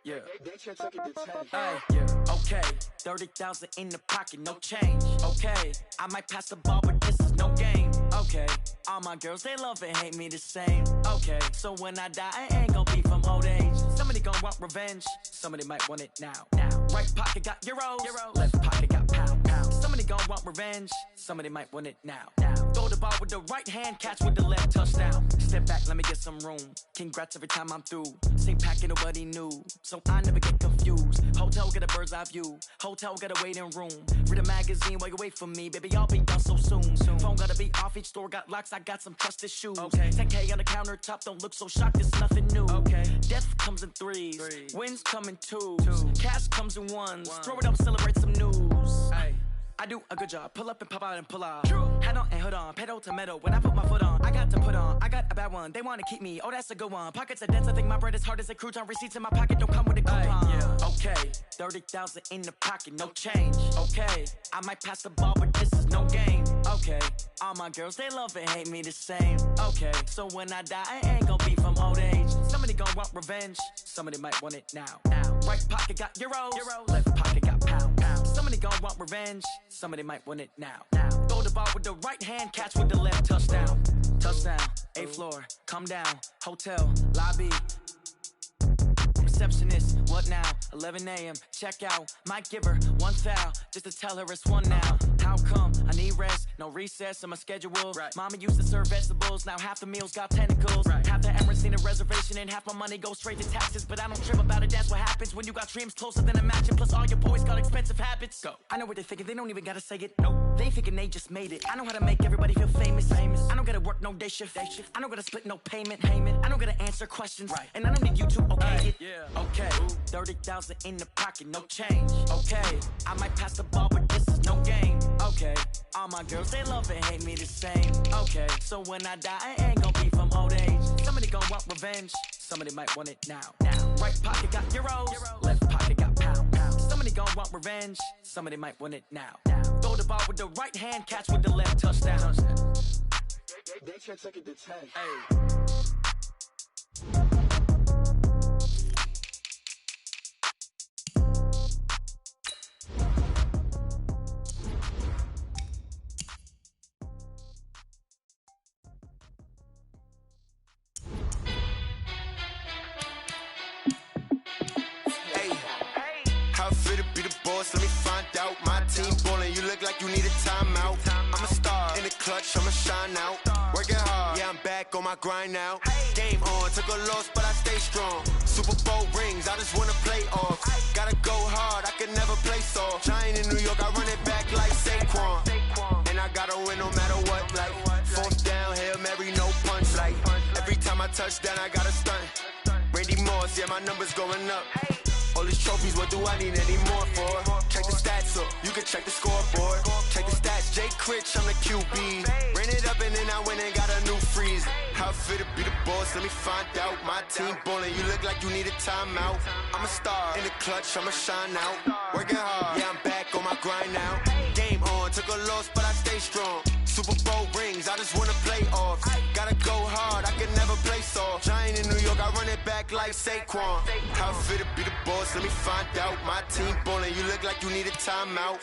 Yeah. Yeah. Okay. 30,000 in the pocket, no change. Okay. I might pass the ball, but this is no game. Okay. All my girls, they love and hate me the same. Okay. So when I die, I ain't gon' be from old age. Somebody gon' want revenge. Somebody might want it now. Right pocket got euros. Left pocket got pound. Somebody gon' want revenge. Somebody might want it now. Throw the ball with the right hand, catch with the left, touchdown. Step back, let me get some room. Congrats every time I'm through. Same packet, nobody knew, so I never get confused. Hotel got a bird's eye view. Hotel got a waiting room. Read a magazine while you wait for me, baby. I'll be done so soon. Phone gotta be off. Each store got locks. I got some trusted shoes. 10K on the countertop. Don't look so shocked. It's nothing new. Death comes in threes. Wins come in twos. Cash comes in ones. Throw it up, celebrate some news. I do a good job. Pull up and pop out and pull out. Head on and hood on. Pedal to metal. When I put my foot on, I got to put on. I got a bad one. They want to keep me. Oh, that's a good one. Pockets are dense. I think my bread is hard as a crouton. Receipts in my pocket don't come with a coupon. Okay. 30,000 in the pocket. No change. Okay. I might pass the ball, but this is no game. Okay. All my girls, they love and hate me the same. Okay. So when I die, I ain't gon' be from old age. Somebody gon' want revenge. Somebody might want it now. Right pocket got euros. Left pocket got pound. Somebody gon' want revenge. Somebody might want it now. Throw the ball with the right hand, catch with the left, touchdown. Touchdown, 8th floor, come down, hotel, lobby. Receptionist, what now? 11 a.m., check out. Might give her one foul, just to tell her it's one now. How come? I need rest, no recess in my schedule. Mama used to serve vegetables, now half the meals got tentacles. Half the Emirates need a reservation and half my money goes straight to taxes. But I don't trip about it, that's what happens when you got dreams closer than a match. Plus all your boys got expensive habits. Go. I know what they're thinking, they don't even gotta say it. Nope. They thinking they just made it. I know how to make everybody feel famous. I don't gotta work no day shift. I don't gotta split no payment. I don't gotta answer questions. And I don't need you to okay it. Okay, 30,000 in the pocket, no change. Okay, I might pass the ball, but this is no game. Okay, all my girls, they love and hate me the same. Okay, so when I die, I ain't gon' be from old age. Somebody gon' want revenge. Somebody might want it now. Right pocket got euros. Left pocket got pound. Somebody gon' want revenge. Somebody might want it now. Throw the ball with the right hand, catch with the left, touchdown. They can't take it to 10. Let me find out. My team ballin', you look like you need a timeout. I'm a star in the clutch, I'ma shine out. Working hard, yeah, I'm back on my grind now. Game on, took a loss, but I stay strong. Super Bowl rings, I just wanna play off. Gotta go hard, I can never play soft. Giant in New York, I run it back like Saquon. And I gotta win no matter what, like fourth down, Hail Mary, no punch. Like every time I touch down, I gotta stunt. Randy Moss, yeah, my numbers going up. All these trophies, what do I need any more for? Check the stats up, you can check the scoreboard. Check the stats, Jay Critch, I'm the QB. Ran it up and then I went and got a new freeze. How I fit to be the boss, let me find out. My team ballin', you look like you need a timeout. I'm a star in the clutch, I'ma shine out. Working hard, yeah, I'm back on my grind now. Game on, took a loss, but I stay strong. Super Bowl rings, I just wanna play off. Gotta go hard, I can never play soft. Giant in New York, I run it back like Saquon. How I fit to be the boss, let me find out. My team ballin', you look like you need a timeout.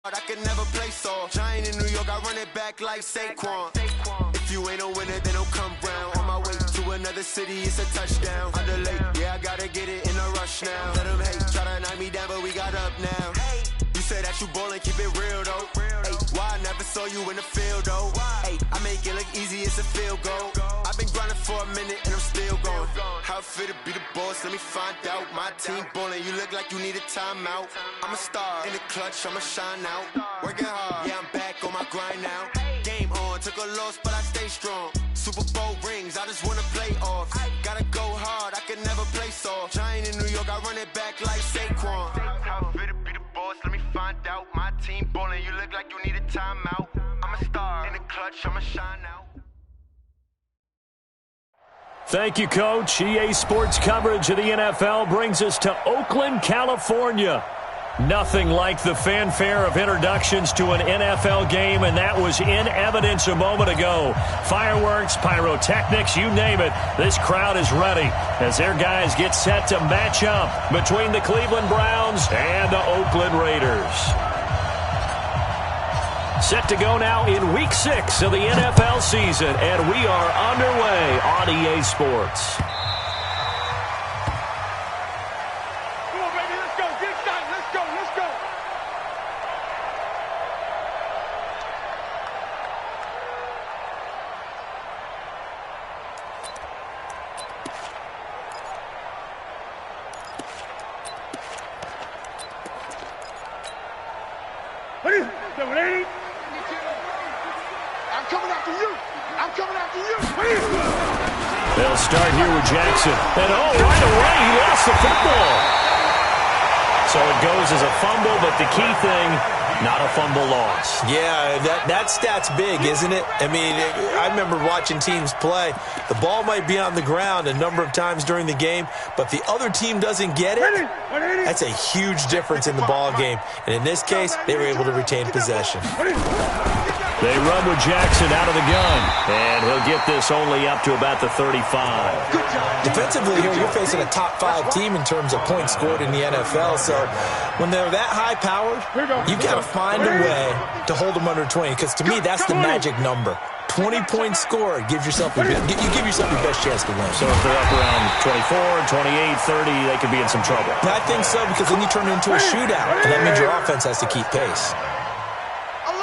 I can never play soft. Giant in New York, I run it back like Saquon. If you ain't a winner, then don't come round. On my way to another city, it's a touchdown. Under late, yeah, I gotta get it in a rush now. Let them hate, try to knock me down, but we got up now. You say that you ballin', keep it real though. Ay, why I never saw you in the field though? Ay, I make it look easy, it's a field goal. I've been grinding for a minute and I'm still going. How I fit to be the boss, let me find out. My team ballin', you look like you need a timeout. I'm a star in the clutch, I'ma shine out. Working hard, yeah, I'm back on my grind now. Game on, took a loss, but I stay strong. Super Bowl rings, I just wanna play off. Gotta go hard, I can never play soft. Giant in New York, I run it back like Saquon. How I fit to be the boss, let me find out. My team ballin', you look like you need a timeout. I'm a star in the clutch, I'ma shine out. Thank you, Coach. EA Sports coverage of the NFL brings us to Oakland, California, Nothing like the fanfare of introductions to an NFL game, and that was in evidence a moment ago. Fireworks, pyrotechnics, you name it. This crowd is ready as their guys get set to match up between the Cleveland Browns and the Oakland Raiders. Set to go now in Week 6 of the NFL season, and we are underway on EA Sports. They'll start here with Jackson. And, right away, he lost the football. So it goes as a fumble, but the key thing, not a fumble loss. Yeah, that stat's big, isn't it? I mean, I remember watching teams play. The ball might be on the ground a number of times during the game, but if the other team doesn't get it, that's a huge difference in the ball game. And in this case, they were able to retain possession. They run with Jackson out of the gun, and he'll get this only up to about the 35. Defensively here, you're facing a top-5 team in terms of points scored in the NFL, so when they're that high-powered, you've got to find a way to hold them under 20, because to me, that's the magic number. 20 points scored gives yourself you give yourself your best chance to win. So if they're up around 24, 28, 30, they could be in some trouble. I think so, because then you turn it into a shootout, and that means your offense has to keep pace.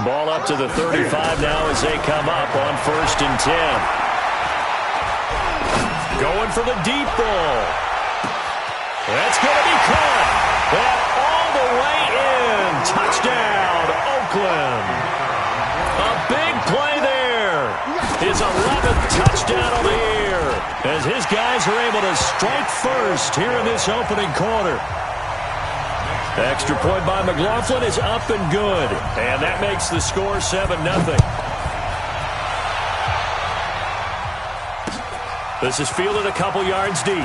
Ball up to the 35 now as they come up on 1st and 10. Going for the deep ball. That's going to be caught. And all the way in. Touchdown, Oakland. A big play there. His 11th touchdown on the year as his guys are able to strike first here in this opening quarter. Extra point by McLaughlin is up and good. And that makes the score 7-0. This is fielded a couple yards deep.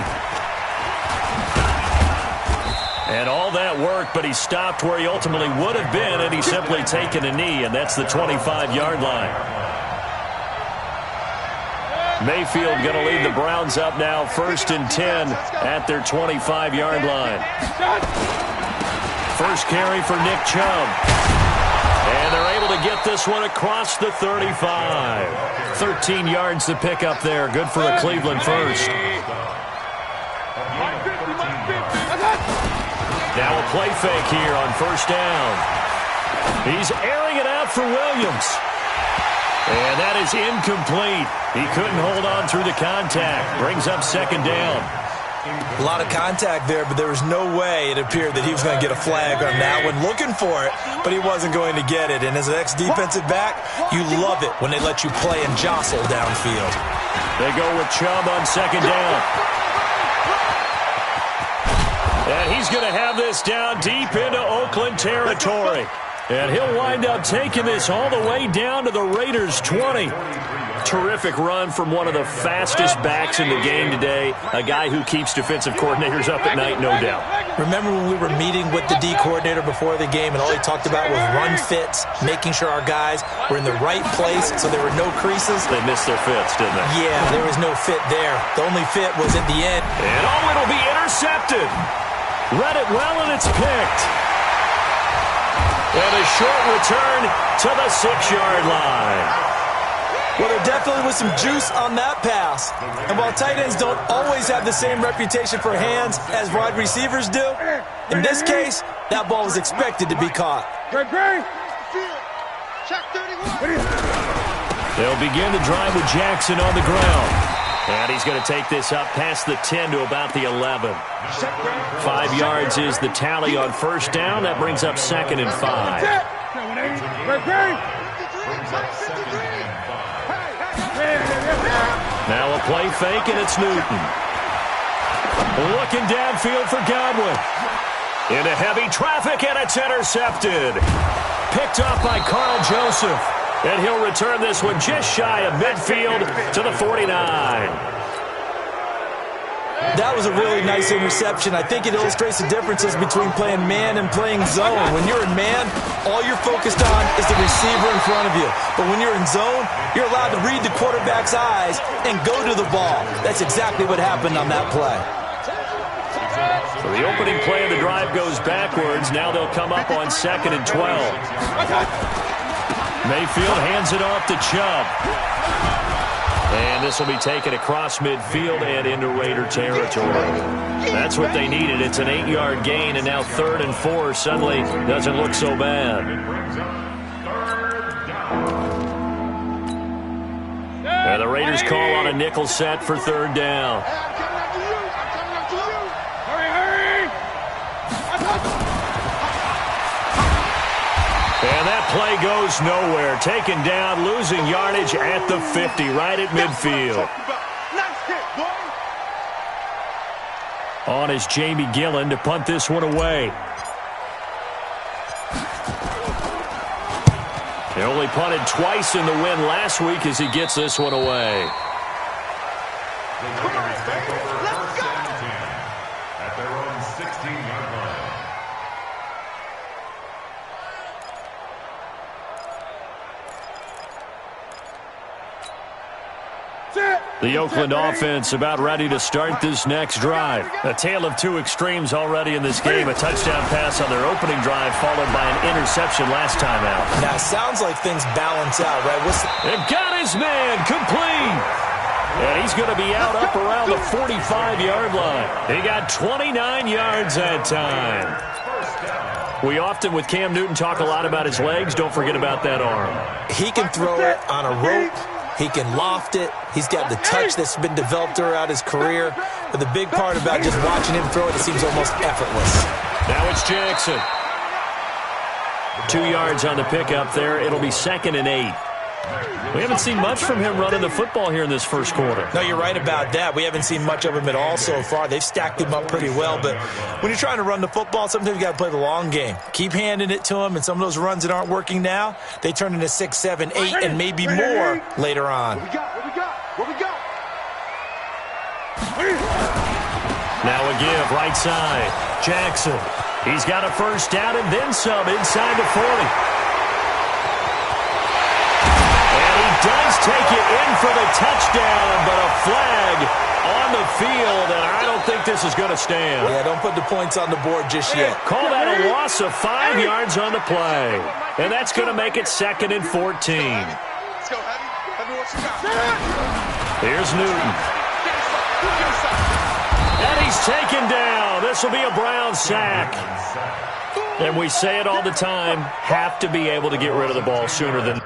And all that work, but he stopped where he ultimately would have been, and he's simply taken a knee, and that's the 25-yard line. Mayfield going to lead the Browns up now, 1st and 10 at their 25-yard line. First carry for Nick Chubb. And they're able to get this one across the 35. 13 yards to pick up there. Good for a Cleveland first. Now a play fake here on 1st down. He's airing it out for Williams. And that is incomplete. He couldn't hold on through the contact. Brings up 2nd down. A lot of contact there, but there was no way it appeared that he was going to get a flag on that one. Looking for it, but he wasn't going to get it. And as an ex-defensive back, you love it when they let you play and jostle downfield. They go with Chubb on 2nd down. And he's going to have this down deep into Oakland territory. And he'll wind up taking this all the way down to the Raiders' 20. Terrific run from one of the fastest backs in the game today. A guy who keeps defensive coordinators up at night, no doubt. Remember when we were meeting with the D coordinator before the game and all he talked about was run fits, making sure our guys were in the right place so there were no creases? They missed their fits, didn't they? Yeah, there was no fit there. The only fit was at the end. And it'll be intercepted. Read it well, and it's picked. And a short return to the 6-yard line. Well, there definitely was some juice on that pass. And while tight ends don't always have the same reputation for hands as wide receivers do, in this case, that ball was expected to be caught. They'll begin the drive with Jackson on the ground. And he's going to take this up past the 10 to about the 11. 5 yards is the tally on 1st down. That brings up 2nd and 5. Now a play fake, and it's Newton. Looking downfield for Godwin. Into heavy traffic, and it's intercepted. Picked up by Carl Joseph. And he'll return this one just shy of midfield to the 49. That was a really nice interception. I think it illustrates the differences between playing man and playing zone. When you're in man, all you're focused on is the receiver in front of you. But when you're in zone, you're allowed to read the quarterback's eyes and go to the ball. That's exactly what happened on that play. So the opening play of the drive goes backwards. Now they'll come up on 2nd and 12. Mayfield hands it off to Chubb. And this will be taken across midfield and into Raider territory. That's what they needed. It's an 8-yard gain, and now 3rd and 4 suddenly doesn't look so bad. And the Raiders call on a nickel set for 3rd down. And that play goes nowhere. Taken down, losing yardage at the 50, right at midfield. On is Jamie Gillen to punt this one away. He only punted twice in the win last week as he gets this one away. At their own 16-yard line. The Oakland offense about ready to start this next drive. A tale of two extremes already in this game. A touchdown pass on their opening drive followed by an interception last time out. Now, it sounds like things balance out, right? They've got his man complete. And he's going to be out up around the 45-yard line. He got 29 yards that time. We often, with Cam Newton, talk a lot about his legs. Don't forget about that arm. He can throw it on a rope. He can loft it. He's got the touch that's been developed throughout his career. But the big part about just watching him throw it, it seems almost effortless. Now it's Jackson. 2 yards on the pickup there. It'll be 2nd and 8. We haven't seen much from him running the football here in this first quarter. No, you're right about that. We haven't seen much of him at all so far. They've stacked him up pretty well. But when you're trying to run the football, sometimes you got to play the long game. Keep handing it to him, and some of those runs that aren't working now, they turn into 6, 7, 8, and maybe more later on. What we got? Now a give, right side. Jackson. He's got a first down and then some inside the 40. Does take it in for the touchdown, but a flag on the field, and I don't think this is going to stand. Yeah, don't put the points on the board just yet. Call that a loss of 5 yards on the play, and that's going to make it 2nd and 14. Let's go, Heavy what you got. Here's Newton. And he's taken down. This will be a Brown sack. And we say it all the time, have to be able to get rid of the ball sooner than...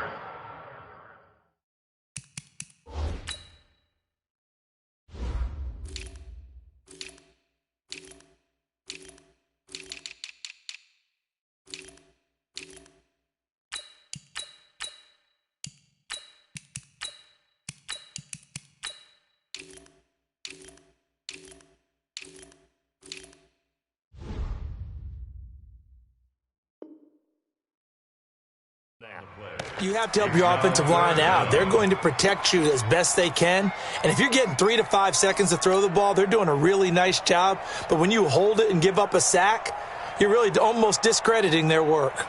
You have to help your offensive line out. They're going to protect you as best they can. And if you're getting 3 to 5 seconds to throw the ball, they're doing a really nice job. But when you hold it and give up a sack, you're really almost discrediting their work.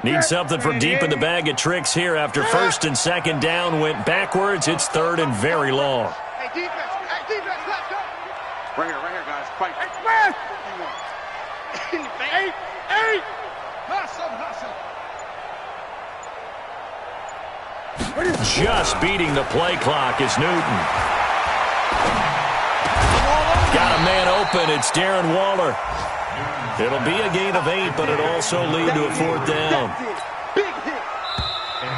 Need something from deep in the bag of tricks here after 1st and 2nd down went backwards. It's 3rd and very long. Hey, defense, let's go. Right here, guys. Fight. Eight. Hustle. Just beating the play clock is Newton. Got a man open. It's Darren Waller. It'll be a gain of 8, but it'll also lead to a 4th down.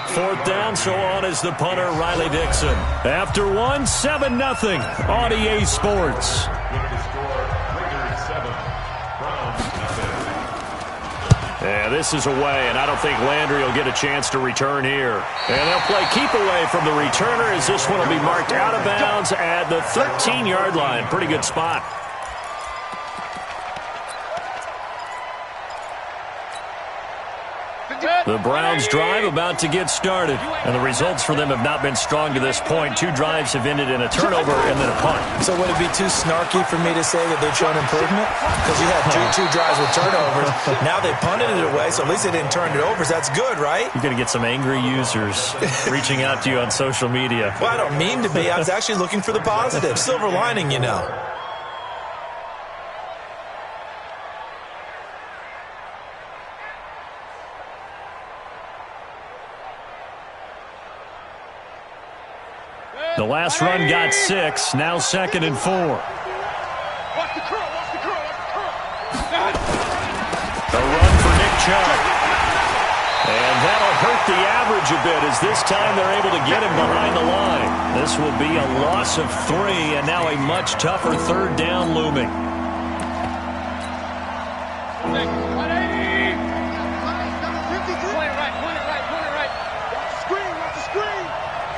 4th down, so on is the punter, Riley Dixon. After 1, 7-0 on EA Sports. Yeah, this is away, and I don't think Landry will get a chance to return here. And they'll play keep away from the returner as this one will be marked out of bounds at the 13-yard line. Pretty good spot. The Browns drive about to get started, and the results for them have not been strong to this point. 2 drives have ended in a turnover and then a punt. So would it be too snarky for me to say that they've shown improvement? Because you had two drives with turnovers. Now they punted it away, so at least they didn't turn it over. So that's good, right? You're going to get some angry users reaching out to you on social media. Well, I don't mean to be. I was actually looking for the positive. Silver lining, you know. The last run got 6, now 2nd and 4. Watch the curl, watch the curl, watch the curl. A run for Nick Chubb. And that'll hurt the average a bit as this time they're able to get him behind the line. This will be a loss of 3 and now a much tougher 3rd down looming. 180. Point it right. Watch the screen, watch the screen.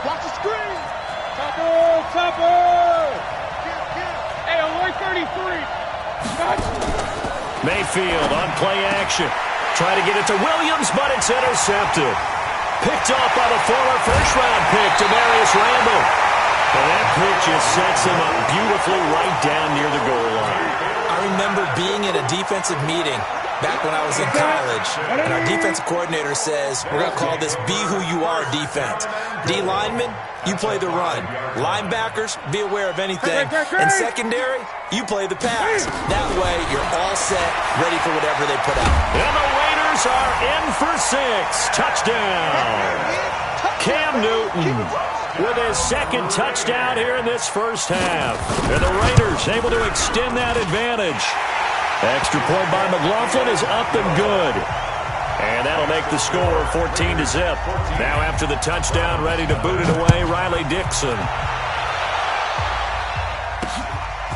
Watch the screen. Topper. Hey, alert 33. Mayfield on play action. Try to get it to Williams, but it's intercepted. Picked off by the former first-round pick, Demarius Randall. And that pick just sets him up beautifully right down near the goal line. I remember being in a defensive meeting back when I was in college, and our defensive coordinator says, we're going to call this Be Who You Are defense. D linemen, you play the run. Linebackers, be aware of anything. And secondary, you play the pass. That way, you're all set, ready for whatever they put out. And the Raiders are in for 6. Touchdown. Cam Newton with his 2nd touchdown here in this first half. And the Raiders able to extend that advantage. Extra point by McLaughlin is up and good. And that'll make the score 14-0. Now after the touchdown, ready to boot it away, Riley Dixon.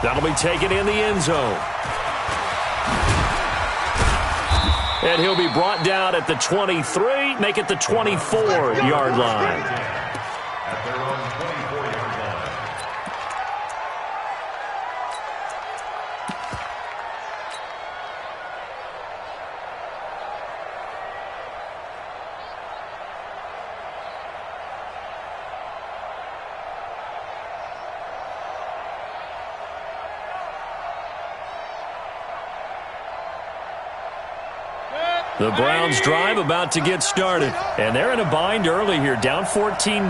That'll be taken in the end zone. And he'll be brought down at the 23, make it the 24-yard line. At their own 24-yard line. The Browns drive about to get started, and they're in a bind early here, down 14-0.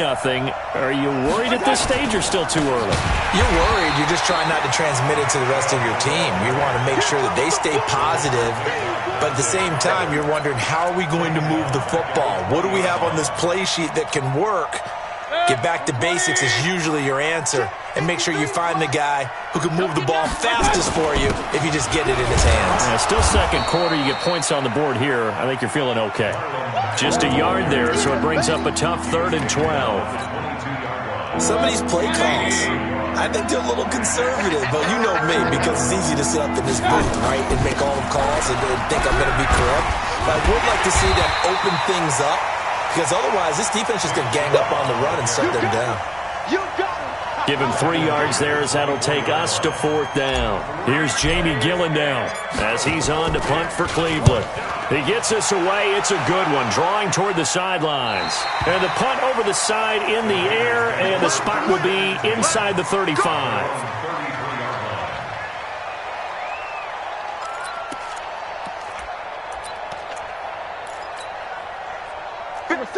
Are you worried at this stage or still too early? You're worried. You're just trying not to transmit it to the rest of your team. You want to make sure that they stay positive, but at the same time, you're wondering, how are we going to move the football? What do we have on this play sheet that can work? Get back to basics is usually your answer, and make sure you find the guy who can move the ball fastest for you if you just get it in his hands. Yeah, still 2nd quarter. You get points on the board here. I think you're feeling okay. Just a yard there, so it brings up a tough 3rd and 12. Some of these play calls, I think they're a little conservative, but you know me, because it's easy to sit up in this booth, right, and make all the calls and think I'm going to be correct. But I would like to see them open things up, because otherwise this defense is going to gang up on the run and shut them down. Give him 3 yards there as that'll take us to 4th down. Here's Jamie Gillendown as he's on to punt for Cleveland. He gets us away. It's a good one, drawing toward the sidelines. And the punt over the side in the air, and the spot will be inside the 35.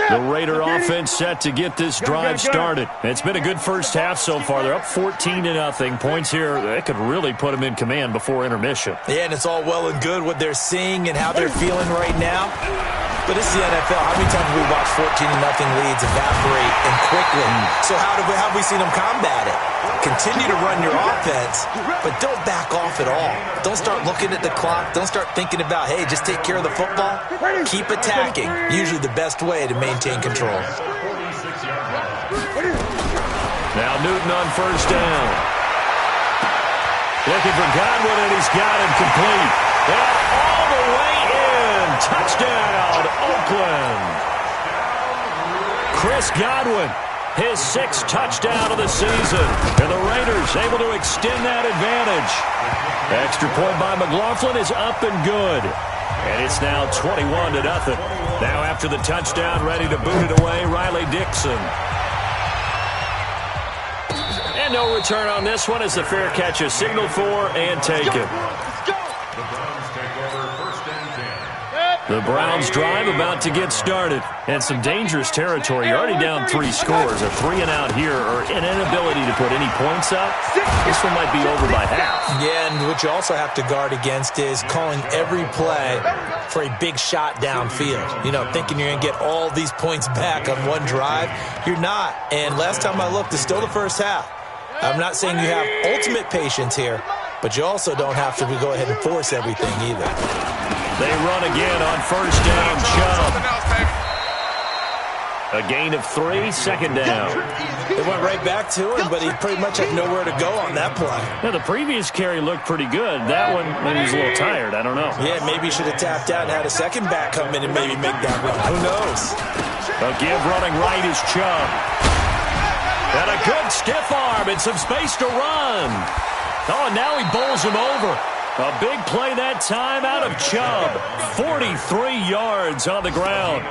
The Raider offense set to get this drive started. It's been a good first half so far. They're up 14-0. Points here, that could really put them in command before intermission. Yeah, and it's all well and good what they're seeing and how they're feeling right now. But this is the NFL. How many times have we watched 14-0 leads evaporate and quickly? So how have we seen them combat it? Continue to run your offense, but don't back off at all. Don't start looking at the clock. Don't start thinking about, hey, just take care of the football. Keep attacking. Usually the best way to maintain control. Now Newton on 1st down. Looking for Godwin, and he's got him complete. And all the way in. Touchdown, Oakland. Chris Godwin, his 6th touchdown of the season. And the Raiders able to extend that advantage. Extra point by McLaughlin is up and good. And it's now 21-0. Now after the touchdown, ready to boot it away, Riley Dixon. And no return on this one as the fair catch is signaled for and taken. The Browns drive about to get started. And some dangerous territory. You're already down 3 scores. A 3-and-out here or an inability to put any points up. This one might be over by half. Yeah, and what you also have to guard against is calling every play for a big shot downfield. You know, thinking you're going to get all these points back on one drive. You're not. And last time I looked, it's still the first half. I'm not saying you have ultimate patience here, but you also don't have to go ahead and force everything either. They run again on first down, Chubb. A gain of 3, second down. They went right back to him, but he pretty much had nowhere to go on that play. Now, the previous carry looked pretty good. That one, maybe he was a little tired. I don't know. Yeah, maybe he should have tapped out and had a second back come in and maybe make that run. Who knows? A give running right is Chubb. And a good stiff arm and some space to run. Oh, and now he bowls him over. A big play that time out of Chubb. 43 yards on the ground.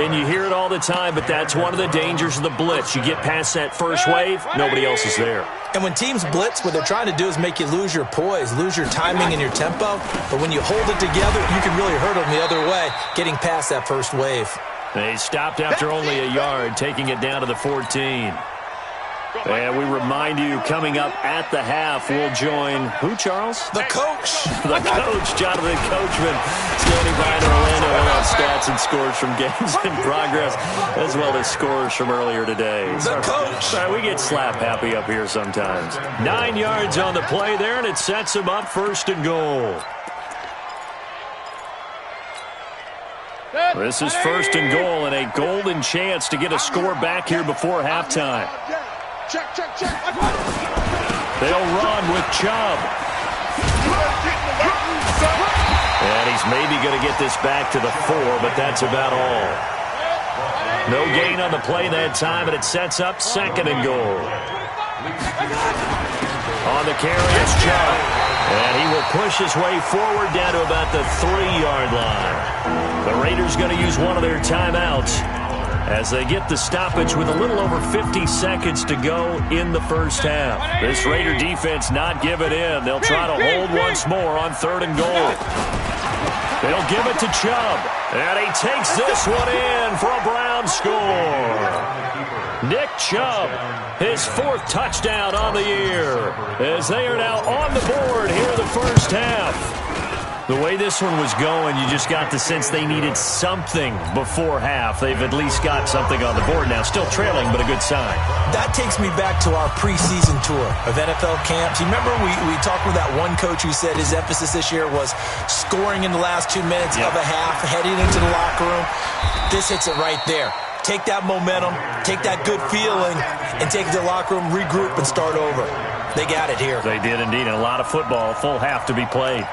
And you hear it all the time, but that's one of the dangers of the blitz. You get past that first wave, nobody else is there. And when teams blitz, what they're trying to do is make you lose your poise, lose your timing and your tempo. But when you hold it together, you can really hurt them the other way, getting past that first wave. They stopped after only a yard, taking it down to the 14. And we remind you, coming up at the half, we'll join who, Charles? The coach. The coach, Jonathan Coachman, standing by in Orlando. We'll have stats and scores from games in progress, as well as scores from earlier today. The coach. We get slap happy up here sometimes. 9 yards on the play there, and it sets him up first and goal. This is first and goal, and a golden chance to get a score back here before halftime. Check. They'll run with Chubb. And he's maybe going to get this back to the 4, but that's about all. No gain on the play that time, and it sets up second and goal. On the carry, it's Chubb. And he will push his way forward down to about the 3-yard line. The Raiders going to use one of their timeouts as they get the stoppage with a little over 50 seconds to go in the first half. This Raider defense not giving in. They'll try to hold once more on third and goal. They'll give it to Chubb. And he takes this one in for a Brown score. Nick Chubb, his 4th touchdown on the year, as they are now on the board here in the first half. The way this one was going, you just got the sense they needed something before half. They've at least got something on the board now. Still trailing, but a good sign. That takes me back to our preseason tour of NFL camps. You remember we talked with that one coach who said his emphasis this year was scoring in the last 2 minutes of a half, heading into the locker room. This hits it right there. Take that momentum, take that good feeling, and take it to the locker room, regroup, and start over. They got it here. They did indeed, and a lot of football, full half to be played.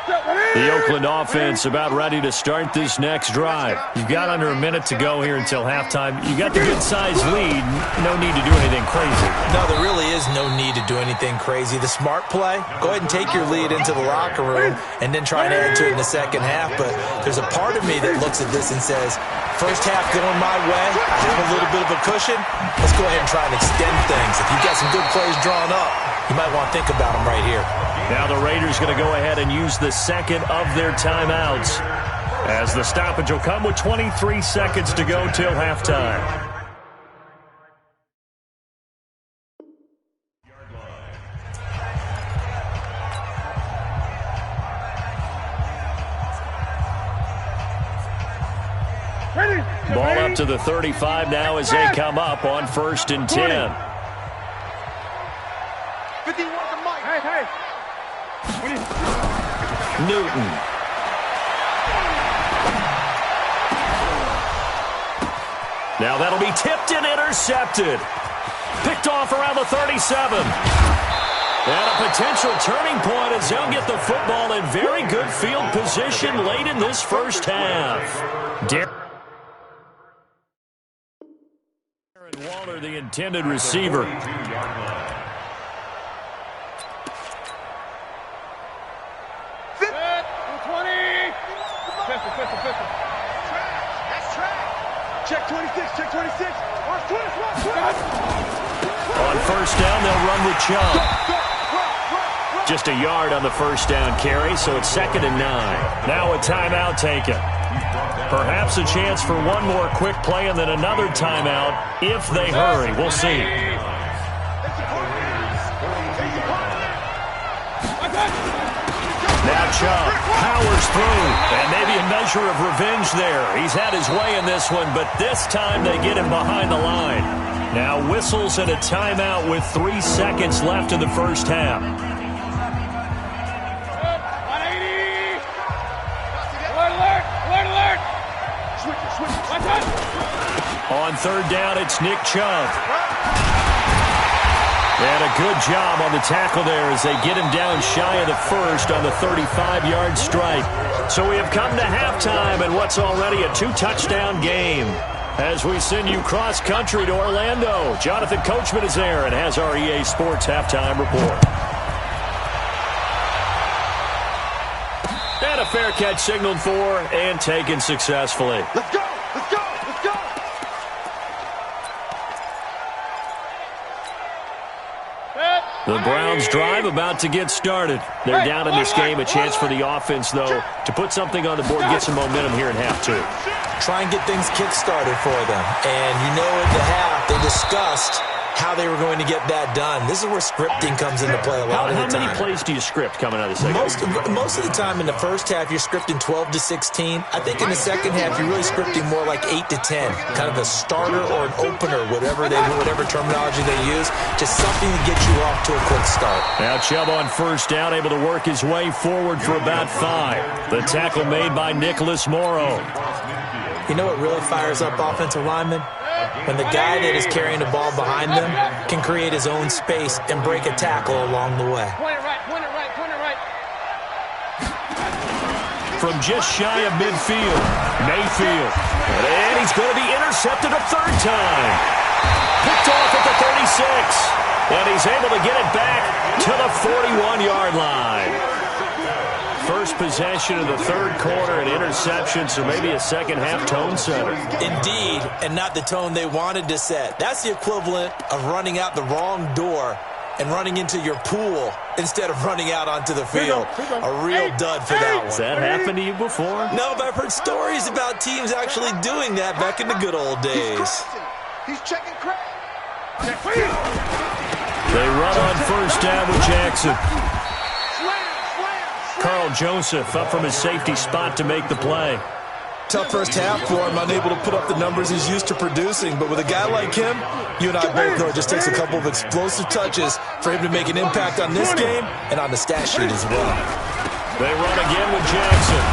The Oakland offense about ready to start this next drive. You've got under a minute to go here until halftime. You've got the good-sized lead. No need to do anything crazy. No, there really is no need to do anything crazy. The smart play, go ahead and take your lead into the locker room and then try and add to it in the second half. But there's a part of me that looks at this and says, first half going my way, I have a little bit of a cushion. Let's go ahead and try and extend things. If you've got some good plays drawn up, you might want to think about them right here. Now the Raiders going to go ahead and use the second of their timeouts, as the stoppage will come with 23 seconds to go till halftime. Ball up to the 35 now as they come up on 1st and 10. 51 to Mike. Hey. Newton. Now that'll be tipped and intercepted. Picked off around the 37. And a potential turning point as they'll get the football in very good field position late in this first half. Darren Waller, the intended receiver. That's trash. Check 26, check 26. Watch twist, watch twist. On first down, they'll run with Chubb. Just a yard on the first down carry, so it's 2nd and 9. Now a timeout taken. Perhaps a chance for one more quick play and then another timeout if they hurry. We'll see. Now Chubb powers through, and maybe a measure of revenge there. He's had his way in this one, but this time they get him behind the line. Now whistles and a timeout with 3 seconds left in the first half. On third down, it's Nick Chubb. And a good job on the tackle there as they get him down shy of the first on the 35-yard stripe. So we have come to halftime and what's already a 2-touchdown game. As we send you cross-country to Orlando, Jonathan Coachman is there and has our EA Sports halftime report. And a fair catch signaled for and taken successfully. Let's go, let's go, let's go. The Browns drive about to get started. They're down in this game. A chance for the offense, though, to put something on the board, get some momentum here in half two. Try and get things kick-started for them. And you know at the half, they discussed how they were going to get that done. This is where scripting comes into play a lot of the time. How many plays do you script coming out of the second? Most of the time in the first half, you're scripting 12 to 16. I think in the second half, you're really scripting more like 8 to 10. Kind of a starter or an opener, whatever terminology they use. Just something to get you off to a quick start. Now Chubb on first down, able to work his way forward for about 5. The tackle made by Nicholas Morrow. You know what really fires up offensive linemen? When the guy that is carrying the ball behind them can create his own space and break a tackle along the way. Point it right, point it right, point it right. From just shy of midfield, Mayfield. And he's going to be intercepted a third time. Picked off at the 36. And he's able to get it back to the 41-yard line. First possession of the third quarter, an interception, so maybe a second-half tone setter. Indeed, and not the tone they wanted to set. That's the equivalent of running out the wrong door and running into your pool instead of running out onto the field. A real dud for that one. Has that happened to you before? No, but I've heard stories about teams actually doing that back in the good old days. He's checking crack. They run on first down with Jackson. Carl Joseph up from his safety spot to make the play. Tough first half for him, unable to put up the numbers he's used to producing. But with a guy like him, you and I both know it just takes a couple of explosive touches for him to make an impact on this game and on the stat sheet as well. They run again with Jackson.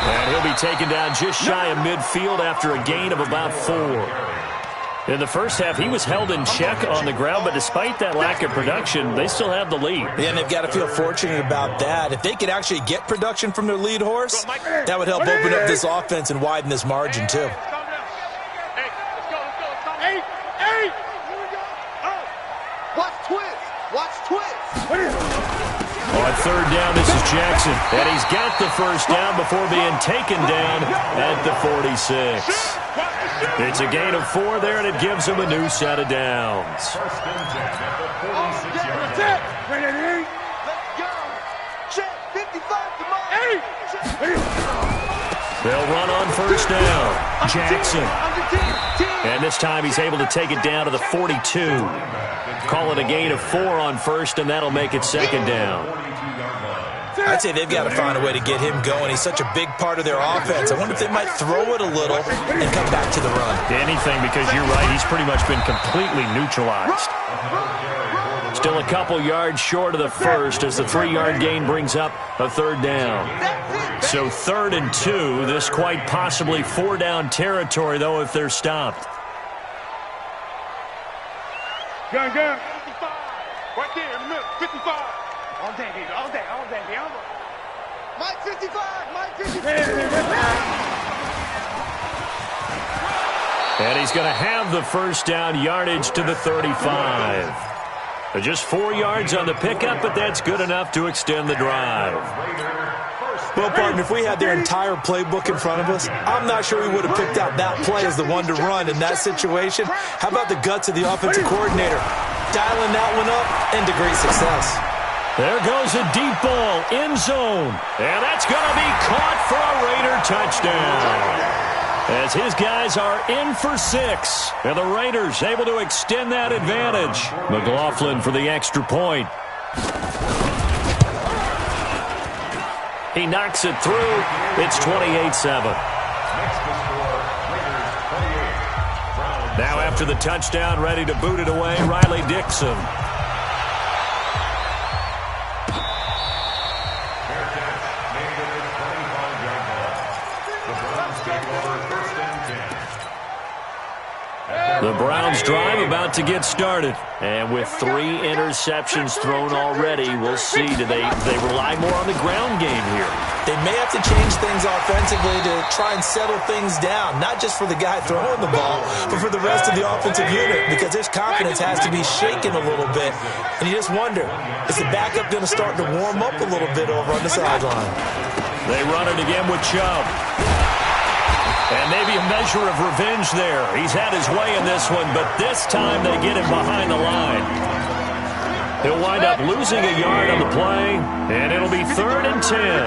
And he'll be taken down just shy of midfield after a gain of about 4. In the first half, he was held in check on the ground, but despite that lack of production, they still have the lead. Yeah, and they've got to feel fortunate about that. If they could actually get production from their lead horse, that would help open up this offense and widen this margin, too. Watch twist. Watch twist. On third down, this is Jackson. And he's got the first down before being taken down at the 46. It's a gain of 4 there, and it gives him a new set of downs. Let's go. Check 55 to my 8. They'll run on first down. Jackson. And this time he's able to take it down to the 42. Call it a gain of 4 on first, and that'll make it second down. I'd say they've got to find a way to get him going. He's such a big part of their offense. I wonder if they might throw it a little and come back to the run. Anything, because you're right, he's pretty much been completely neutralized. Still a couple yards short of the first as the 3-yard gain brings up a third down. So 3rd and 2, this quite possibly 4-down territory, though, if they're stopped. Gun. 55. Right there in the middle. 55. All day, baby. All day. Mike 55. Mike 55. And he's going to have the first down yardage to the 35. Just 4 yards on the pickup, but that's good enough to extend the drive. Well, partner, if we had their entire playbook in front of us, I'm not sure we would have picked out that play as the one to run in that situation. How about the guts of the offensive coordinator? Dialing that one up into great success. There goes a deep ball, end zone. And that's going to be caught for a Raider touchdown. As his guys are in for 6. And the Raiders able to extend that advantage. McLaughlin for the extra point. He knocks it through. It's 28-7. Now after the touchdown, ready to boot it away, Riley Dixon. The Browns drive about to get started. And with 3 interceptions thrown already, we'll see. Do they rely more on the ground game here? They may have to change things offensively to try and settle things down, not just for the guy throwing the ball, but for the rest of the offensive unit, because his confidence has to be shaken a little bit. And you just wonder, is the backup going to start to warm up a little bit over on the sideline? They run it again with Chubb. And maybe a measure of revenge there. He's had his way in this one, but this time they get him behind the line. He'll wind up losing a yard on the play, and it'll be 3rd and 10.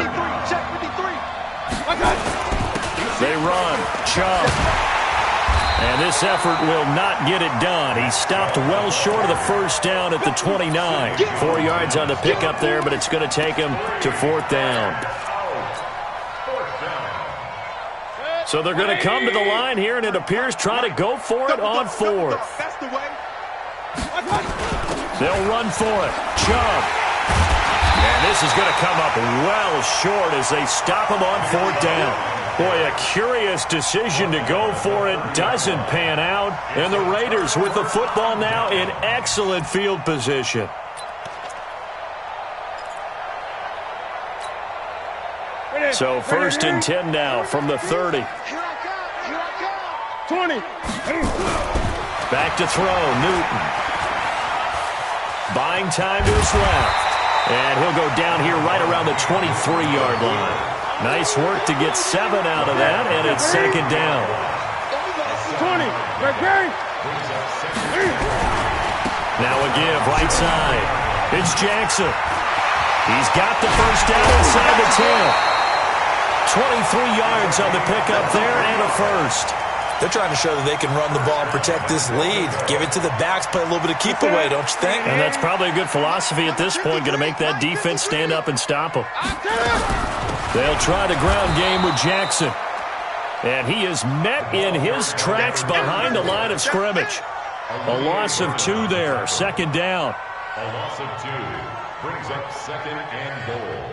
They run. Chubb. And this effort will not get it done. He stopped well short of the first down at the 29. 4 yards on the pickup there, but it's going to take him to 4th down. So they're going to come to the line here, and it appears try to go for it on 4th. They'll run for it. Chubb. And this is going to come up well short as they stop him on 4th down. Boy, a curious decision to go for it. Doesn't pan out. And the Raiders with the football now in excellent field position. So 1st and 10 now from the 30. 20. Back to throw, Newton. Buying time to his left. And he'll go down here right around the 23-yard line. Nice work to get 7 out of that, and it's 2nd down. 20. Now a give, right side. It's Jackson. He's got the first down inside the 10. 23 yards on the pickup there and a first. They're trying to show that they can run the ball and protect this lead. Give it to the backs, play a little bit of keep away, don't you think? And that's probably a good philosophy at this point, going to make that defense stand up and stop them. They'll try the ground game with Jackson. And he is met in his tracks behind the line of scrimmage. A loss of 2 there, 2nd down. A loss of 2 brings up 2nd and goal.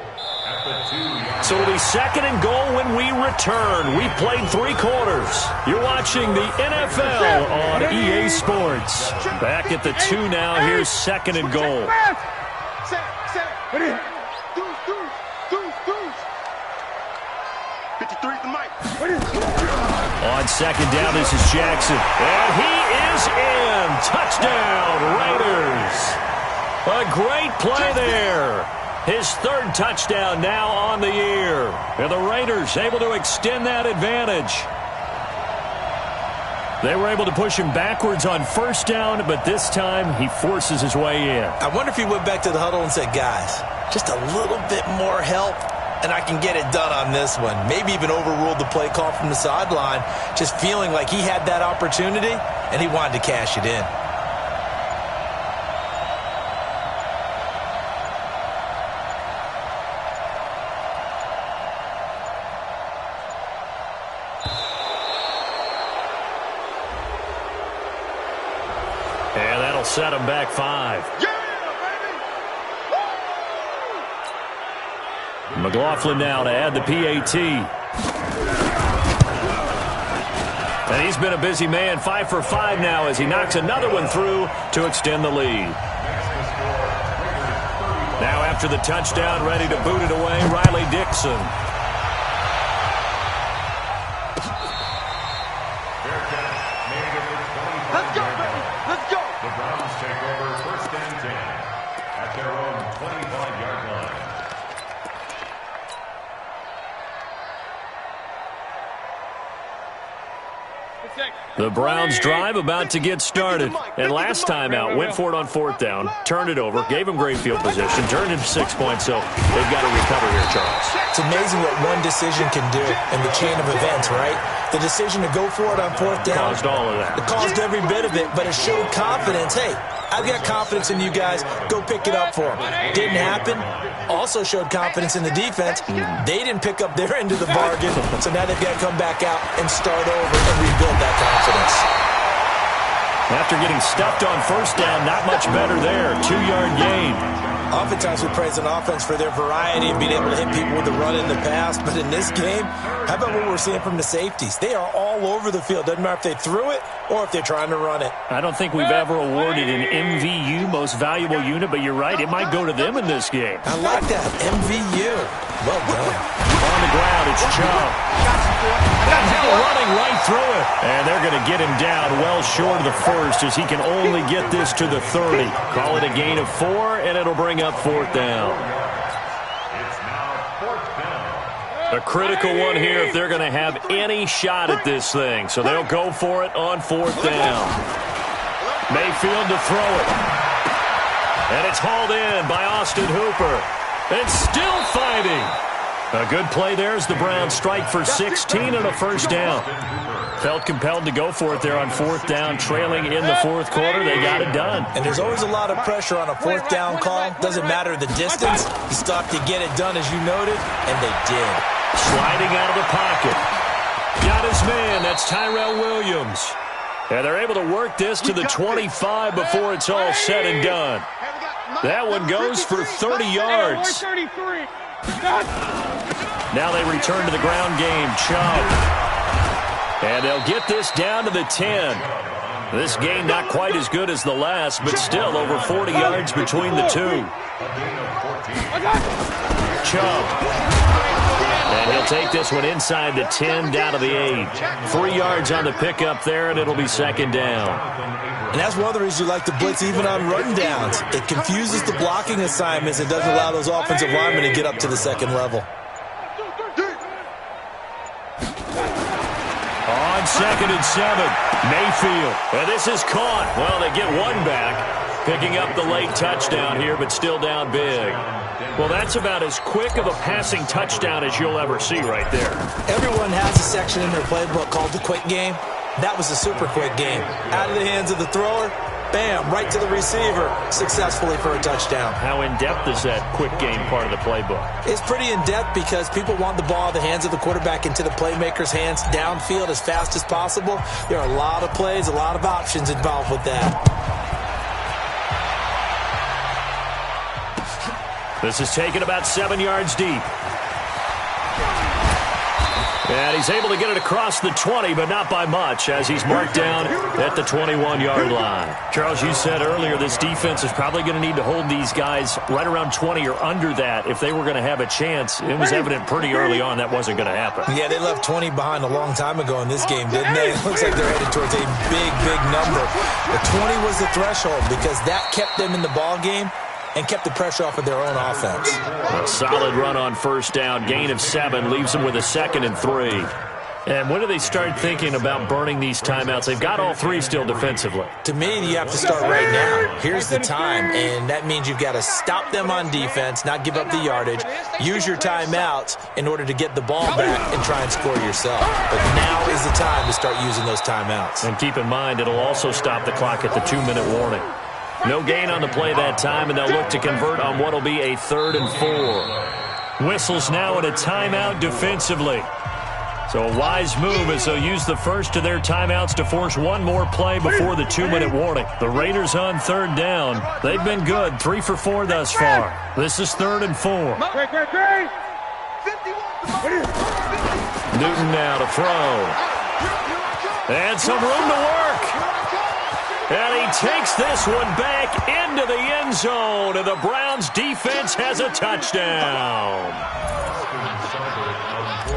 So it'll be 2nd and goal when we return. We played 3 quarters. You're watching the NFL on EA Sports. Back at the 2 now. Here's 2nd and goal. 53's the mic. On 2nd down, this is Jackson. And he is in. Touchdown, Raiders. A great play there. His 3rd touchdown now on the year. And the Raiders able to extend that advantage. They were able to push him backwards on 1st down, but this time he forces his way in. I wonder if he went back to the huddle and said, guys, just a little bit more help, and I can get it done on this one. Maybe even overruled the play call from the sideline, just feeling like he had that opportunity, and he wanted to cash it in. And that'll set him back 5. McLaughlin now to add the PAT. And he's been a busy man, 5 for 5 now as he knocks another one through to extend the lead. Now after the touchdown, ready to boot it away, Riley Dixon. Let's go, baby. Let's go. The Browns take over 1st and 10 at their own 25-yard line. The Browns drive about to get started. And last time out, went for it on 4th down, turned it over, gave them great field position, turned into 6 points, so they've got to recover here, Charles. It's amazing what one decision can do in the chain of events, right? The decision to go for it on 4th down. Caused all of that. It caused every bit of it, but it showed confidence. Hey, I've got confidence in you guys. Go pick it up for them. Didn't happen. Also showed confidence in the defense. They didn't pick up their end of the bargain, so now they've got to come back out and start over and rebuild that confidence. After getting stuffed on 1st down, not much better there. 2-yard gain. Oftentimes we praise an offense for their variety and being able to hit people with the run in the pass. But in this game, how about what we're seeing from the safeties? They are all over the field. Doesn't matter if they threw it or if they're trying to run it. I don't think we've ever awarded an MVU, most valuable unit, but you're right. It might go to them in this game. I like that. MVU. Well done. On the ground, it's Chubb. Running right through it. And they're going to get him down well short of the first as he can only get this to the 30. Call it a gain of 4, and it'll bring up 4th down. It's now 4th down. A critical one here if they're going to have any shot at this thing. So they'll go for it on 4th down. Mayfield to throw it. And it's hauled in by Austin Hooper. And still fighting. A good play there as the Browns strike for 16 and a 1st down. Felt compelled to go for it there on 4th down, trailing in the 4th quarter. They got it done. And there's always a lot of pressure on a 4th down call. Doesn't matter the distance. You still have to get it done, as you noted, and they did. Sliding out of the pocket. Got his man. That's Tyrell Williams. And they're able to work this to the 25 before it's all said and done. That one goes for 30 yards. Now they return to the ground game. Chubb. And they'll get this down to the 10. This game not quite as good as the last, but still over 40 yards between the two. Chubb. And he'll take this one inside the 10, down to the 8. 3 yards on the pickup there, and it'll be 2nd down. And that's one of the reasons you like to blitz even on run downs. It confuses the blocking assignments and doesn't allow those offensive linemen to get up to the 2nd level. On 2nd and 7, Mayfield. And this is caught. Well, they get one back, picking up the late touchdown here, but still down big. Well, that's about as quick of a passing touchdown as you'll ever see right there. Everyone has a section in their playbook called the quick game. That was a super quick game. Out of the hands of the thrower, bam, right to the receiver, successfully for a touchdown. How in-depth is that quick game part of the playbook? It's pretty in-depth because people want the ball in the hands of the quarterback into the playmaker's hands downfield as fast as possible. There are a lot of plays, a lot of options involved with that. This is taken about 7 yards deep. And he's able to get it across the 20, but not by much, as he's marked down at the 21-yard line. Charles, you said earlier this defense is probably going to need to hold these guys right around 20 or under that if they were going to have a chance. It was evident pretty early on that wasn't going to happen. Yeah, they left 20 behind a long time ago in this game, didn't they? It looks like they're headed towards a big, big number. The 20 was the threshold because that kept them in the ball game and kept the pressure off of their own offense. A solid run on 1st down. Gain of 7 leaves them with a 2nd and 3. And when do they start thinking about burning these timeouts? They've got all 3 still defensively. To me, you have to start right now. Here's the time, and that means you've got to stop them on defense, not give up the yardage, use your timeouts in order to get the ball back and try and score yourself. But now is the time to start using those timeouts. And keep in mind, it'll also stop the clock at the 2-minute warning. No gain on the play that time, and they'll look to convert on what will be a 3rd and 4. Whistles now in a timeout defensively. So a wise move as they'll use the first of their timeouts to force one more play before the 2-minute warning. The Raiders on 3rd down. They've been good, 3 for 4 thus far. This is 3rd and 4. Newton now to throw. And some room to work. And he takes this one back into the end zone, and the Browns defense has a touchdown.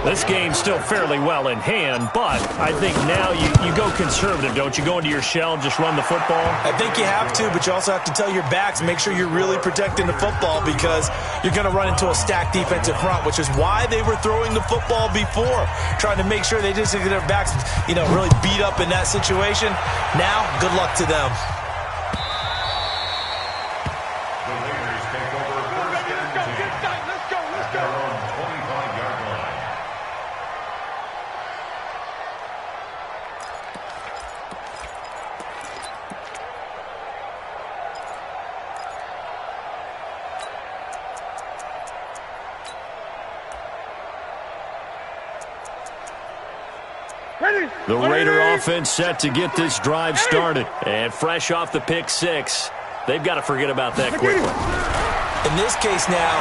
This game's still fairly well in hand, but I think now you go conservative, don't you? Go into your shell and just run the football? I think you have to, but you also have to tell your backs, make sure you're really protecting the football because you're going to run into a stacked defensive front, which is why they were throwing the football before, trying to make sure they just get their backs, really beat up in that situation. Now, good luck to them. The Raider offense set to get this drive started. And fresh off the pick six, they've got to forget about that quickly. In this case now,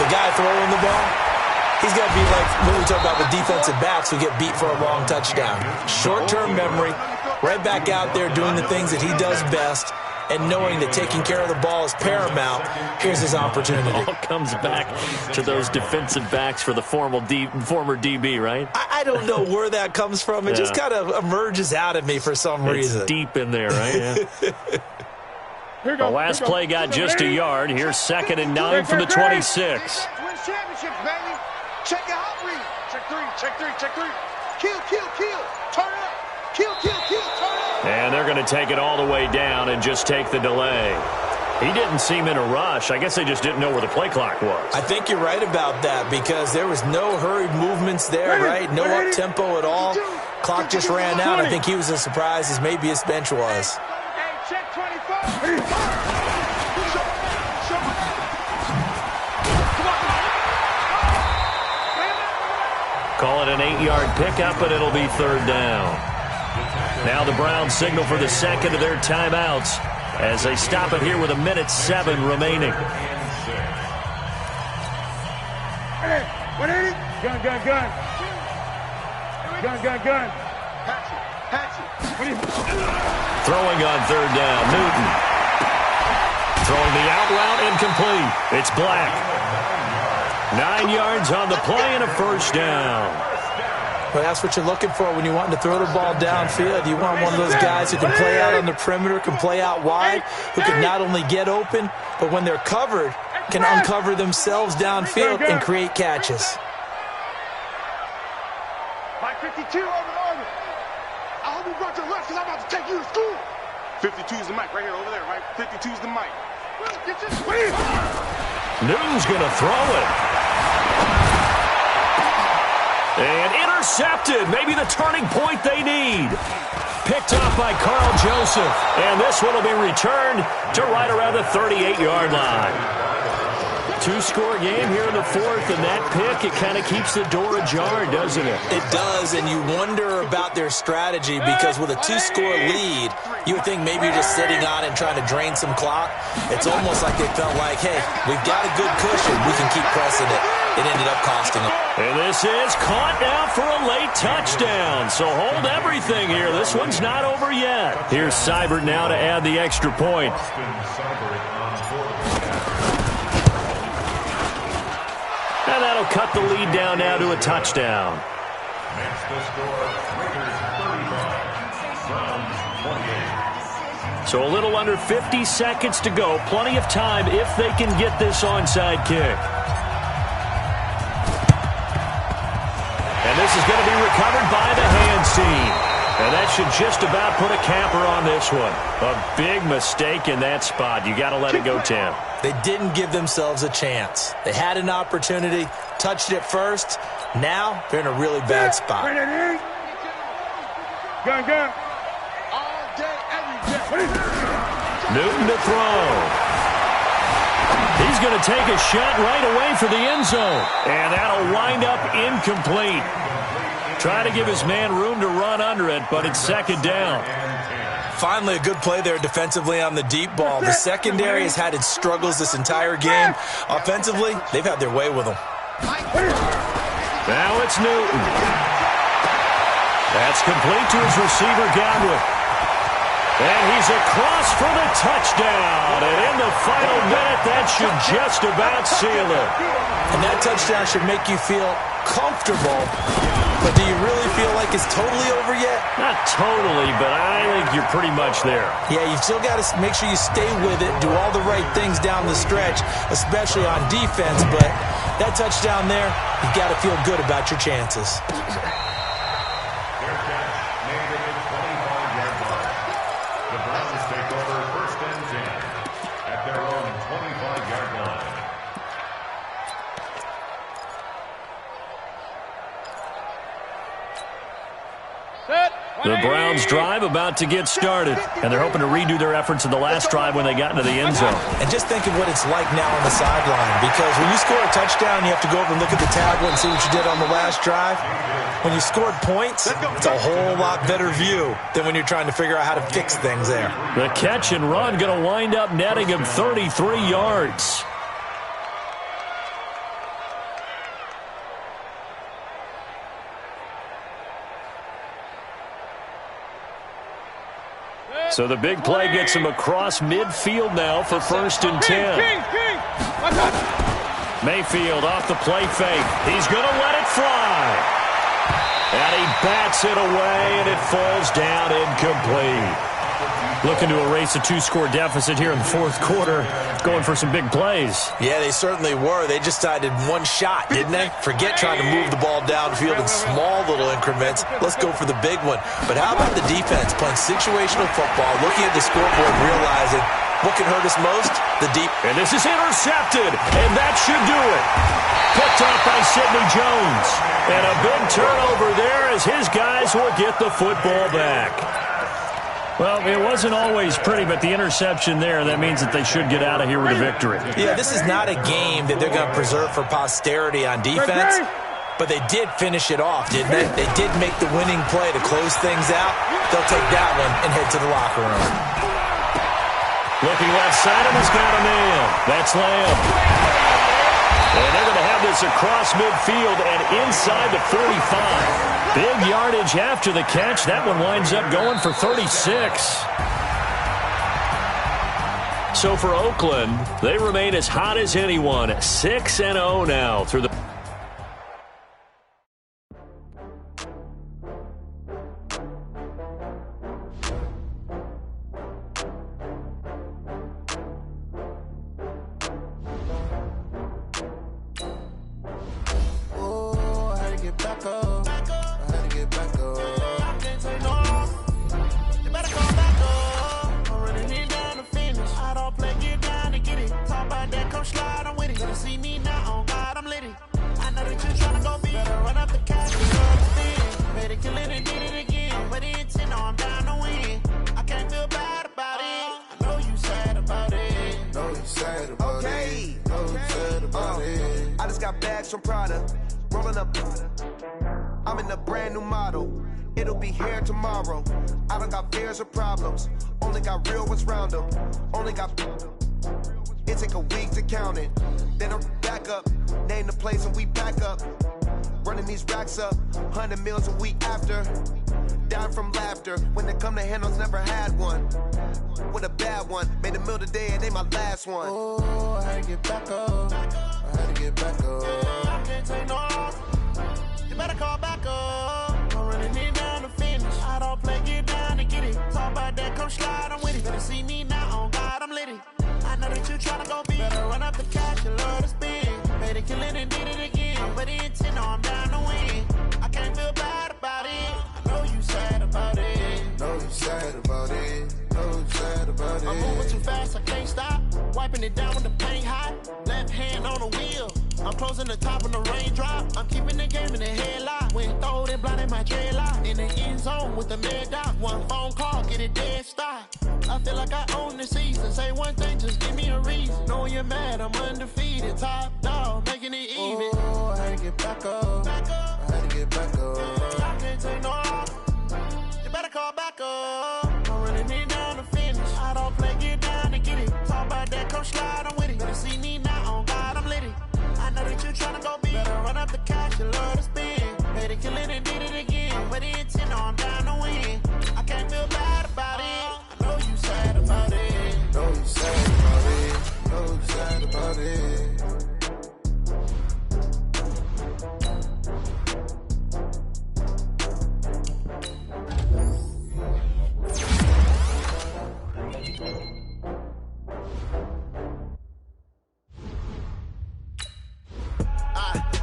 the guy throwing the ball, he's got to be like what we talk about with defensive backs who get beat for a long touchdown. Short-term memory, right back out there doing the things that he does best, and knowing that taking care of the ball is paramount. Here's his opportunity. It all comes back to those defensive backs for the former DB, right? I don't know where that comes from. It just kind of emerges out of me for some reason. It's deep in there, right? Yeah. The last play got just a yard. Here's 2nd and 9 from the 26. Wins championships, baby. Check your hot read. Check three. Kill. Turn up. Kill, turn up. And they're going to take it all the way down and just take the delay. He didn't seem in a rush. I guess they just didn't know where the play clock was. I think you're right about that because there was no hurried movements there, right? No up-tempo at all. Clock just ran out. I think he was as surprised as maybe his bench was. Hey, check 25. Call it an 8-yard pickup, and it'll be 3rd down. Now the Browns signal for the second of their timeouts as they stop it here with 1:07 remaining. Hey, 180. Gun. Patch it. Throwing on 3rd down, Newton. Throwing the out route incomplete. It's Black. 9 yards on the play and a 1st down. Well, that's what you're looking for when you want to throw the ball downfield. You want one of those guys who can play out on the perimeter, can play out wide, who can not only get open, but when they're covered, can uncover themselves downfield and create catches. Like 52 over the other. I hope you brought your lunch because I'm about to take you to school. 52 is the mic right here over there, right? 52 is the mic. Get your squeeze. Newton's going to throw it. And intercepted. Maybe the turning point they need. Picked off by Carl Joseph. And this one will be returned to right around the 38-yard line. 2-score game here in the 4th, and that pick, it kind of keeps the door ajar, doesn't it? It does, and you wonder about their strategy because with a 2-score lead, you would think maybe you're just sitting on it and trying to drain some clock. It's almost like they felt like, hey, we've got a good cushion. We can keep pressing it. It ended up costing them. And this is caught now for a late touchdown. So hold everything here. This one's not over yet. Here's Seibert now to add the extra point. And that'll cut the lead down now to a touchdown. Makes the score, Raiders 35, Browns 28. So a little under 50 seconds to go. Plenty of time if they can get this onside kick. And this is going to be recovered by the hands team. And that should just about put a capper on this one. A big mistake in that spot. You got to let it go, Tim. They didn't give themselves a chance. They had an opportunity, touched it first. Now they're in a really bad spot. Gun. All day, every day. Newton to throw. He's going to take a shot right away for the end zone. And that'll wind up incomplete. Try to give his man room to run under it, but it's 2nd down. Finally, a good play there defensively on the deep ball. The secondary has had its struggles this entire game. Offensively, they've had their way with them. Now it's Newton. That's complete to his receiver, Godwin. And he's across for the touchdown. And in the final minute, that should just about seal it. And that touchdown should make you feel comfortable. But do you really feel like it's totally over yet? Not totally, but I think you're pretty much there. Yeah, you still got to make sure you stay with it, do all the right things down the stretch, especially on defense. But that touchdown there, you got to feel good about your chances. The Browns drive about to get started, and they're hoping to redo their efforts in the last drive when they got into the end zone. And just think of what it's like now on the sideline, because when you score a touchdown, you have to go over and look at the tablet and see what you did on the last drive. When you scored points, it's a whole lot better view than when you're trying to figure out how to fix things there. The catch and run going to wind up netting him 33 yards. So the big play gets him across midfield now for 1st and 10. Mayfield off the play fake. He's going to let it fly. And he bats it away, and it falls down incomplete. Looking to erase a 2-score deficit here in the fourth quarter. Going for some big plays. Yeah, they certainly were. They just decided one shot, didn't they? Forget trying to move the ball downfield in small little increments. Let's go for the big one. But how about the defense playing situational football, looking at the scoreboard, realizing what can hurt us most? The deep. And this is intercepted, and that should do it. Picked off by Sidney Jones. And a big turnover there as his guys will get the football back. Well, it wasn't always pretty, but the interception there, that means that they should get out of here with a victory. Yeah, this is not a game that they're going to preserve for posterity on defense, but they did finish it off, didn't they? They did make the winning play to close things out. They'll take that one and head to the locker room. Looking left side, and he's got a man. That's Lamb. And they're going to have this across midfield and inside the 45. Big yardage after the catch. That one winds up going for 36. So for Oakland, they remain as hot as anyone. 6-0 now through the... From Prada, rolling up. I'm in a brand new model. It'll be here tomorrow. I don't got fears or problems. Only got real ones round them. Only got. It take a week to count it. Then I'm back up. Name the place and we back up. Running these racks up. 100 meals a week after. Down from laughter. When it come to handles, never had one. With a bad one. Made a meal today and they my last one. Oh, I had to get back up. I had to get back up. I can't take no loss. You better call back up. I'm running it down to finish. I don't play, get down and get it. Talk about that, come slide, I'm with it. Better see me now, on God, I'm litty. I know that you tryna go big. Better run up the cash, you love to spin. Made it, kill it, and did it again. But the intent, no, I'm down to win. I can't feel bad about it. I know you sad about it. Know you sad about it. Know you sad about it. I'm moving too fast, I can't stop. Wiping it down with the paint hot. Left hand on the wheel. I'm closing the top on the raindrop. I'm keeping the game in the headlock. When throwed and blinded my dreadlock. In the end zone with the mid dot. One phone call, get it dead stop. I feel like I own the season. Say one thing, just give me a reason. Knowing you're mad, I'm undefeated. Top dog, making it even. Oh, I had to get back up. I had to get back up. I can't take no loss. You better call back up. I'm running it down to finish. I don't play, get down and get it. Talk about that, come slide, I'm with it. Better see me now, on God, I'm litty. I know that you tryna go big. Better run up the cash, you love to spin. Made it, kill it, and did it again. But the intent, no, I'm down to win. I can't feel bad about it. I know it.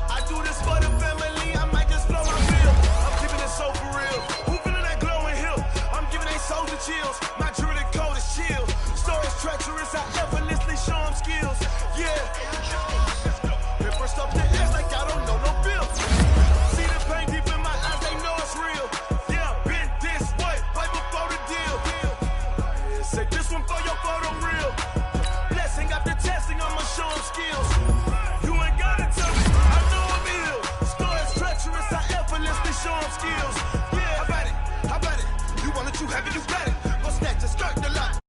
I do this for the family, I might just blow my wheel. I'm keeping it so for real. Who feeling that glowing hill? I'm giving they soldier chills. My jewelry code is chill. Stories treacherous, I effortlessly show them skills. Yeah. Paper stuff the ass like I don't know no bill. See the pain deep in my eyes, they know it's real. Yeah, been this way, right before the deal. Say this one for your photo real. Blessing after testing, I'ma show them skills. You ain't gotta tell me, I know I'm ill. Stories treacherous, I effortlessly show them skills. Yeah, how about it? How about it? You want it, you have it, you got it. Go snatch a skirt the lot.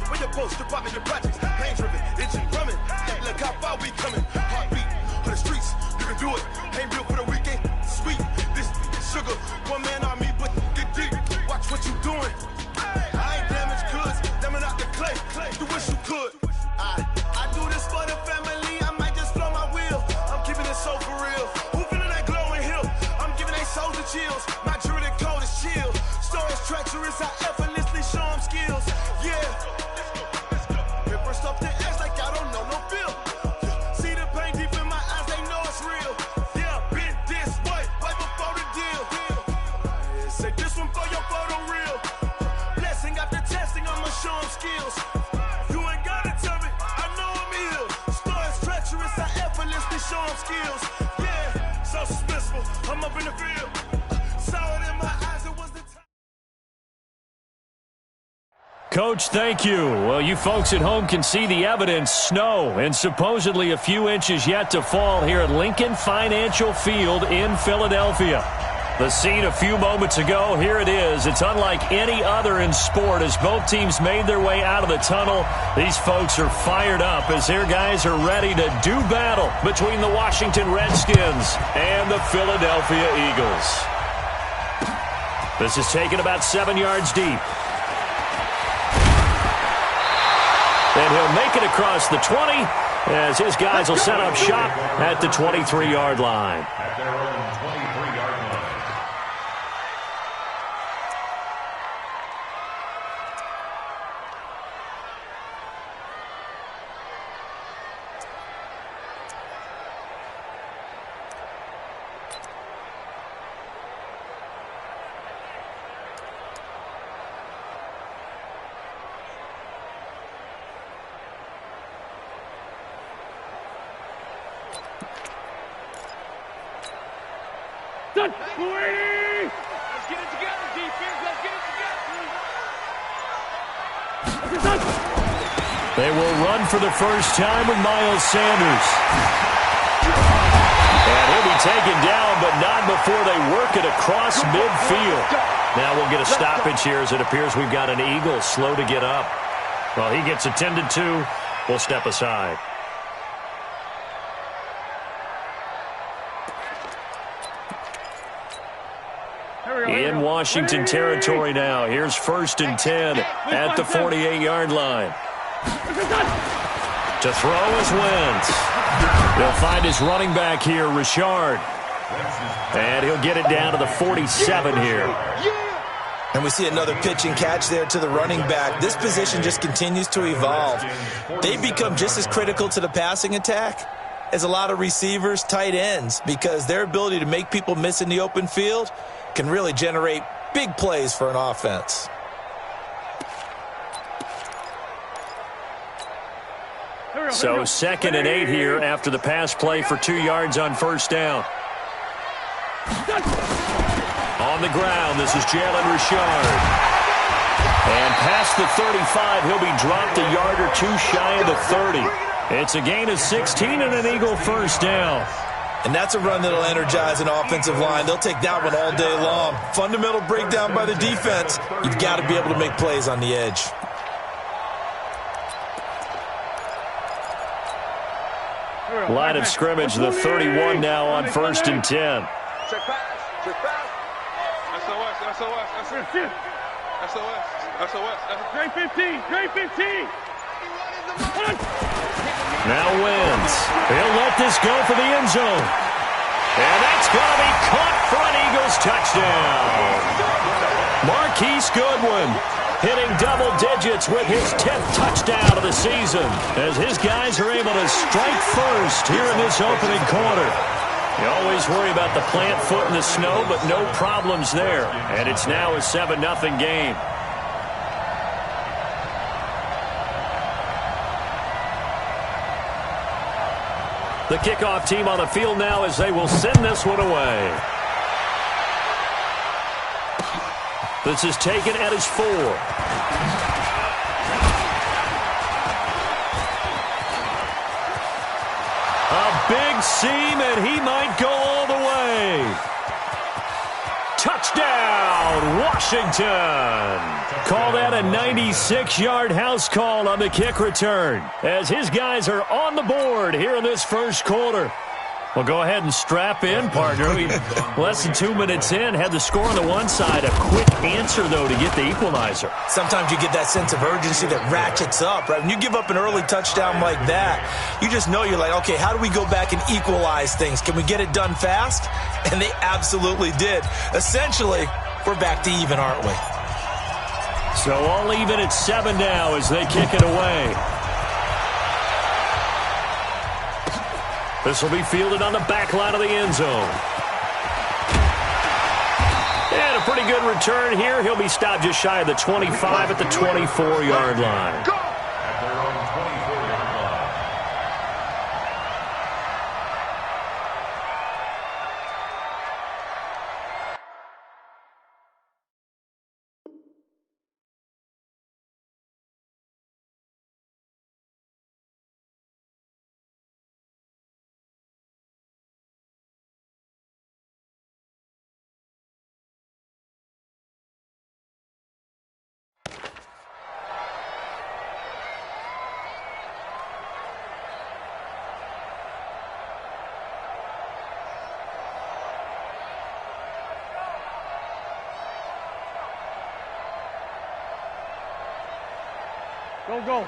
When you're supposed to pop in your projects, pain driven, itching, drumming. Hey, look how far we coming. Heartbeat on the streets, you can do it. Ain't built for the weekend, sweet. This sugar, one man army, but get deep. Watch what you doing. I ain't damaged goods, damn it out the clay. You wish you could. I do this for the family, I might just blow my wheel. I'm keeping it so for real. Who feeling that glowing hill? I'm giving they soldier chills. My jewelry code is chill. Stories treacherous, I effortlessly show them skills. Yeah. Paper stuff the ass like I don't know no bill. See the pain deep in my eyes, they know it's real. Yeah, been this way, right before the deal. Say this one for your photo real. Blessing after testing, I'ma show them skills. You ain't gotta tell me, I know I'm ill. Stories treacherous, I effortlessly show them skills. Yeah, so suspenseful, I'm up in the field. Saw it in my eyes, it was the time. Coach, thank you. Well, you folks at home can see the evidence. Snow and supposedly a few inches yet to fall here at Lincoln Financial Field in Philadelphia. The scene a few moments ago, here it is. It's unlike any other in sport as both teams made their way out of the tunnel. These folks are fired up as their guys are ready to do battle between the Washington Redskins and the Philadelphia Eagles. This is taken about 7 yards deep. And he'll make it across the 20 as his guys will set up shop at the 23-yard line. At their own 23-yard line. Let's get it together, defense. Let's get it together. They will run for the first time with Miles Sanders. And he'll be taken down, but not before they work it across midfield. Now we'll get a stoppage here as it appears we've got an Eagle slow to get up. Well, he gets attended to. We'll step aside. In Washington territory now. Here's 1st and 10 at the 48-yard line. To throw is Wentz. He'll find his running back here, Richard. And he'll get it down to the 47 here. And we see another pitch and catch there to the running back. This position just continues to evolve. They become just as critical to the passing attack as a lot of receivers, tight ends, because their ability to make people miss in the open field can really generate big plays for an offense. So 2nd and 8 here after the pass play for 2 yards on 1st down. On the ground, this is Jalen Richard. And past the 35, he'll be dropped a yard or two shy of the 30. It's a gain of 16 and an Eagle first down. And that's a run that'll energize an offensive line. They'll take that one all day long. Fundamental breakdown by the defense. You've got to be able to make plays on the edge. Line of scrimmage, the 31 now on 1st and 10. Check pass. Check pass. SOS. SOS. SOS. SOS. SOS. Great 15. Great 15. Now wins. He'll let this go for the end zone. And that's going to be caught for an Eagles touchdown. Marquise Goodwin hitting double digits with his 10th touchdown of the season as his guys are able to strike first here in this opening quarter. You always worry about the plant foot in the snow, but no problems there. And it's now a 7-0 game. The kickoff team on the field now as they will send this one away. This is taken at his 4. A big seam, and he might go all the way. Touchdown, Washington. Call that a 96-yard house call on the kick return as his guys are on the board here in this first quarter. Well, go ahead and strap in, partner. Less than 2 minutes in, had the score on the one side. A quick answer, though, to get the equalizer. Sometimes you get that sense of urgency that ratchets up, right? When you give up an early touchdown like that, you just know you're like, okay, how do we go back and equalize things? Can we get it done fast? And they absolutely did. Essentially, we're back to even, aren't we? So all even at 7 now as they kick it away. This will be fielded on the back line of the end zone. And a pretty good return here. He'll be stopped just shy of the 25 at the 24-yard line. At their own 24-yard line.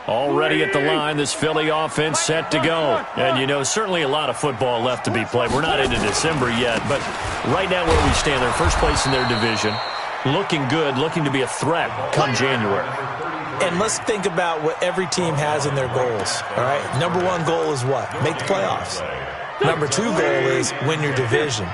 Already at the line, this Philly offense set to go. And, you know, certainly a lot of football left to be played. We're not into December yet, but right now where we stand, they're first place in their division. Looking good, looking to be a threat come January. And let's think about what every team has in their goals, all right? Number 1 goal is what? Make the playoffs. Number 2 goal is win your division.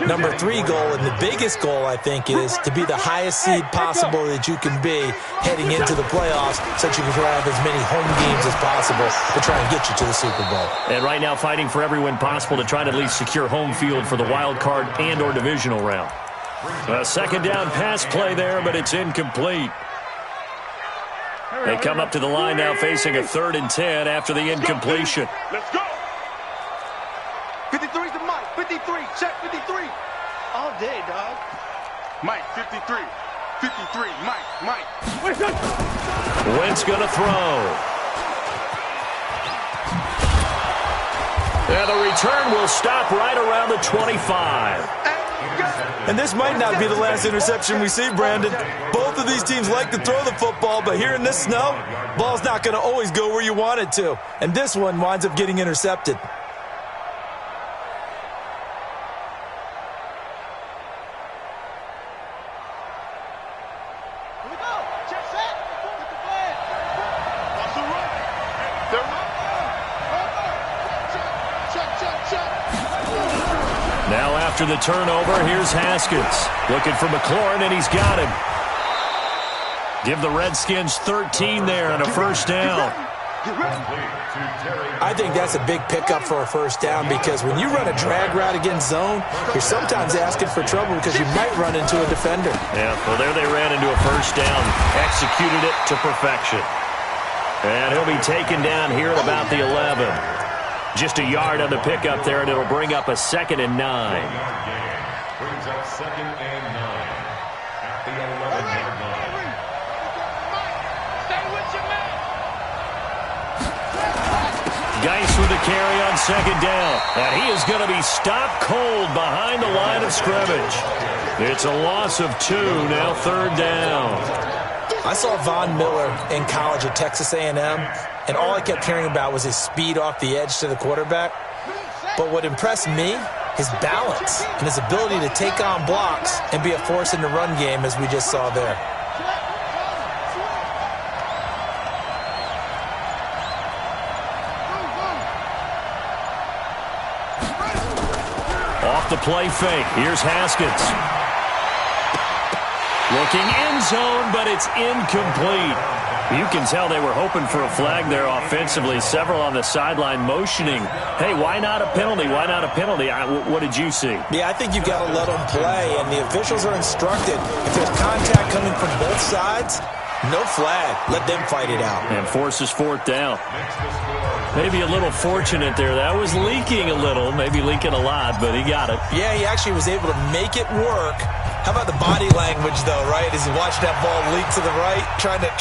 Number 3 goal, and the biggest goal, I think, is to be the highest seed possible that you can be heading into the playoffs so that you can have as many home games as possible to try and get you to the Super Bowl. And right now fighting for every win possible to try to at least secure home field for the wild card and or divisional round. A second down pass play there, but it's incomplete. They come up to the line now facing a 3rd and 10 after the incompletion. Let's go. 53's the Mike. 53. Check 53. All day, dog. Mike, 53. 53. Mike. Wentz going to throw. And the return will stop right around the 25. And this might not be the last interception we see, Brandon. Both of these teams like to throw the football, but here in this snow, ball's not going to always go where you want it to. And this one winds up getting intercepted. Now after the turnover, here's Haskins. Looking for McLaurin, and he's got him. Give the Redskins 13 there and a first down. I think that's a big pickup for a first down because when you run a drag route against zone, you're sometimes asking for trouble because you might run into a defender. Yeah, well, there they ran into a first down. Executed it to perfection. And he'll be taken down here at about the 11. Just a yard on the pickup there, and it'll bring up a 2nd and 9. Brings up 2nd and 9 at the 11-yard line. Geis with the carry on 2nd down. And he is going to be stopped cold behind the line of scrimmage. It's a loss of 2, now 3rd down. I saw Von Miller in college at Texas A&M, and all I kept hearing about was his speed off the edge to the quarterback. But what impressed me, his balance and his ability to take on blocks and be a force in the run game, as we just saw there. Off the play fake. Here's Haskins. Looking end zone, but it's incomplete. You can tell they were hoping for a flag there offensively. Several on the sideline motioning, hey, why not a penalty? Why not a penalty? What did you see? Yeah, I think you've got to let them play, and the officials are instructed. If there's contact coming from both sides, no flag. Let them fight it out. And forces fourth down. Maybe a little fortunate there. That was leaking a little, maybe leaking a lot, but he got it. Yeah, he actually was able to make it work. How about the body language, though, right? As he watched that ball leak to the right, trying to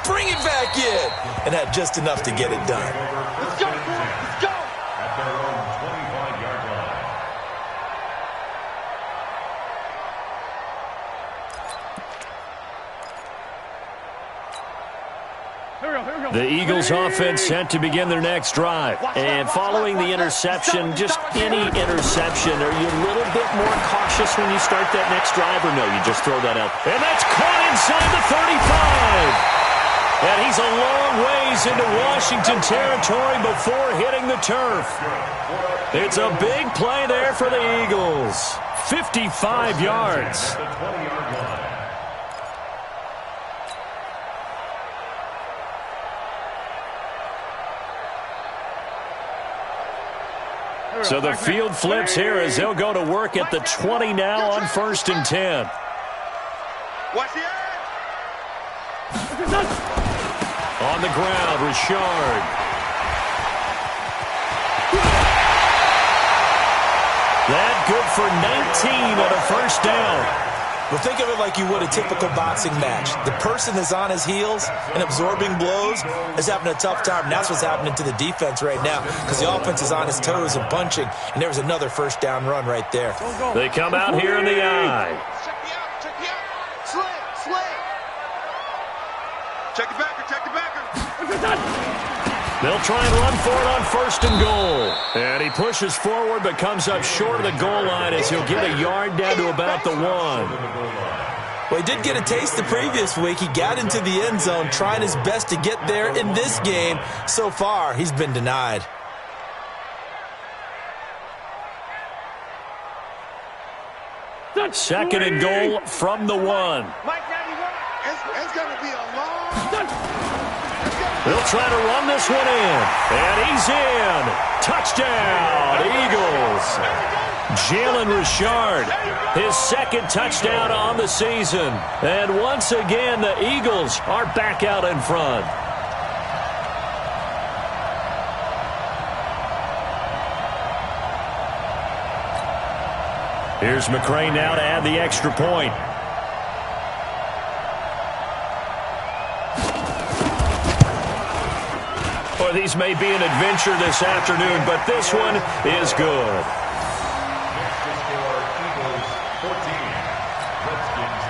bring it back in, and had just enough to get it done. Let's go, let's go. At their own 25-yard line. The Eagles offense set to begin their next drive. And following the interception, just any interception, are you a little bit more cautious when you start that next drive, or no, you just throw that out? And that's caught inside the 35. And he's a long ways into Washington territory before hitting the turf. It's a big play there for the Eagles. 55 yards. So the field flips here as they'll go to work at the 20 now on 1st and 10. Watch the edge. On the ground, Richard. That good for 19 on a first down. Well, think of it like you would a typical boxing match. The person is on his heels and absorbing blows is having a tough time. And that's what's happening to the defense right now because the offense is on his toes and punching. And there was another first down run right there. They come out here in the eye. Check me out, check me out. Slam. Check the backer, check the backer. They'll try and run for it on 1st and goal. And he pushes forward but comes up short of the goal line as he'll get a yard down to about the 1. Well, he did get a taste the previous week. He got into the end zone trying his best to get there in this game. So far, he's been denied. Second and goal from the 1. It's going to be a long... They'll try to run this one in. And he's in. Touchdown, Eagles. Jalen Richard, his second touchdown on the season. And once again, the Eagles are back out in front. Here's McCray now to add the extra point. Or these may be an adventure this afternoon, but this one is good. Next to score, Eagles 14, Redskins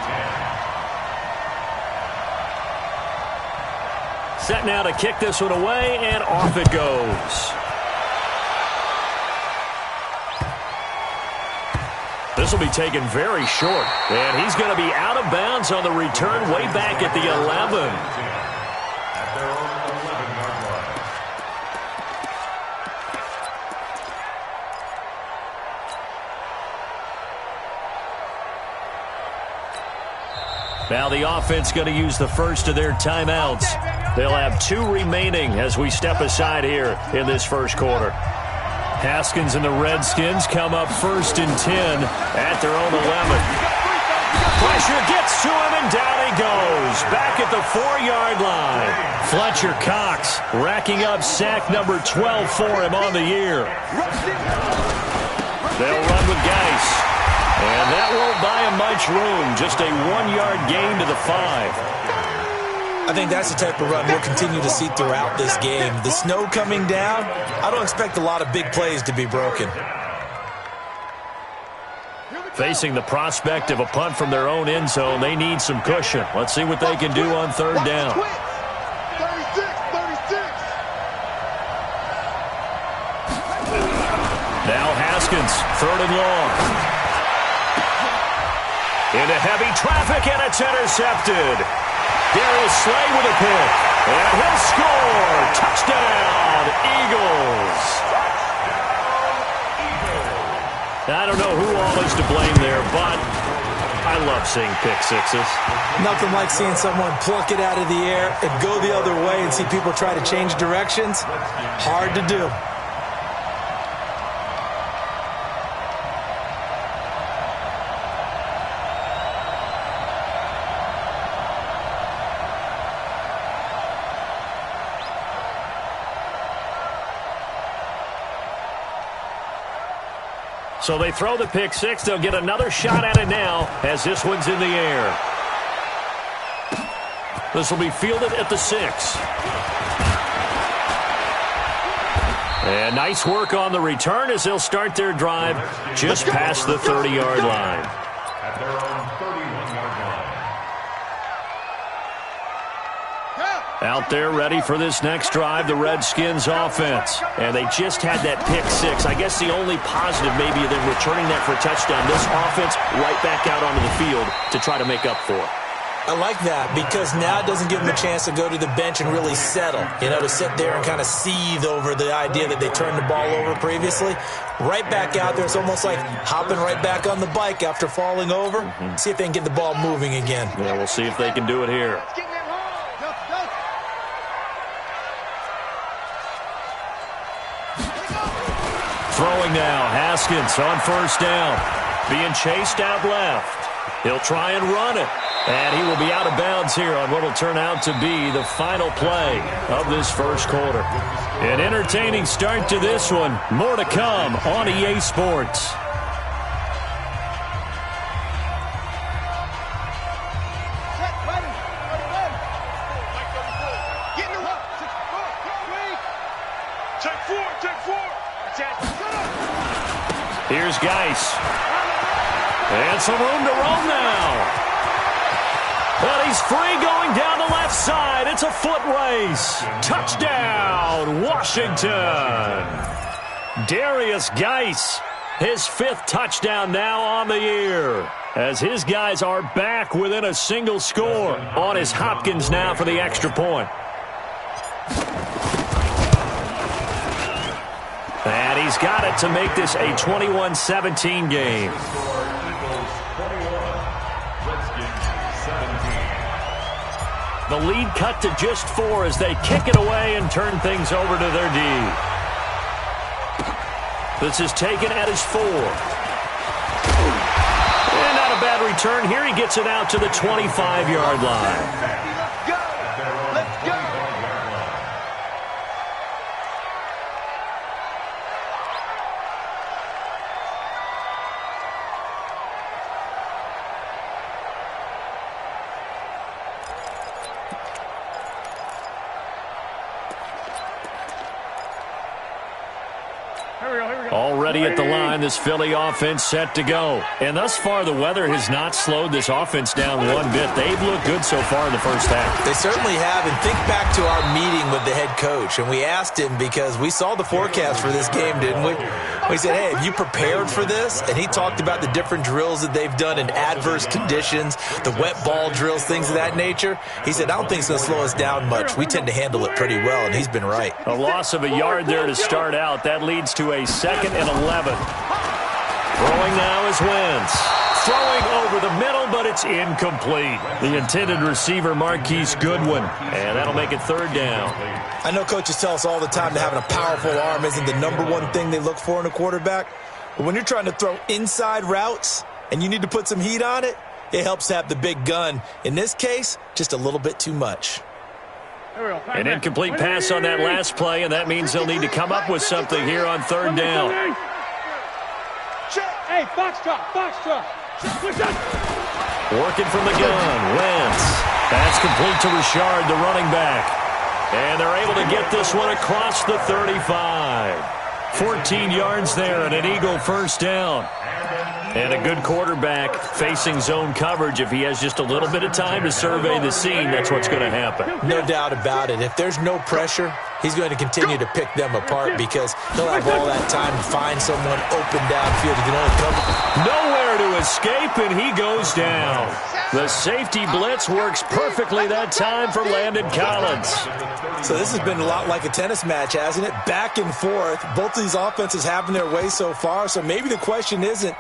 10. Set now to kick this one away, and off it goes. This will be taken very short, and he's going to be out of bounds on the return way back at the 11. At their own 11-yard line. Now the offense going to use the first of their timeouts. They'll have 2 remaining as we step aside here in this first quarter. Haskins and the Redskins come up 1st and 10 at their own 11. Pressure gets to him, and down he goes. Back at the 4-yard line. Fletcher Cox racking up sack number 12 for him on the year. They'll run with Geis. And that won't buy him much room. Just a 1-yard gain to the 5. I think that's the type of run we'll continue to see throughout this game. The snow coming down, I don't expect a lot of big plays to be broken. Here we Facing the prospect of a punt from their own end zone, they need some cushion. Let's see what they can do on third down. 36. Now Haskins, third and long. Into heavy traffic, and it's intercepted. Darius Slay with a pick, and he'll score. Touchdown, Eagles. I don't know who all is to blame there, but I love seeing pick sixes. Nothing like seeing someone pluck it out of the air and go the other way and see people try to change directions. Hard to do. So they throw the pick six. They'll get another shot at it now as this one's in the air. This will be fielded at the 6. And nice work on the return as they'll start their drive just past the 30-yard line. At their own 31-yard line. Out there ready for this next drive, the Redskins offense. And they just had that pick six. I guess the only positive maybe of them returning that for a touchdown. This offense right back out onto the field to try to make up for it. I like that because now it doesn't give them a chance to go to the bench and really settle, to sit there and kind of seethe over the idea that they turned the ball over previously. Right back out there, it's almost like hopping right back on the bike after falling over. See if they can get the ball moving again. Yeah, we'll see if they can do it here. Throwing now, Haskins on first down. Being chased out left. He'll try and run it. And he will be out of bounds here on what will turn out to be the final play of this first quarter. An entertaining start to this one. More to come on EA Sports. Here's Geis. And some room to roam now. But he's free going down the left side. It's a foot race. Touchdown, Washington. Darius Geis, his 5th touchdown now on the year. As his guys are back within a single score. On his Hopkins now for the extra point. And he's got it to make this a 21-17 game. The lead cut to just 4 as they kick it away and turn things over to their D. This is taken at his 4. And not a bad return here. He gets it out to the 25-yard line. Already at the line, this Philly offense set to go. And thus far, the weather has not slowed this offense down one bit. They've looked good so far in the first half. They certainly have. And think back to our meeting with the head coach. And we asked him because we saw the forecast for this game, didn't we? We said, hey, have you prepared for this? And he talked about the different drills that they've done in adverse conditions, the wet ball drills, things of that nature. He said, I don't think it's going to slow us down much. We tend to handle it pretty well, and he's been right. A loss of a yard there to start out. That leads to a 2nd and 11. Throwing now is Wentz. Throwing over the middle, but it's incomplete. The intended receiver, Marquise Goodwin. And that'll make it 3rd down. I know coaches tell us all the time that having a powerful arm isn't the #1 thing they look for in a quarterback. But when you're trying to throw inside routes and you need to put some heat on it, it helps to have the big gun. In this case, just a little bit too much. An incomplete pass on that last play, and that means they'll need to come up with something here on 3rd down. Hey, box drop. Working from the gun, Wentz. That's complete to Richard, the running back. And they're able to get this one across the 35. 14 yards there and an Eagle first down. And a good quarterback facing zone coverage, if he has just a little bit of time to survey the scene, that's what's going to happen. No doubt about it. If there's no pressure, he's going to continue to pick them apart because he'll have all that time to find someone open downfield. He can only cover. Nowhere to escape, and he goes down. The safety blitz works perfectly that time for Landon Collins. So this has been a lot like a tennis match, hasn't it? Back and forth. Both of these offenses having their way so far, so maybe the question isn't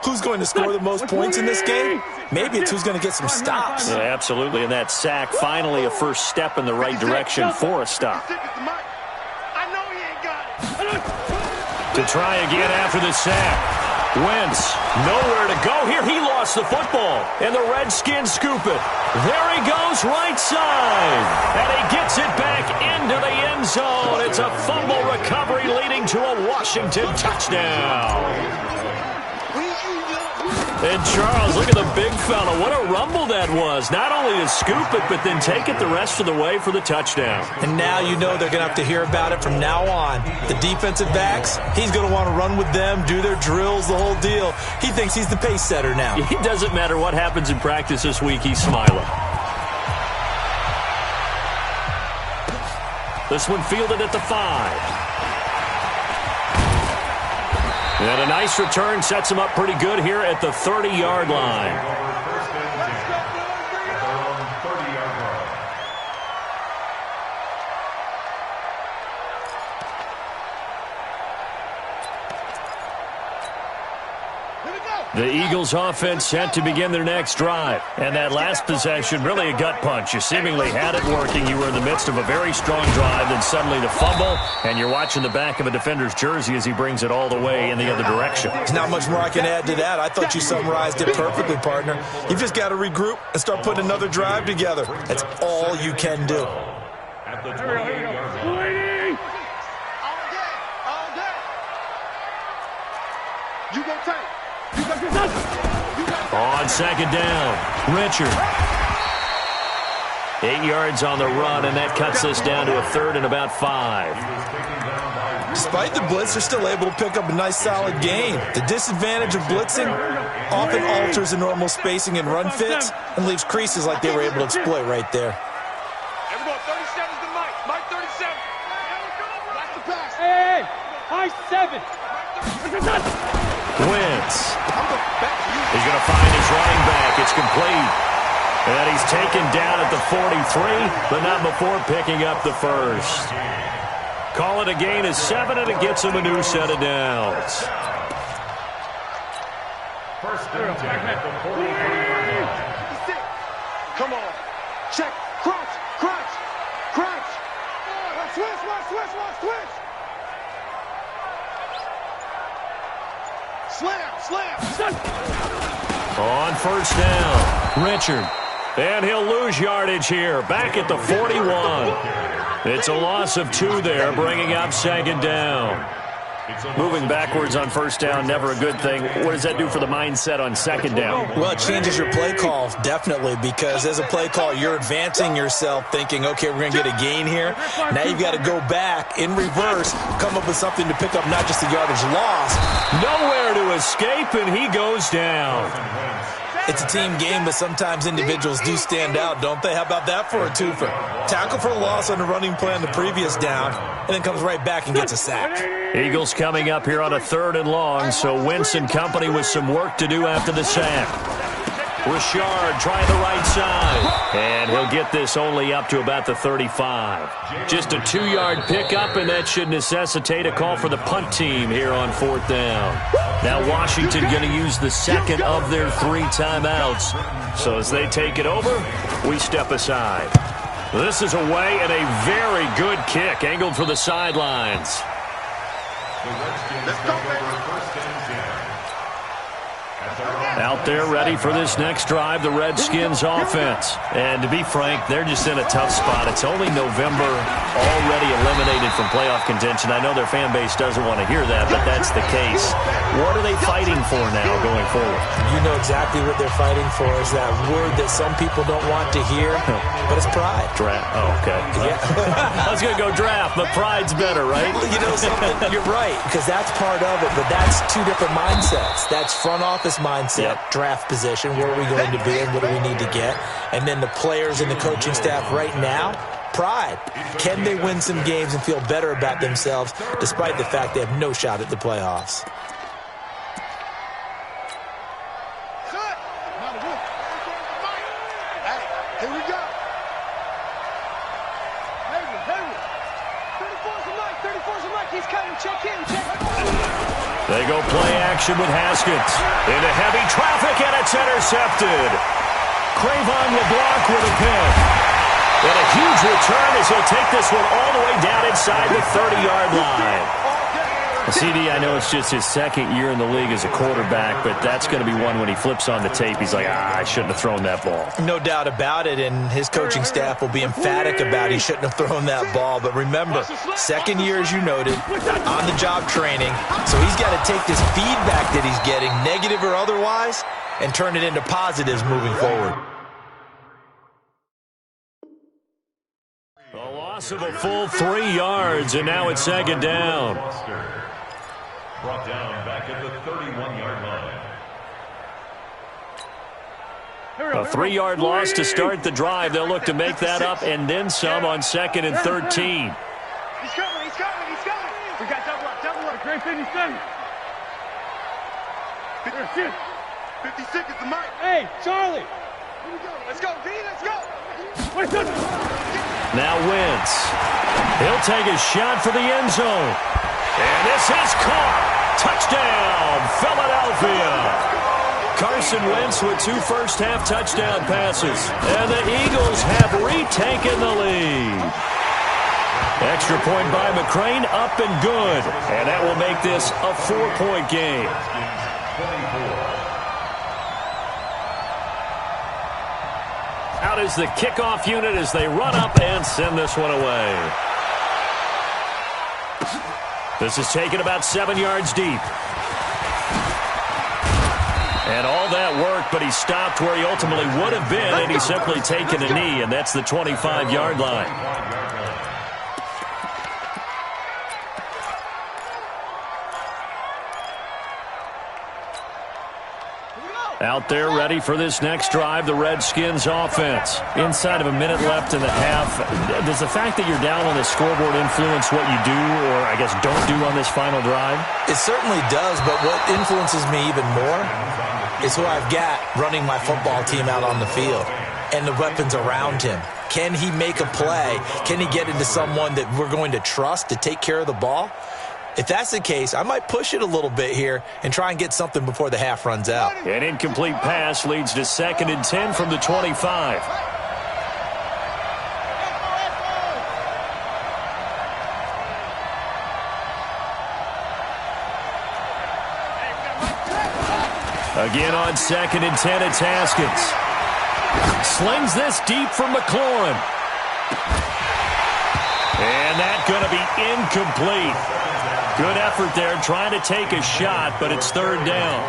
who's going to score the most points in this game. Maybe it's who's going to get some stops. Yeah, absolutely, and that sack, finally a first step in the right direction for a stop. To try again after the sack. Wentz, nowhere to go here. He lost the football, and the Redskins scoop it. There he goes, right side, and he gets it back into the end zone. It's a fumble recovery leading to a Washington touchdown. And Charles, look at the big fella. What a rumble that was. Not only to scoop it, but then take it the rest of the way for the touchdown. And now you know they're going to have to hear about it from now on. The defensive backs, he's going to want to run with them, do their drills, the whole deal. He thinks he's the pace setter now. It doesn't matter what happens in practice this week, he's smiling. This one fielded at the 5. And a nice return sets him up pretty good here at the 30-yard line. The Eagles offense set to begin their next drive. And that last possession, really a gut punch. You seemingly had it working. You were in the midst of a very strong drive. Then suddenly the fumble, and you're watching the back of a defender's jersey as he brings it all the way in the other direction. There's not much more I can add to that. I thought you summarized it perfectly, partner. You've just got to regroup and start putting another drive together. That's all you can do. At the 28-yard line. All day. You go tight. On second down, Richard. 8 yards on the run, and that cuts us down to a third and about 5. Despite the blitz, they're still able to pick up a nice, solid gain. The disadvantage of blitzing often alters the normal spacing and run fits and leaves creases like they were able to exploit right there. Everyone, 37's the Mike. Mike 37. Watch the pass. Hey, high 7. Wentz. He's going to find his running back. It's complete. And he's taken down at the 43, but not before picking up the first. Call it a gain of 7, and it gets him a new set of downs. First and 10 at the 43-yard line. Come on. Check. Crunch. Switch. Slam. On first down, Richard. And he'll lose yardage here, back at the 41. It's a loss of 2 there, bringing up second down. Moving backwards on first down, never a good thing. What does that do for the mindset on second down? Well, it changes your play call, definitely, because as a play call, you're advancing yourself thinking, okay, we're going to get a gain here. Now you've got to go back in reverse, come up with something to pick up not just the yardage lost. Nowhere to escape, and he goes down. It's a team game, but sometimes individuals do stand out, don't they? How about that for a twofer? Tackle for a loss on the running play on the previous down, and then comes right back and gets a sack. Eagles coming up here on a 3rd and long, so Wentz and company with some work to do after the sack. Richard trying the right side, and he'll get this only up to about the 35. Just a 2-yard pickup, and that should necessitate a call for the punt team here on 4th down. Now Washington going to use the second of their 3 timeouts. So as they take it over, we step aside. This is away, and a very good kick angled for the sidelines. The Redskins take over first and 10. Out there ready for this next drive, the Redskins offense. And to be frank, they're just in a tough spot. It's only November, already eliminated from playoff contention. I know their fan base doesn't want to hear that, but that's the case. What are they fighting for now going forward? You know exactly what they're fighting for is that word that some people don't want to hear, but it's pride. Draft. Oh, okay. Yeah. I was going to go draft, but pride's better, right? You know something? You're right, because that's part of it, but that's 2 different mindsets. That's front office business mindset, draft position, where are we going to be and what do we need to get? And then the players and the coaching staff right now, pride. Can they win some games and feel better about themselves despite the fact they have no shot at the playoffs? Here we go. He's coming. Check in. They go play action with Haskins. Into heavy traffic, and it's intercepted. Cre'Von LeBlanc with a pick. And a huge return as he'll take this one all the way down inside the 30-yard line. CD, I know it's just his second year in the league as a quarterback, but that's going to be one when he flips on the tape. He's like, I shouldn't have thrown that ball. No doubt about it, and his coaching staff will be emphatic about he shouldn't have thrown that ball. But remember, second year, as you noted, on-the-job training. So he's got to take this feedback that he's getting, negative or otherwise, and turn it into positives moving forward. A loss of a full 3 yards, and now it's second down. Brought down back at the 31-yard line. A 3-yard loss to start the drive. They'll look to make that up and then some on 2nd and 13. He's coming. We got double up. Great 57. 56 is the mic. Hey, Charlie. Here we go. Let's go, D. Let's go. Now Wentz. He'll take a shot for the end zone. And this is caught. Touchdown, Philadelphia. Carson Wentz with 2 first-half touchdown passes. And the Eagles have retaken the lead. Extra point by McCrane, up and good. And that will make this a 4-point game. Out is the kickoff unit as they run up and send this one away. This is taken about 7 yards deep. And all that work, but he stopped where he ultimately would have been, and he's simply taken a knee, and that's the 25-yard line. Out there ready for this next drive, the Redskins offense. Inside of a minute left in the half, does the fact that you're down on the scoreboard influence what you do or, I guess, don't do on this final drive? It certainly does, but what influences me even more is who I've got running my football team out on the field and the weapons around him. Can he make a play? Can he get into someone that we're going to trust to take care of the ball? If that's the case, I might push it a little bit here and try and get something before the half runs out. An incomplete pass leads to 2nd and 10 from the 25. Again on 2nd and 10, it's Haskins. Slings this deep for McLaurin. And that's going to be incomplete. Good effort there, trying to take a shot, but it's 3rd down.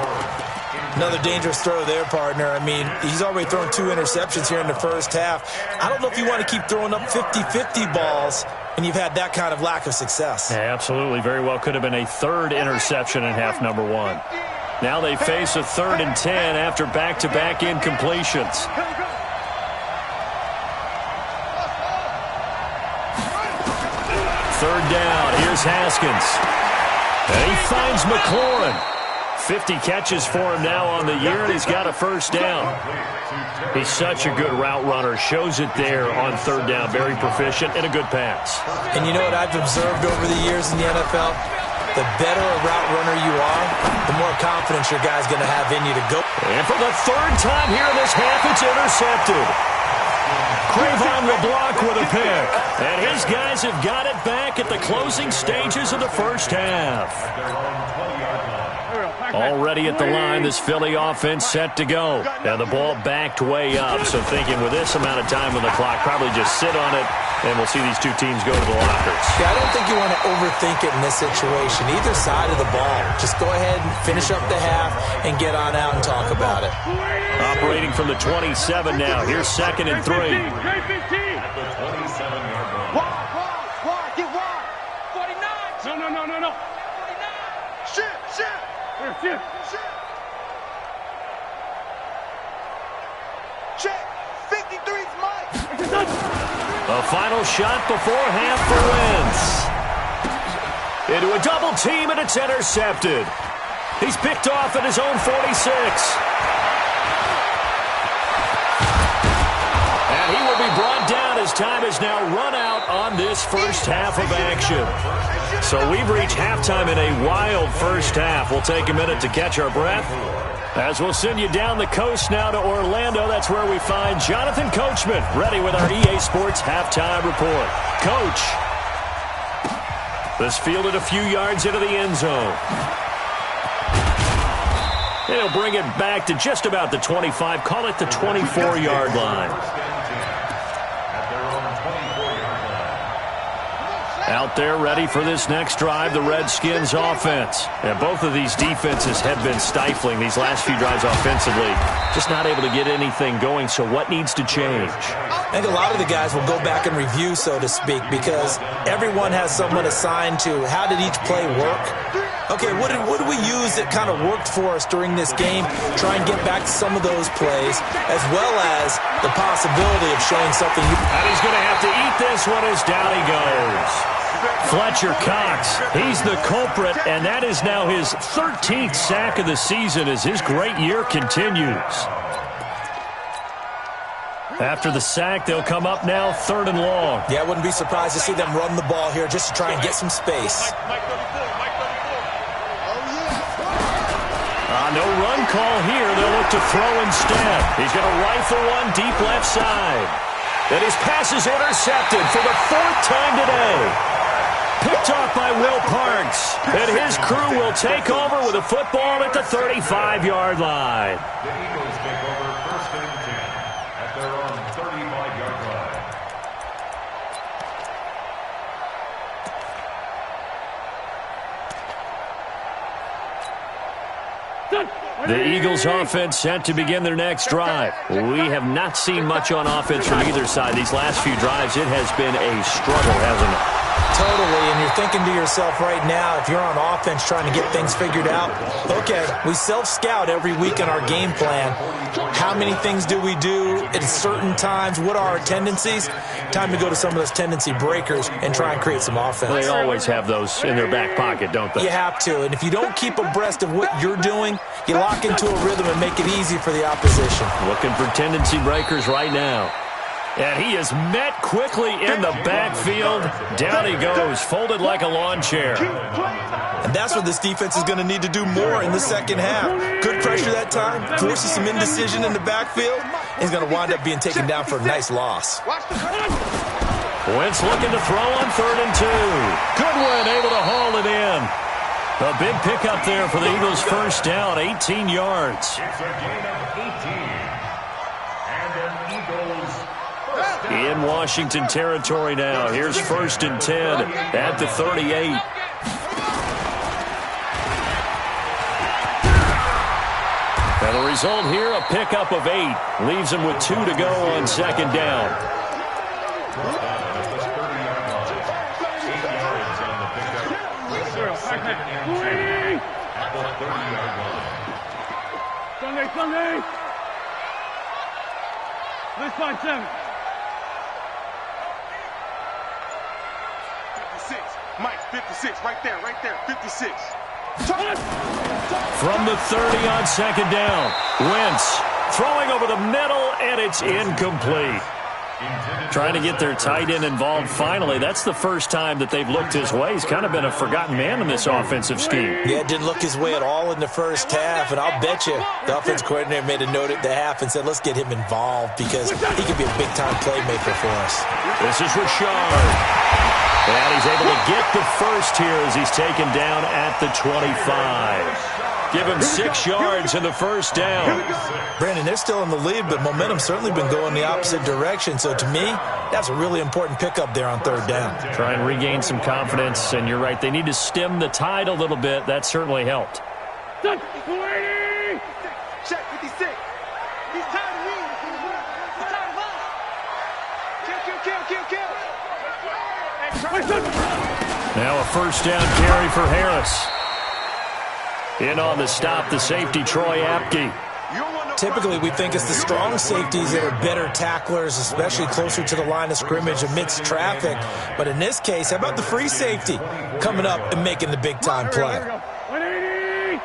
Another dangerous throw there, partner. I mean, he's already thrown 2 interceptions here in the first half. I don't know if you want to keep throwing up 50-50 balls when you've had that kind of lack of success. Yeah, absolutely. Very well could have been a 3rd interception in half number 1. Now they face a 3rd and 10 after back-to-back incompletions. 3rd down. Here's Haskins. And he finds McLaurin. 50 catches for him now on the year, and he's got a first down. He's such a good route runner. Shows it there on 3rd down. Very proficient and a good pass. And you know what I've observed over the years in the NFL? The better a route runner you are, the more confidence your guy's going to have in you to go. And for the 3rd time here in this half, it's intercepted. Cre'Von LeBlanc with a pick. And his guys have got it back at the closing stages of the first half. Already at the line, this Philly offense set to go. Now the ball backed way up, so thinking with this amount of time on the clock, probably just sit on it, and we'll see these 2 teams go to the lockers. Yeah, I don't think you want to overthink it in this situation. Either side of the ball. Just go ahead and finish up the half and get on out and talk about it. Operating from the 27 now. Here's 2nd and 3. At the 27-yard line. Wide, get wide. 49. No. 49. Shit. Here. A final shot before half for Wentz. Into a double team, and it's intercepted. He's picked off at his own 46. And he will be brought down as time is now run out on this first half of action. So we've reached halftime in a wild first half. We'll take a minute to catch our breath, as we'll send you down the coast now to Orlando. That's where we find Jonathan Coachman, ready with our EA Sports halftime report. Coach, this fielded a few yards into the end zone. And he'll bring it back to just about the 25, call it the 24-yard line. Out there ready for this next drive, the Redskins offense. And both of these defenses have been stifling these last few drives offensively. Just not able to get anything going, so what needs to change? I think a lot of the guys will go back and review, so to speak, because everyone has someone assigned to how did each play work. Okay, what did we use that kind of worked for us during this game? Try and get back to some of those plays, as well as the possibility of showing something. And he's going to have to eat this one as down he goes. Fletcher Cox, he's the culprit, and that is now his 13th sack of the season as his great year continues. After the sack, they'll come up now 3rd and long. Yeah, I wouldn't be surprised to see them run the ball here just to try and get some space. No run call here. They'll look to throw instead. He's going to rifle one deep left side. And his pass is intercepted for the 4th time today. Picked off by Will Parks. And his crew will take over with a football at the 35-yard line. The Eagles take over 1st and 10 at their own 35-yard line. The Eagles offense set to begin their next drive. We have not seen much on offense from either side. These last few drives, it has been a struggle, hasn't it? Totally, and you're thinking to yourself right now, if you're on offense trying to get things figured out, okay, we self-scout every week in our game plan. How many things do we do at certain times? What are our tendencies? Time to go to some of those tendency breakers and try and create some offense. They always have those in their back pocket, don't they? You have to, and if you don't keep abreast of what you're doing, you lock into a rhythm and make it easy for the opposition. Looking for tendency breakers right now. And he is met quickly in the backfield. Down he goes, folded like a lawn chair. And that's what this defense is going to need to do more in the second half. Good pressure that time, forces some indecision in the backfield. He's going to wind up being taken down for a nice loss. Wentz looking to throw on 3rd and 2. Goodwin able to haul it in. A big pickup there for the Eagles' first down, 18 yards. It's a gain of 18. And an Eagles first down. In Washington territory now. Here's 1st and 10 at the 38. And the result here, a pickup of 8. Leaves him with 2 to go on 2nd down. Sunday. Let's find 7. 56. Mike, 56. Right there. 56. From the 30 on 2nd down. Wentz throwing over the middle, and it's incomplete. Trying to get their tight end involved finally. That's the first time that they've looked his way. He's kind of been a forgotten man in this offensive scheme. Yeah, it didn't look his way at all in the first half, and I'll bet you the offense coordinator made a note at the half and said, let's get him involved because he could be a big-time playmaker for us. This is Richard. And he's able to get the first here as he's taken down at the 25. Give him 6 yards in the first down. Brandon, they're still in the lead, but momentum's certainly been going the opposite direction. So to me, that's a really important pickup there on 3rd down. Try and regain some confidence, and you're right. They need to stem the tide a little bit. That certainly helped. Check 56. He's tired of winning. He's tired of us. Kill. Now a first down carry for Harris. In on the stop, the safety, Troy Apke. Typically, we think it's the strong safeties that are better tacklers, especially closer to the line of scrimmage amidst traffic. But in this case, how about the free safety coming up and making the big-time play? 180!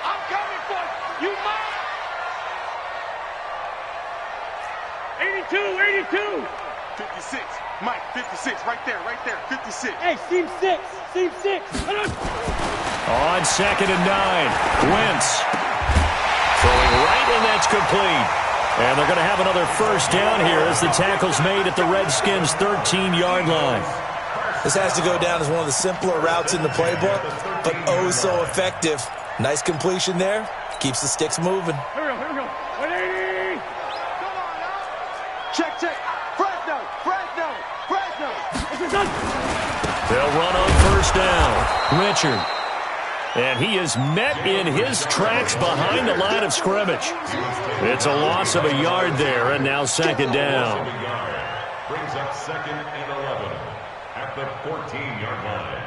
I'm coming for you, Mike! 82! 56. Mike, 56. Right there, 56. Hey, seam 6. On 2nd and 9, Wentz throwing right, and that's complete. And they're going to have another first down here as the tackle's made at the Redskins' 13-yard line. This has to go down as one of the simpler routes in the playbook, but oh so effective. Nice completion there. Keeps the sticks moving. Here we go. 180! Come on now. Check. Fresno. This is done. They'll run on first down. Richard. And he is met in his tracks behind the line of scrimmage. It's a loss of a yard there, and now 2nd down. Brings up 2nd and 11 at the 14-yard line.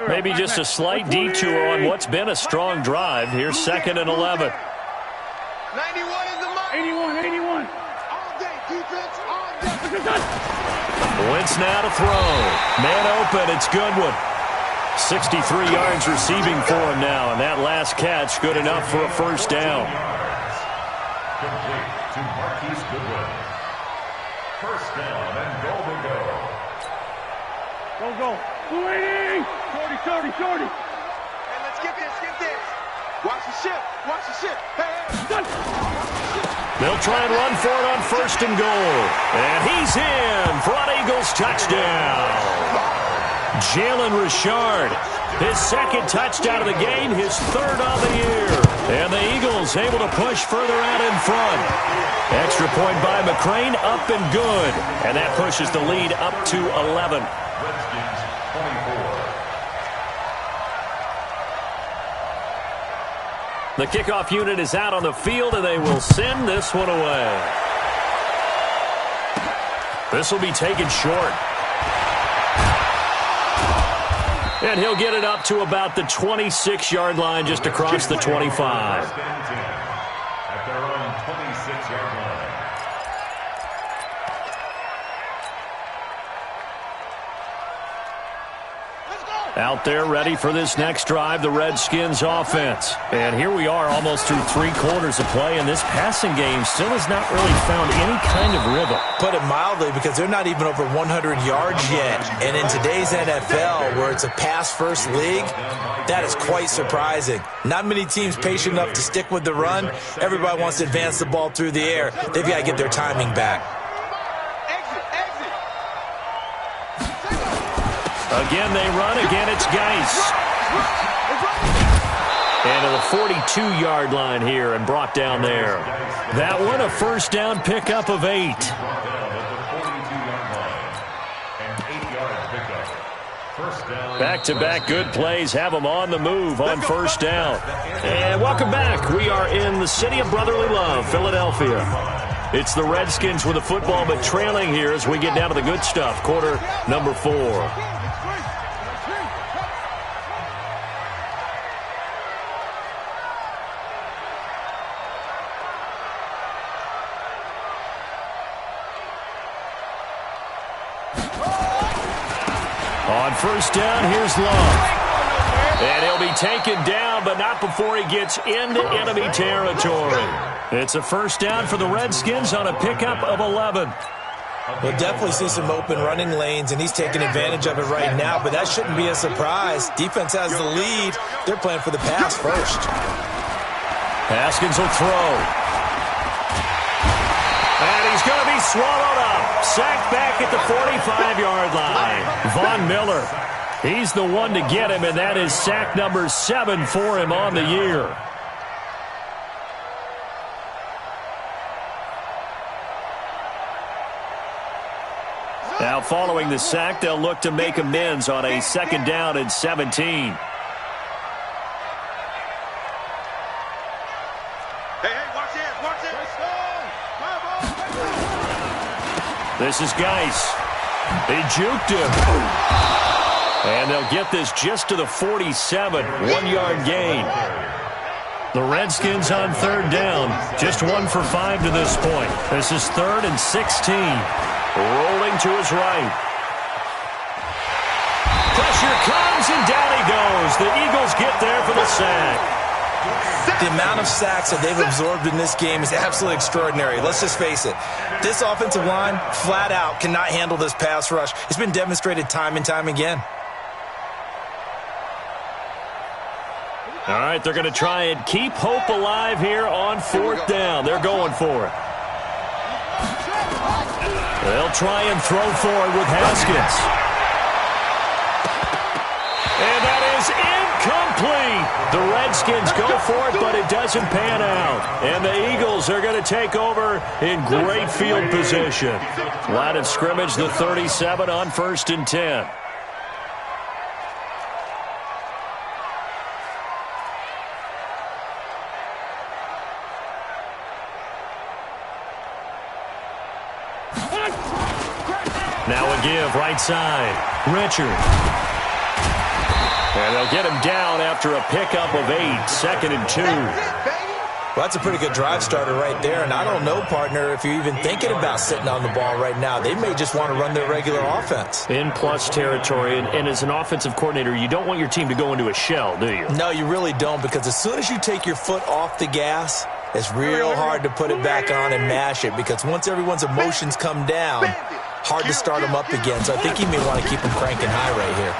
Maybe just a slight detour on what's been a strong drive. Here's 2nd and 11. 91 is the mark. 81. All day, defense, all day. This is done. Wentz now to throw. Man open, it's Goodwin. 63 yards receiving for him now, and that last catch good enough for a first down. Complete to Marquise Goodwin. First down and goal to go. Go. 280! Shorty. Hey, let's get this. Watch the ship. Hey. Done. They'll try and run for it on 1st and goal. And he's in for an Eagles touchdown. Jalen Richard, his 2nd touchdown of the game, his 3rd of the year. And the Eagles able to push further out in front. Extra point by McCrane, up and good. And that pushes the lead up to 11. Redskins 24. The kickoff unit is out on the field, and they will send this one away. This will be taken short. And he'll get it up to about the 26-yard line, just across the 25. First and 10 at their own 26-yard line. Out there ready for this next drive, the Redskins offense. And here we are almost through 3 quarters of play, and this passing game still has not really found any kind of rhythm. Put it mildly, because they're not even over 100 yards yet. And in today's NFL, where it's a pass-first league, that is quite surprising. Not many teams patient enough to stick with the run. Everybody wants to advance the ball through the air. They've got to get their timing back. Again, they run. Again, it's Geis. And to the 42-yard line here and brought down there. That one, a first down pickup of 8. Back-to-back good plays have them on the move on first down. And welcome back. We are in the city of brotherly love, Philadelphia. It's the Redskins with the football, but trailing here as we get down to the good stuff. Quarter number 4. On first down, here's Love. And he'll be taken down, but not before he gets into enemy territory. It's a first down for the Redskins on a pickup of 11. We'll definitely see some open running lanes, and he's taking advantage of it right now, but that shouldn't be a surprise. Defense has the lead. They're playing for the pass first. Haskins will throw. And he's going to be swallowed up. Sacked back at the 45-yard line. Von Miller, he's the one to get him, and that is sack number 7 for him on the year. Now following the sack, they'll look to make amends on a 2nd down and 17. This is Geis. They juked him. And they'll get this just to the 47. 1-yard gain. The Redskins on third down. Just 1 for 5 to this point. This is 3rd and 16. Rolling to his right. Pressure comes, and down he goes. The Eagles get there for the sack. The amount of sacks that they've absorbed in this game is absolutely extraordinary. Let's just face it. This offensive line, flat out, cannot handle this pass rush. It's been demonstrated time and time again. All right, they're going to try and keep hope alive here on 4th down. They're going for it. They'll try and throw forward with Haskins. And that is incomplete. The Redskins go for it, but it doesn't pan out. And the Eagles are going to take over in great field position. Line of scrimmage, the 37 on 1st and 10. Now a give, right side. Richard. And they'll get him down after a pickup of 8. 2nd and 2. Well, that's a pretty good drive starter right there. And I don't know, partner, if you're even thinking about sitting on the ball right now. They may just want to run their regular offense. In plus territory. And as an offensive coordinator, you don't want your team to go into a shell, do you? No, you really don't, because as soon as you take your foot off the gas, it's real hard to put it back on and mash it, because once everyone's emotions come down, hard to start them up again. So I think he may want to keep them cranking high right here.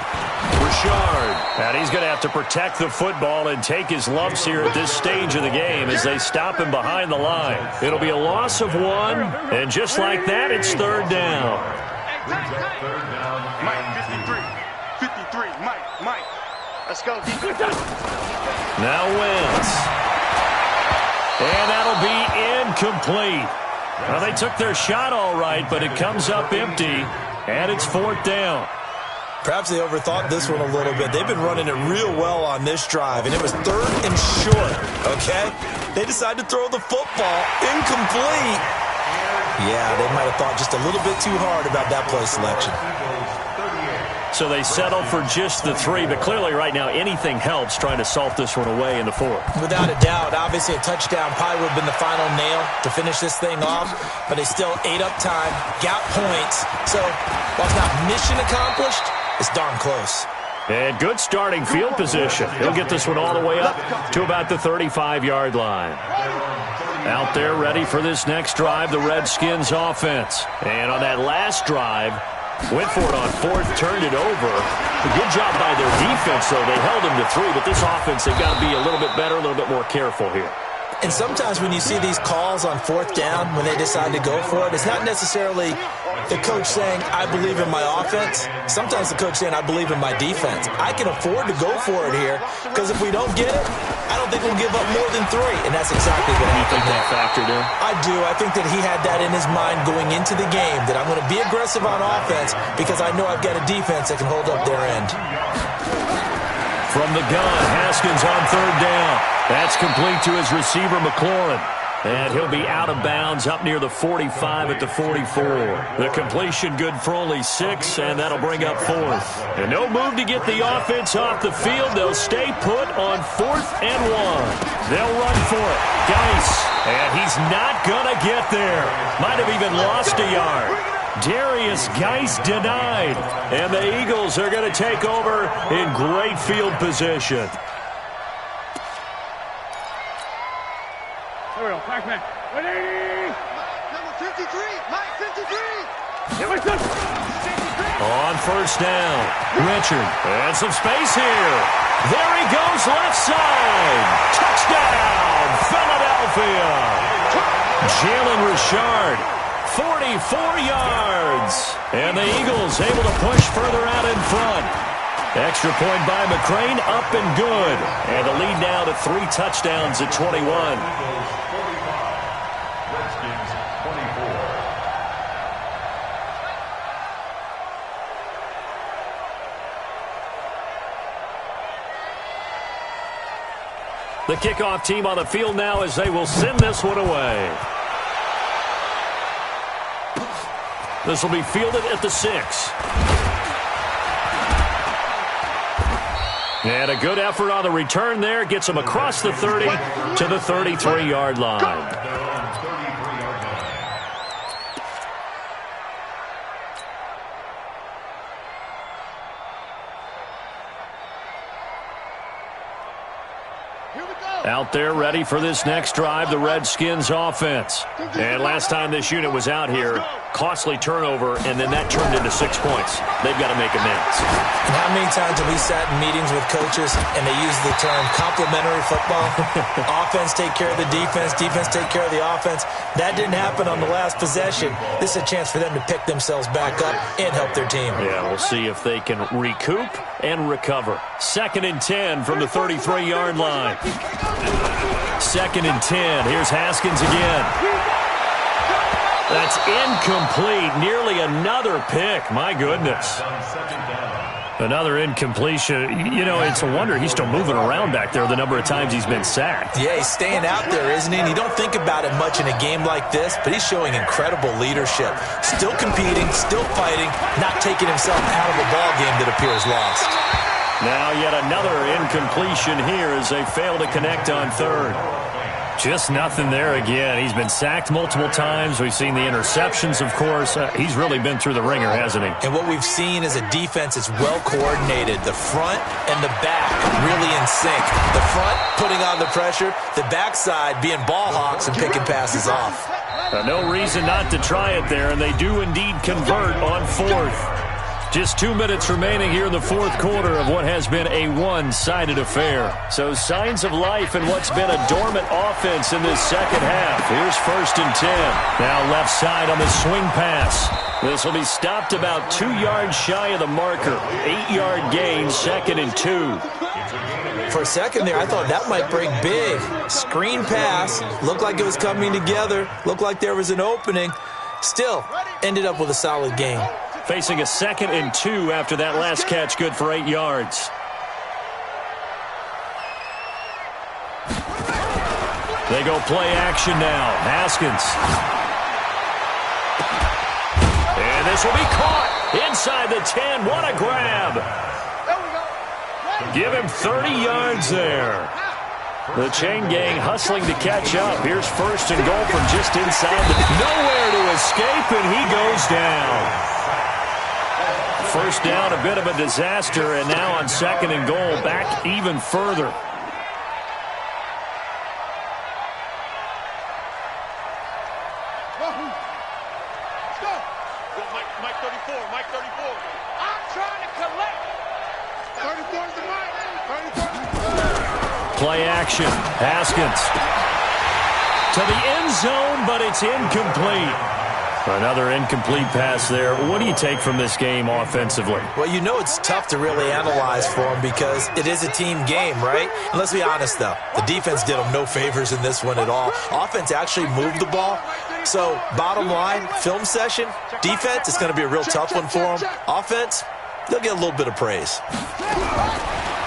Richard. And he's going to have to protect the football and take his lumps here at this stage of the game as they stop him behind the line. It'll be a loss of 1, and just like that, it's 3rd down. Mike, 53. Mike. Let's go, defense. Now Wentz. And that'll be incomplete. Well, they took their shot all right, but it comes up empty, and it's 4th down. Perhaps they overthought this one a little bit. They've been running it real well on this drive, and it was 3rd and short, okay? They decided to throw the football incomplete. Yeah, they might have thought just a little bit too hard about that play selection. So they settle for just the 3, but clearly right now anything helps trying to salt this one away in the 4th. Without a doubt, obviously a touchdown probably would have been the final nail to finish this thing off, but they still ate up time, got points. So while it's not mission accomplished, it's darn close. And good starting field position. He'll get this one all the way up to about the 35-yard line. Out there ready for this next drive, the Redskins offense. And on that last drive, went for it on 4th, turned it over. A good job by their defense, though. They held him to 3, but this offense, they've got to be a little bit better, a little bit more careful here. And sometimes when you see these calls on 4th down, when they decide to go for it, it's not necessarily the coach saying, I believe in my offense. Sometimes the coach saying, I believe in my defense. I can afford to go for it here, because if we don't get it, I don't think we'll give up more than 3. And that's exactly what happened. You think that factored in? I do. I think that he had that in his mind going into the game, that I'm going to be aggressive on offense because I know I've got a defense that can hold up their end. From the gun, Haskins on 3rd down. That's complete to his receiver, McLaurin. And he'll be out of bounds up near the 45 at the 44. The completion good for only 6, and that'll bring up 4th. And no move to get the offense off the field. They'll stay put on 4th and 1. They'll run for it. Geis. And he's not going to get there. Might have even lost a yard. Darius Geis denied. And the Eagles are going to take over in great field position. Here we go, back. 180! Number 53, Mike, 53. Here we go. On 1st down, Richard. And some space here. There he goes, left side. Touchdown, Philadelphia. Jalen Richard, 44 yards. And the Eagles able to push further out in front. Extra point by McCrane, up and good. And the lead now to 3 touchdowns at 21. Redskins 24. The kickoff team on the field now as they will send this one away. This will be fielded at the 6. And a good effort on the return there. Gets him across the 30 to the 33-yard line. Out there ready for this next drive, the Redskins offense. And last time this unit was out here, costly turnover, and then that turned into 6 points. They've got to make amends. And how many times have we sat in meetings with coaches and they use the term complementary football? Offense take care of the defense, defense take care of the offense. That didn't happen on the last possession. This is a chance for them to pick themselves back up and help their team. Yeah, we'll see if they can recoup and recover. 2nd and 10 from the 33-yard line. 2nd and 10. Here's Haskins again. That's incomplete. Nearly another pick. My goodness. Another incompletion. You know, it's a wonder he's still moving around back there the number of times he's been sacked. Yeah, he's staying out there, isn't he? And you don't think about it much in a game like this, but he's showing incredible leadership. Still competing, still fighting, not taking himself out of a ball game that appears lost. Now yet another incompletion here as they fail to connect on 3rd. Just nothing there again. He's been sacked multiple times. We've seen the interceptions, of course. He's really been through the ringer, hasn't he? And what we've seen is a defense that's well coordinated. The front and the back really in sync. The front putting on the pressure. The backside being ball hawks and picking passes off. No reason not to try it there, and they do indeed convert on 4th. Just 2 minutes remaining here in the 4th quarter of what has been a one-sided affair. So signs of life in what's been a dormant offense in this second half. Here's 1st and 10. Now left side on the swing pass. This will be stopped about 2 yards shy of the marker. 8-yard gain, 2nd and 2. For a second there, I thought that might break big. Screen pass. Looked like it was coming together. Looked like there was an opening. Still, ended up with a solid gain. Facing a 2nd and 2 after that last catch, good for 8 yards. They go play action now. Haskins. And this will be caught inside the 10. What a grab. Give him 30 yards there. The chain gang hustling to catch up. Here's 1st and goal from just inside. Nowhere to escape, and he goes down. 1st down, a bit of a disaster, and now on 2nd and goal, back even further. Let's go. Mike 34, Mike 34. I'm trying to collect. 34 is the mic. 34. Play action. Haskins to the end zone, but it's incomplete. Another incomplete pass there. What do you take from this game offensively? Well, you know it's tough to really analyze for them because it is a team game, right? And let's be honest, though. The defense did them no favors in this one at all. Offense actually moved the ball. So, bottom line, film session, defense, it's going to be a real tough one for them. Offense, they'll get a little bit of praise.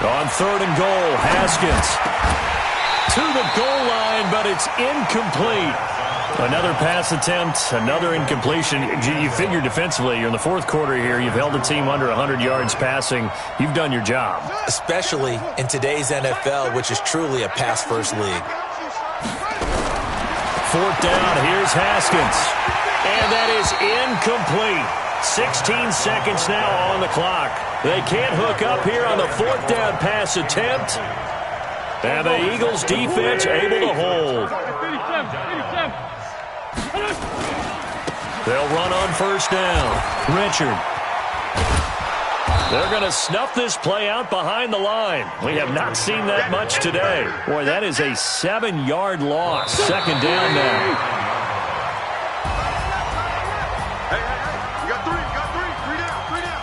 On 3rd and goal, Haskins to the goal line, but it's incomplete. Another pass attempt, another incompletion. You figure defensively, you're in the 4th quarter here. You've held the team under 100 yards passing. You've done your job. Especially in today's NFL, which is truly a pass-first league. 4th down, here's Haskins. And that is incomplete. 16 seconds now on the clock. They can't hook up here on the 4th down pass attempt. And the Eagles defense able to hold. They'll run on 1st down. Richard. They're going to snuff this play out behind the line. We have not seen that much today. Boy, that is a 7-yard loss. 2nd down now. You got 3 down, 3 down.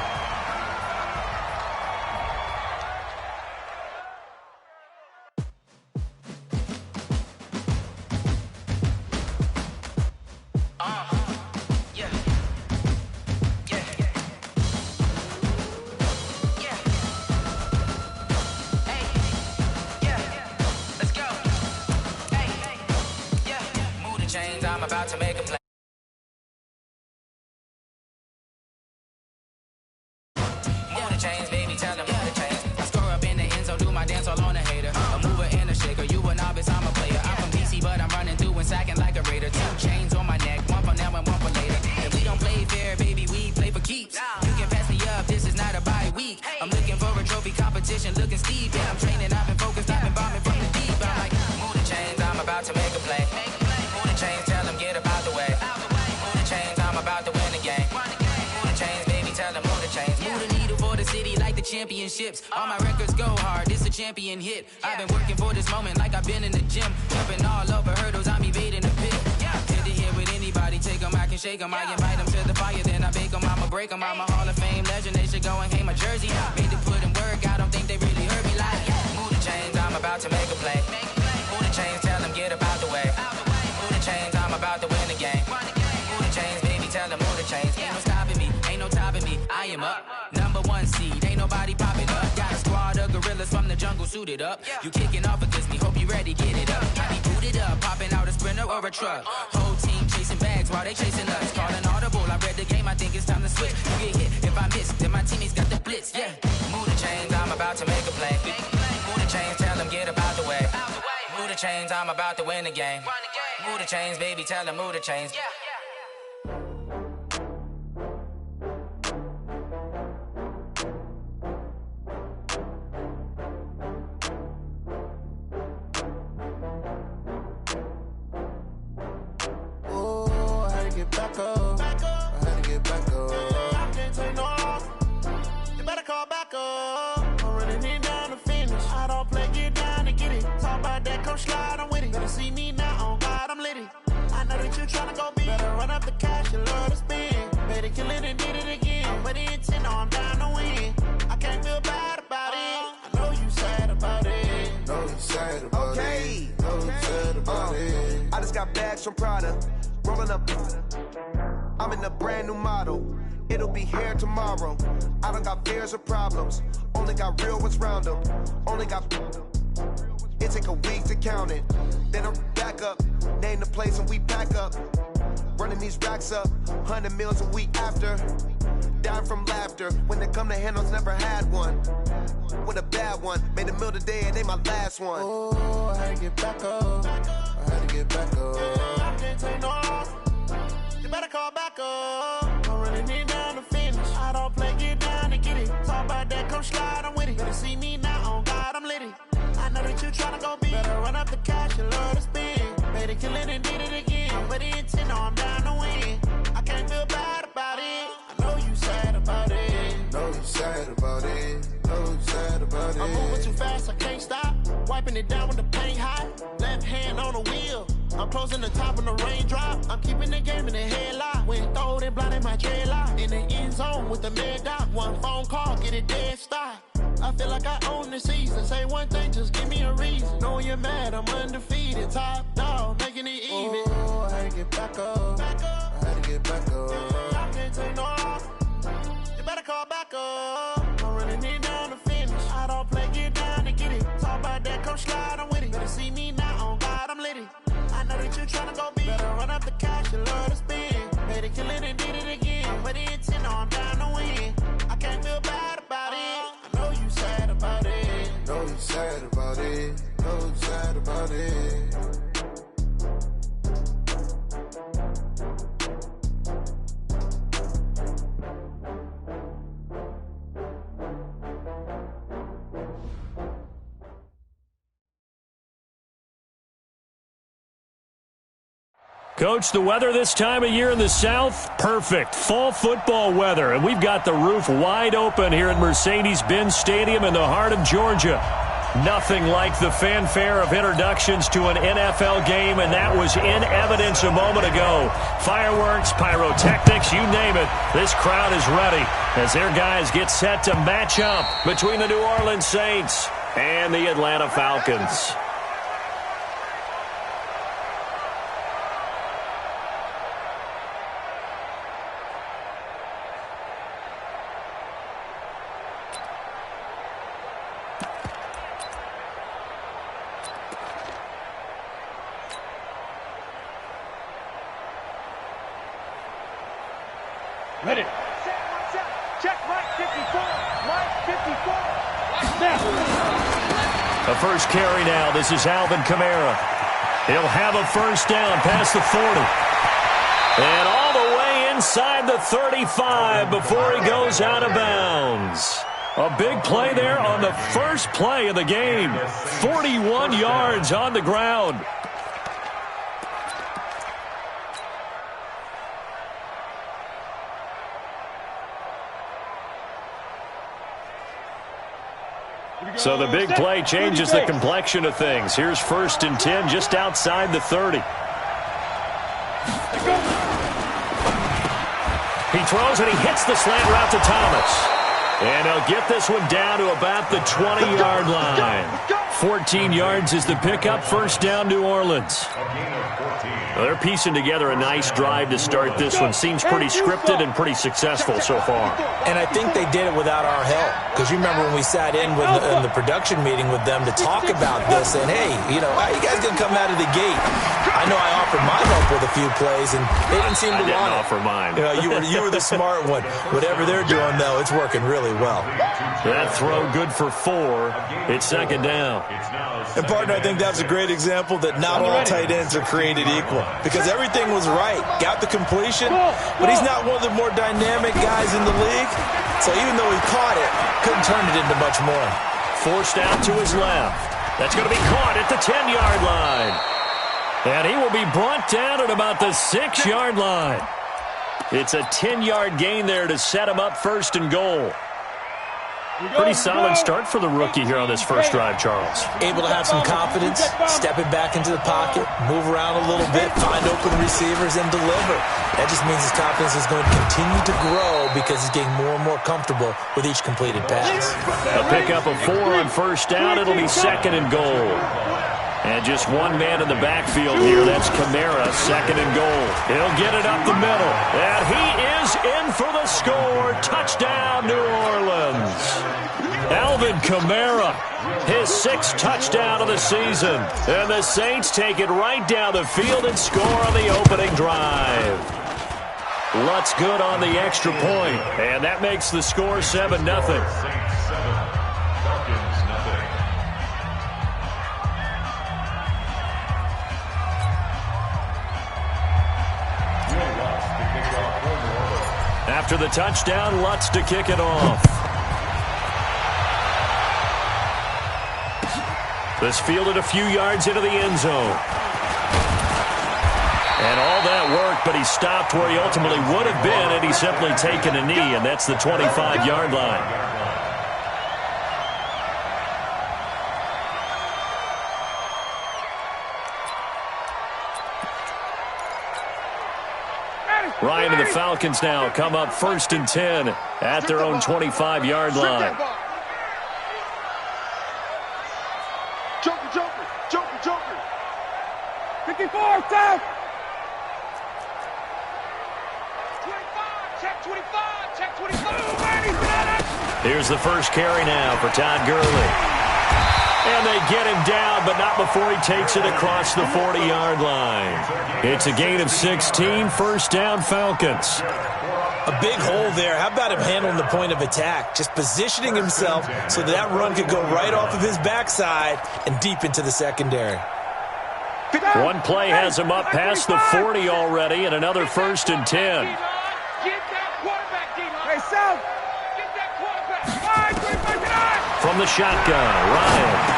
I'm about to make a play. Move the chains, baby, tell them move the chains. I score up in the end zone. championships. All my records go hard, this a champion hit. I've been working for this moment like I've been in the gym. Jumping all over hurdles, I'm evading the pit. Hit to hit with anybody, take them, I can shake them. I invite them to the fire, then I bake them, I'ma break them. I'm a Hall of Fame legend, they should go and hang my jersey. Made to put in work, I don't think they really heard me like, move the chains, I'm about to make a play. Move the chains, tell them get up out the way. Move the chains, I'm about to win the game. Move the chains, baby, tell them move the chains. Ain't no stopping me, ain't no topping me, I am up. #1 seed, ain't nobody popping up. Got a squad of gorillas from the jungle suited up. You kicking off against me, hope you ready, get it up. I be booted up, popping out a Sprinter or a truck. Whole team chasing bags while they chasing us. Calling audible, I read the game, I think it's time to switch. You get hit, if I miss, then my teammates got the blitz, yeah. Move the chains, I'm about to make a play. Move the chains, tell them get up out the way. Move the chains, I'm about to win the game. Move the chains, baby, tell them move the chains. Slide, I'm with it. Better see me now, on God, I'm lit it. I know that you tryna go big. Better run up the cash, you love to spend. Better kill it and did it again. But the intent, no, I'm down to win. I can't feel bad about it. I know you sad about it. Know you sad about it. Know you sad about it. I just got bags from Prada. Rolling up. I'm in a brand new model. It'll be here tomorrow. I don't got fears or problems. Only got real ones round them. Only got... It take a week to count it. Then I'm back up. Name the place and we pack up. Running these racks up. 100 meals a week after. Dying from laughter. When they come to handles, never had one. With a bad one. Made a meal today and they my last one. Oh, I had to get back up. I had to get back up. I can't take no loss. You better call back up. I'm running it down to finish. I don't play, get down and get it. Talk about that, come slide, I'm with it. Better see me now, on God, I'm lit it. I know that you tryna go big. Better run up the cash, you love to spend. Better kill it and did it again. But the intent, no, I'm down to win. I can't feel bad about it. I know you sad about it. Know you sad about it. Know you sad about it. I'm moving too fast, I can't stop. Wiping it down with the paint hot. Left hand on the wheel. I'm closing the top on the raindrop. I'm keeping the game in the headlock. When throwed and blinded my dreadlock. In the end zone with the mad dot. One phone call, get it dead stop. I feel like I own the season. Say one thing, just give me a reason. Knowing you're mad, I'm undefeated. Top dog, making it even. Oh, I had to get back up. I had to get back up. I can't take no loss. You better call back up. I'm running it down to finish. I don't play, get down and get it. Talk about that, come slide, I'm with it. Better see me now, on God, I'm lit it. I know that you tryna go big. Better run up the cash, you love to spend. Better kill it and did it again. But the intent, no, I'm down to win. I can't feel bad about it. I know you sad about it. Know you sad about it. Know you sad about it. Coach, the weather this time of year in the South, perfect. Fall football weather. And we've got the roof wide open here at Mercedes-Benz Stadium in the heart of Georgia. Nothing like the fanfare of introductions to an NFL game, and that was in evidence a moment ago. Fireworks, pyrotechnics, you name it. This crowd is ready as their guys get set to match up between the New Orleans Saints and the Atlanta Falcons. Ready. Set. Check Mike 54. Mike 54. Snap. A first carry now. This is Alvin Kamara. He'll have a first down past the 40. And all the way inside the 35 before he goes out of bounds. A big play there on the first play of the game. 41 yards on the ground. So the big play changes the complexion of things. Here's 1st and 10 just outside the 30. He throws and he hits the slant route to Thomas. And he'll get this one down to about the 20-yard line. 14 yards is the pickup. 1st down, New Orleans. Well, they're piecing together a nice drive to start this one. Seems pretty scripted and pretty successful so far. And I think they did it without our help. Because you remember when we sat in the production meeting with them to talk about this, and hey, you know, how you guys going to come out of the gate? I know I offered my help with a few plays, and they didn't seem to want it. I didn't offer mine. You know, you were the smart one. Whatever they're doing, though, it's working really well. That throw good for 4. It's 2nd down. And, partner, I think that's a great example that not all tight ends are created equal. Because everything was right. Got the completion, but he's not one of the more dynamic guys in the league. So even though he caught it, couldn't turn it into much more. Forced out to his left. That's going to be caught at the 10-yard line. And he will be brought down at about the 6-yard line. It's a 10-yard gain there to set him up 1st and goal. Pretty solid start for the rookie here on this first drive, Charles. Able to have some confidence, stepping back into the pocket, move around a little bit, find open receivers, and deliver. That just means his confidence is going to continue to grow because he's getting more and more comfortable with each completed pass. A pickup of 4 on 1st down. It'll be 2nd and goal. And just one man in the backfield here. That's Kamara, 2nd and goal. He'll get it up the middle. And he is in for the score. Touchdown, New Orleans. Alvin Kamara, his 6th touchdown of the season. And the Saints take it right down the field and score on the opening drive. Lutz good on the extra point. And that makes the score 7-0. After the touchdown, Lutz to kick it off. This fielded a few yards into the end zone. And all that work, but he stopped where he ultimately would have been had he simply taken a knee, and that's the 25-yard line. Ryan and the Falcons now come up 1st and 10 at their own 25-yard line. Joker. 54, down. 25, check 25. Here's the first carry now for Todd Gurley. And they get him down, but not before he takes it across the 40-yard line. It's a gain of 16, 1st down Falcons. A big hole there. How about him handling the point of attack? Just positioning himself so that run could go right off of his backside and deep into the secondary. One play has him up past the 40 already, and another 1st and 10. Get that quarterback, D-line. Hey, Sal. Get that quarterback. From the shotgun, Ryan.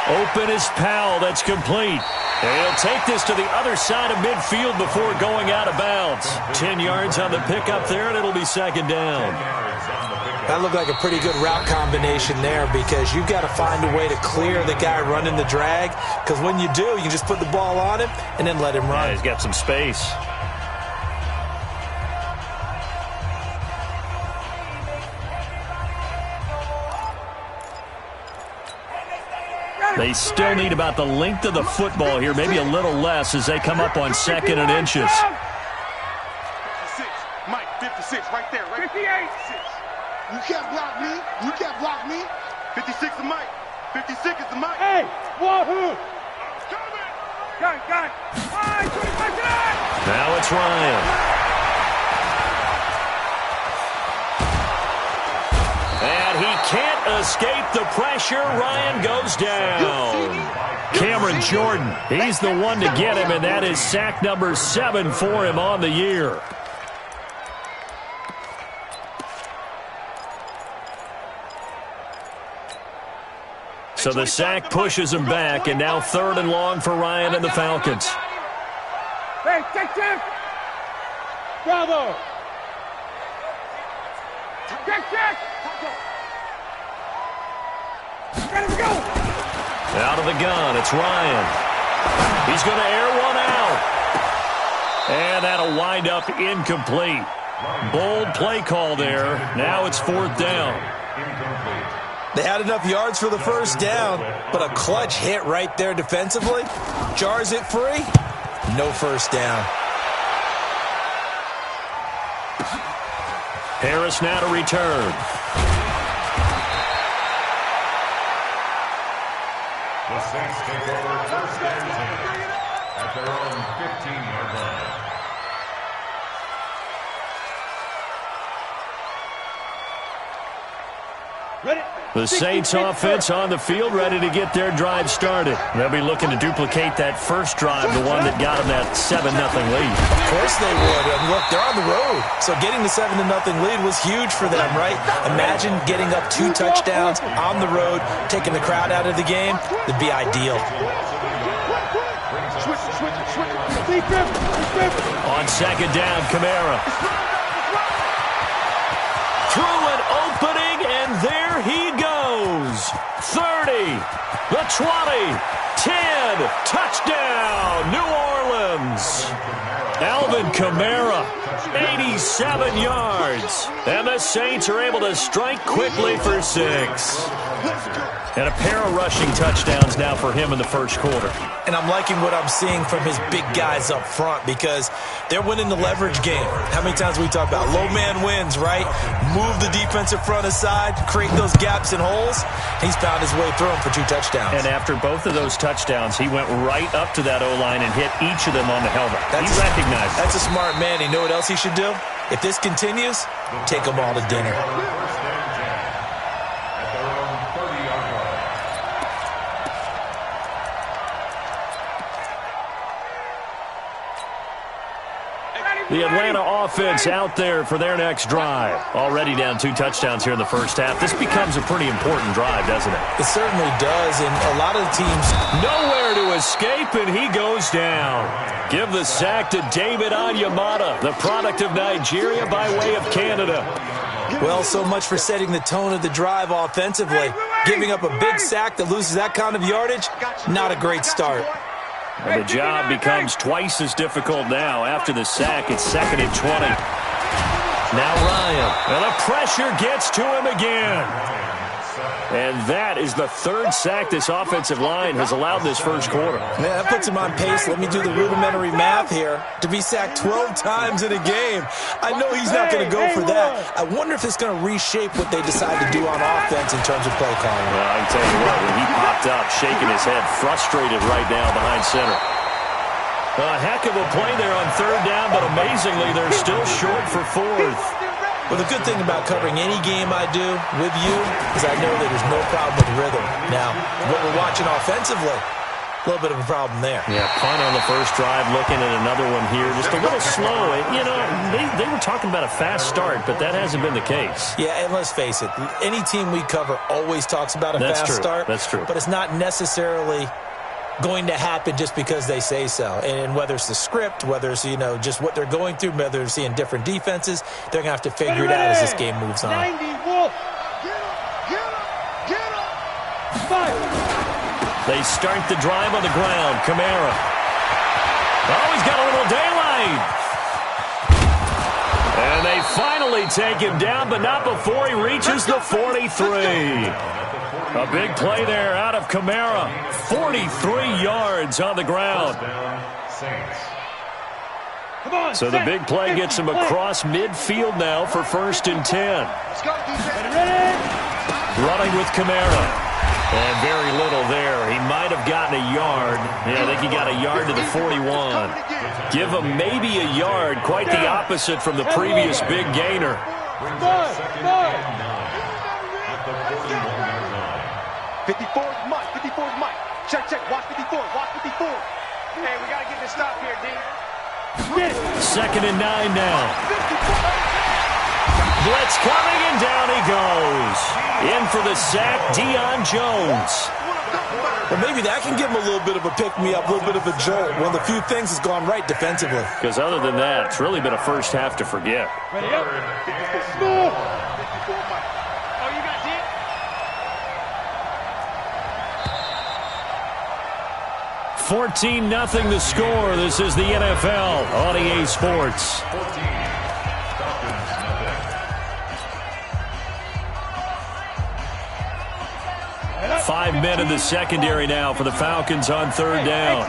Open is Powell. That's complete. And he'll take this to the other side of midfield before going out of bounds. 10 yards on the pickup there, and it'll be 2nd down. That looked like a pretty good route combination there because you've got to find a way to clear the guy running the drag, because when you do, you just put the ball on him and then let him run. Yeah, he's got some space. They still need about the length of the football here, maybe a little less as they come up on 2nd and inches. 56, Mike, 56, right there, right 58. You can't block me. You can't block me. 56 is Mike. 56 is the Mike. Hey, Wahoo. Got it. 25 tonight. Now it's Ryan. And he can't escape the pressure. Ryan goes down. Cameron Jordan, he's the one to get him, and that is sack number 7 for him on the year. So the sack pushes him back, and now 3rd and long for Ryan and the Falcons. Hey, check. Bravo. Check. Out of the gun, it's Ryan. He's going to air one out. And that'll wind up incomplete. Bold play call there. Now it's 4th down. They had enough yards for the first down, but a clutch hit right there defensively. Jars it free. No first down. Harris now to return. The Saints take over 1st and 10 at their own 15-yard line. The Saints offense on the field, ready to get their drive started. They'll be looking to duplicate that first drive, the one that got them that 7-0 lead. Of course they would. And look, they're on the road. So getting the 7-0 lead was huge for them, right? Imagine getting up 2 touchdowns on the road, taking the crowd out of the game. That'd be ideal. On 2nd down, Kamara. Through an opening, and there he goes. 30, the 20, 10, touchdown, New Orleans. Alvin Kamara, 87 yards. And the Saints are able to strike quickly for 6. And a pair of rushing touchdowns now for him in the first quarter. And I'm liking what I'm seeing from his big guys up front because they're winning the leverage game. How many times we talk about low man wins, right? Move the defensive front aside, create those gaps and holes. He's found his way through them for 2 touchdowns. And after both of those touchdowns, he went right up to that O-line and hit each of them on the helmet. He recognized it. That's a smart man. You know what else he should do? If this continues, take them all to dinner. The Atlanta offense out there for their next drive. Already down 2 touchdowns here in the first half. This becomes a pretty important drive, doesn't it? It certainly does, and a lot of the teams... Nowhere to escape, and he goes down. Give the sack to David Onyemata, the product of Nigeria by way of Canada. Well, so much for setting the tone of the drive offensively. Giving up a big sack that loses that kind of yardage, not a great start. And the job becomes twice as difficult now. After the sack, it's 2nd and 20. Now Ryan. And the pressure gets to him again. And that is the 3rd sack this offensive line has allowed this first quarter. Yeah, that puts him on pace. Let me do the rudimentary math here. To be sacked 12 times in a game. I know he's not going to go for that. I wonder if it's going to reshape what they decide to do on offense in terms of play calling. Well, I can tell you what, when he popped up, shaking his head, frustrated right now behind center. A heck of a play there on 3rd down, but amazingly, they're still short for 4th. Well, the good thing about covering any game I do with you is I know that there's no problem with rhythm. Now, what we're watching offensively, a little bit of a problem there. Yeah, punt on the first drive, looking at another one here. Just a little slow. You know, they were talking about a fast start, but that hasn't been the case. Yeah, and let's face it, any team we cover always talks about a fast start. That's true. But it's not necessarily going to happen just because they say so. And whether it's the script, whether it's, you know, just what they're going through, whether they're seeing different defenses, they're going to have to figure it out as this game moves on. 90, Wolf. Get up. 5. They start the drive on the ground. Kamara. Oh, he's got a little daylight. And they finally take him down, but not before he reaches the 43. A big play there out of Kamara. 43 yards on the ground. So the big play gets him across midfield now for 1st and 10. Running with Kamara. And very little there. He might have gotten a yard. Yeah, I think he got a yard to the 41. Give him maybe a yard. Quite the opposite from the previous big gainer. 54 is Mike. 54 is Mike. Check. Watch 54. Watch 54. Hey, we got to get this stop here, D. 2nd and 9 now. Blitz coming, and down he goes. In for the sack, Deion Jones. Well, maybe that can give him a little bit of a pick-me-up, a little bit of a jolt. One of the few things that's gone right defensively. Because other than that, it's really been a first half to forget. Ready up. Oh, you got 14-0 the score. This is the NFL on EA Sports. 5 men in the secondary now for the Falcons on third down.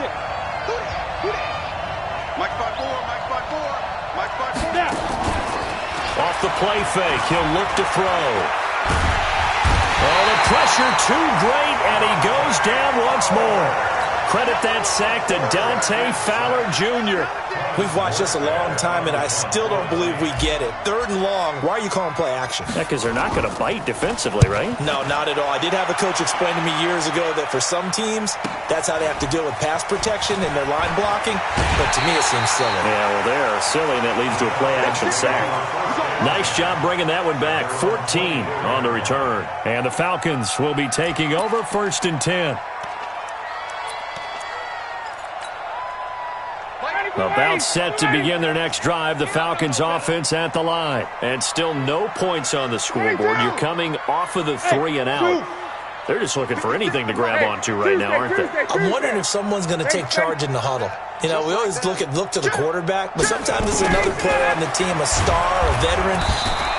Off the play fake, he'll look to throw. Oh, the pressure too great, and he goes down once more. Credit that sack to Dante Fowler Jr. We've watched this a long time, and I still don't believe we get it. Third and long, why are you calling play action? Yeah, because they're not going to bite defensively, right? No, not at all. I did have a coach explain to me years ago that for some teams, that's how they have to deal with pass protection and their line blocking. But to me, it seems silly. Yeah, well, they're silly, and it leads to a play action sack. Nice job bringing that one back. 14 on the return. And the Falcons will be taking over 1st and 10. About set to begin their next drive. The Falcons offense at the line. And still no points on the scoreboard. You're coming off of the 3 and out. They're just looking for anything to grab onto right now, aren't they? I'm wondering if someone's going to take charge in the huddle. You know, we always look to the quarterback, but sometimes it's another player on the team, a star, a veteran.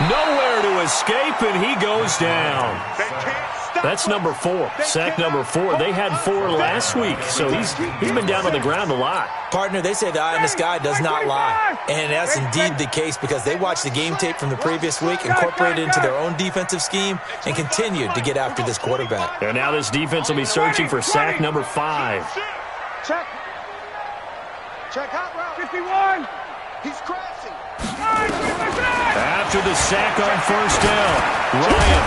Nowhere to escape, and he goes down. That's number 4. Sack number 4. They had 4 last week, so he's been down on the ground a lot. Partner, they say the eye in the sky does not lie. And that's indeed the case because they watched the game tape from the previous week, incorporated it into their own defensive scheme, and continued to get after this quarterback. And now this defense will be searching for sack number 5. Check out route 51. He's crashing. After the sack on 1st down, Ryan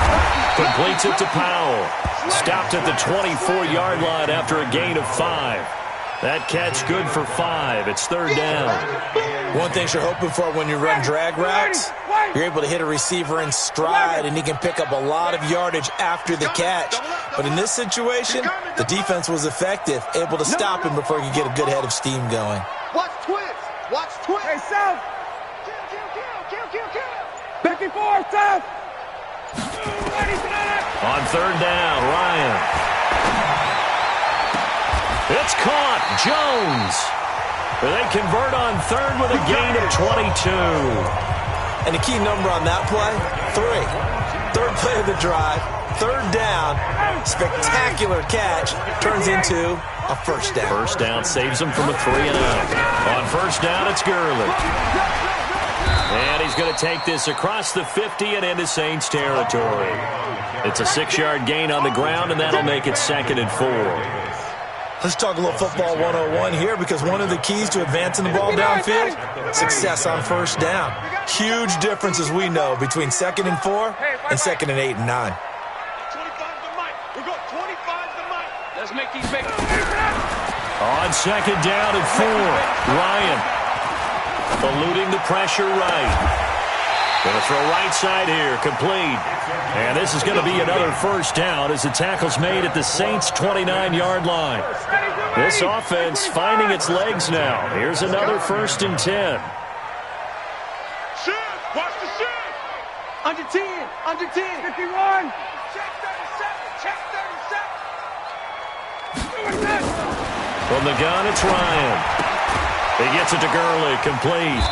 completes it to Powell. Stopped at the 24-yard line after a gain of 5. That catch good for 5. It's 3rd down. One thing you're hoping for when you run drag routes, you're able to hit a receiver in stride, and he can pick up a lot of yardage after the catch. But in this situation, the defense was effective, able to stop him before he could get a good head of steam going. Watch twist. Watch twist. Hey, South. Kill. 54, South. On 3rd down, Ryan. It's caught. Jones. They convert on 3rd with a gain of 22. And the key number on that play, 3. 3rd play of the drive, 3rd down, spectacular catch, turns into a 1st down. 1st down saves him from a 3 and out. On 1st down, it's Gurley. And he's going to take this across the 50 and into Saints territory. It's a 6-yard gain on the ground, and that'll make it 2nd and 4. Let's talk a little football 101 here because one of the keys to advancing the ball downfield, success on 1st down. Huge difference, as we know, between 2nd and 4 and 2nd and 8 and 9. 25 the mic. We're going 25 the mic. Let's make these big. On 2nd down and 4, Ryan eluding the pressure right. Going to throw right side here, complete. And this is going to be another 1st down as the tackle's made at the Saints' 29-yard line. This offense finding its legs now. Here's another 1st and 10. Shift. Watch the shift. Under 10. Under 10. 51. Check 37. Check 37. From the gun, it's Ryan. He gets it to Gurley, complete.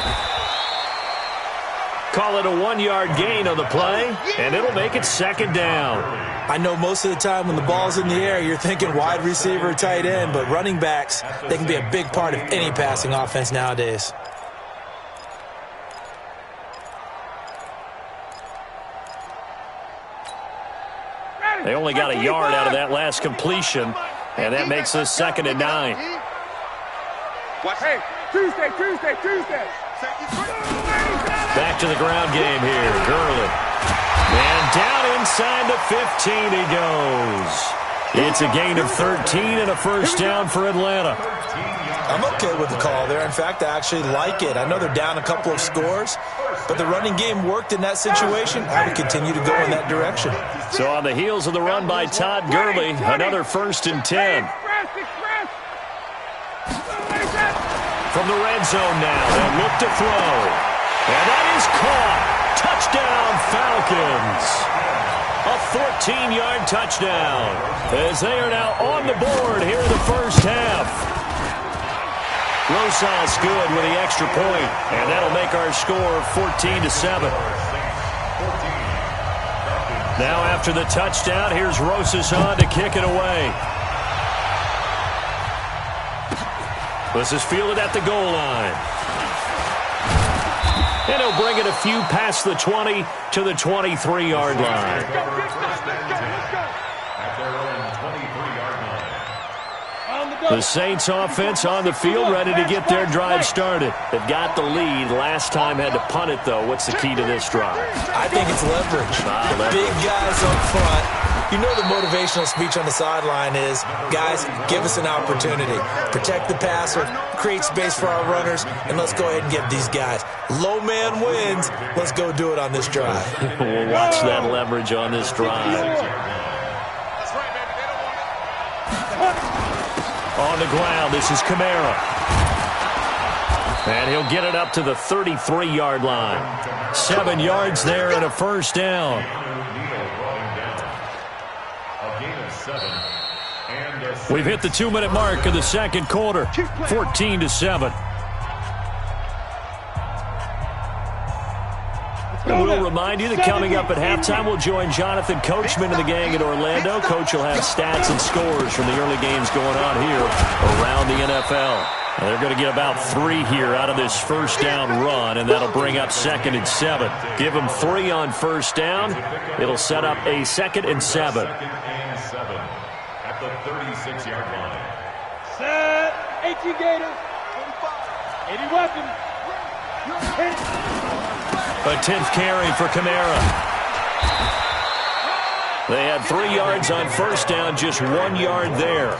Call it a 1-yard gain on the play, and it'll make it 2nd down. I know most of the time when the ball's in the air, you're thinking wide receiver, tight end, but running backs, they can be a big part of any passing offense nowadays. They only got a yard out of that last completion, and that makes this 2nd and 9. Hey, Tuesday. Back to the ground game here, Gurley. And down inside the 15 he goes. It's a gain of 13 and a 1st down for Atlanta. I'm okay with the call there. In fact, I actually like it. I know they're down a couple of scores, but the running game worked in that situation. I would continue to go in that direction. So on the heels of the run by Todd Gurley, another 1st and 10. From the red zone now, they'll look to throw. And that is caught. Touchdown, Falcons. A 14-yard touchdown as they are now on the board here in the first half. Rosas good with the extra point, and that'll make our score 14-7. Now after the touchdown, here's Rosas on to kick it away. This is fielded at the goal line. And he'll bring it a few past the 20 to the 23-yard line. The Saints offense on the field, ready to get their drive started. They've got the lead. Last time had to punt it, though. What's the key to this drive? I think it's leverage. The big guys up front. You know the motivational speech on the sideline is, guys, give us an opportunity. Protect the passer, create space for our runners, and let's go ahead and get these guys. Low man wins. Let's go do it on this drive. We'll watch that leverage on this drive. On the ground, this is Kamara. And he'll get it up to the 33-yard line. 7 yards there and a first down. We've hit the 2-minute mark of the second quarter. 14-7. We'll remind you that coming up at halftime, we'll join Jonathan Coachman and the gang in Orlando. Coach will have stats and scores from the early games going on here around the NFL. And they're going to get about 3 here out of this first down run, and that'll bring up 2nd and 7. Give them 3 on first down. It'll set up a 2nd and 7. At the 36-yard line. Set. 18 Gators. 80 weapons. A 10th carry for Kamara. They had 3 yards on first down, just 1 yard there.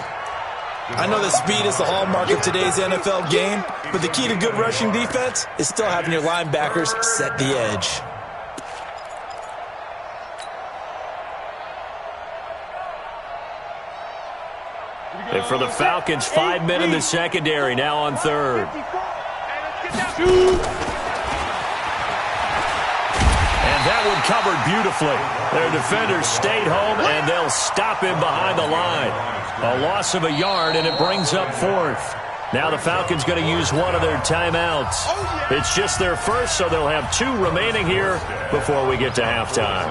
I know that speed is the hallmark of today's NFL game, but the key to good rushing defense is still having your linebackers set the edge. And for the Falcons, 5 men in the secondary, now on third. That one covered beautifully. Their defenders stayed home, and they'll stop him behind the line. A loss of a yard, and it brings up 4th. Now the Falcons going to use one of their timeouts. It's just their first, so they'll have 2 remaining here before we get to halftime.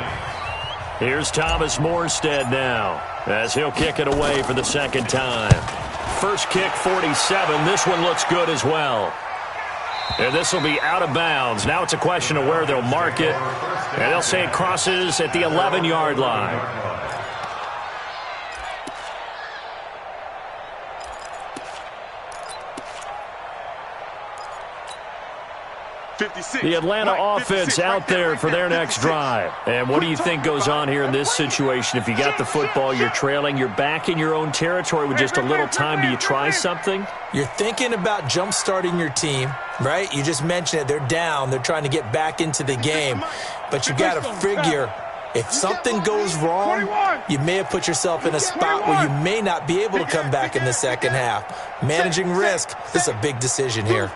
Here's Thomas Morstead now, as he'll kick it away for the 2nd time. First kick, 47. This one looks good as well. And this will be out of bounds. Now it's a question of where they'll mark it. And they'll say it crosses at the 11-yard line. The Atlanta offense out there for their next drive. And what do you think goes on here in this situation? If you got the football, you're trailing, you're back in your own territory with just a little time. Do you try something? You're thinking about jump-starting your team, right? You just mentioned it. They're down. They're trying to get back into the game. But you got to figure, if something goes wrong, you may have put yourself in a spot where you may not be able to come back in the second half. Managing risk, this is a big decision here.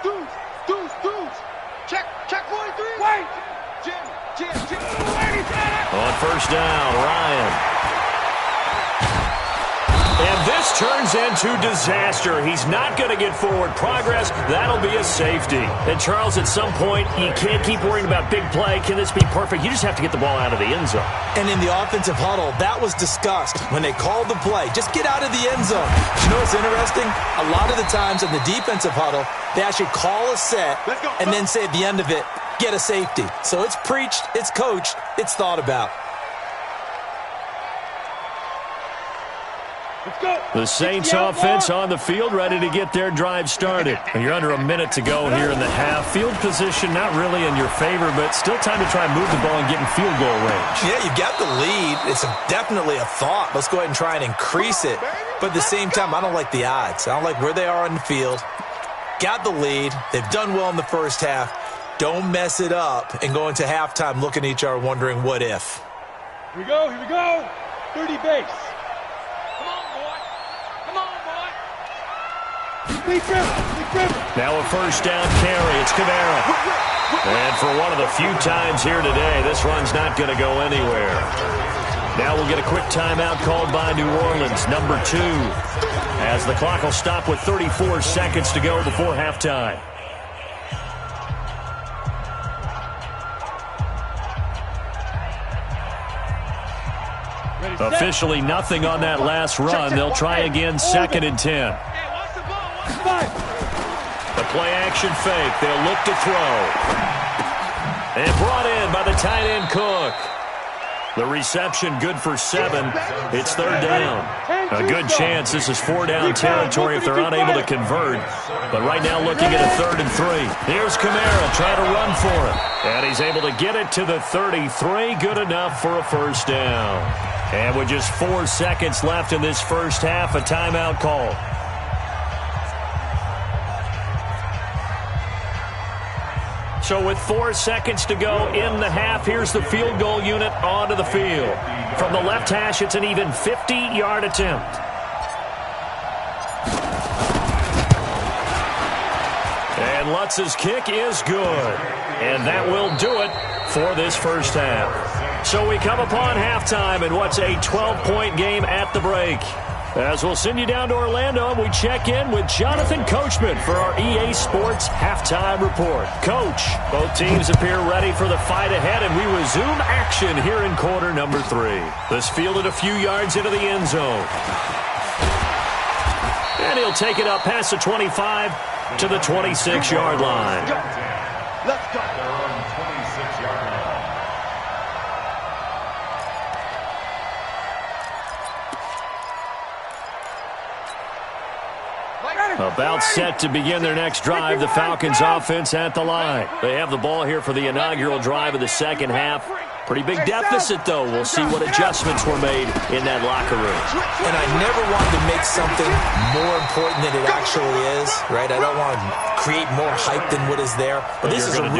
On first down, Ryan. And this turns into disaster. He's not going to get forward progress. That'll be a safety. And, Charles, at some point, you can't keep worrying about big play. Can this be perfect? You just have to get the ball out of the end zone. And in the offensive huddle, that was discussed when they called the play. Just get out of the end zone. You know what's interesting? A lot of the times in the defensive huddle, they actually call a set and then say at the end of it, get a safety. So it's preached, it's coached, it's thought about. The Saints offense on the field, ready to get their drive started. And you're under a minute to go here in the half. Field position not really in your favor, but still time to try and move the ball and get in field goal range. Yeah, you got the lead. It's definitely a thought. Let's go ahead and try and increase it. But at the same time, I don't like the odds. I don't like where they are on the field. Got the lead. They've done well in the first half. Don't mess it up and go into halftime looking at each other wondering what if. Here we go. 30 base. Come on, boy. Now a first down carry. It's Kamara. And for one of the few times here today, this run's not going to go anywhere. Now we'll get a quick timeout called by New Orleans, number 2, as the clock will stop with 34 seconds to go before halftime. Officially nothing on that last run. They'll try again, 2nd and 10. The play action fake. They'll look to throw. And brought in by the tight end Cook. The reception good for 7. It's 3rd down. A good chance this is 4-down territory if they're unable to convert. But right now looking at a 3rd and 3. Here's Kamara trying to run for it. And he's able to get it to the 33. Good enough for a 1st down. And with just 4 seconds left in this first half, a timeout call. So with 4 seconds to go in the half, here's the field goal unit onto the field. From the left hash, it's an even 50-yard attempt. And Lutz's kick is good. And that will do it for this first half. So we come upon halftime in what's a 12-point game at the break. As we'll send you down to Orlando, we check in with Jonathan Coachman for our EA Sports Halftime Report. Coach, both teams appear ready for the fight ahead, and we resume action here in quarter number 3. This fielded a few yards into the end zone. And he'll take it up past the 25 to the 26-yard line. Let's go. They're on 26-yard line. About set to begin their next drive, the Falcons offense at the line. They have the ball here for the inaugural drive of the second half. Pretty big deficit, though. We'll see what adjustments were made in that locker room. And I never wanted to make something more important than it actually is, right? I don't want to create more hype than what is there. But this is I'm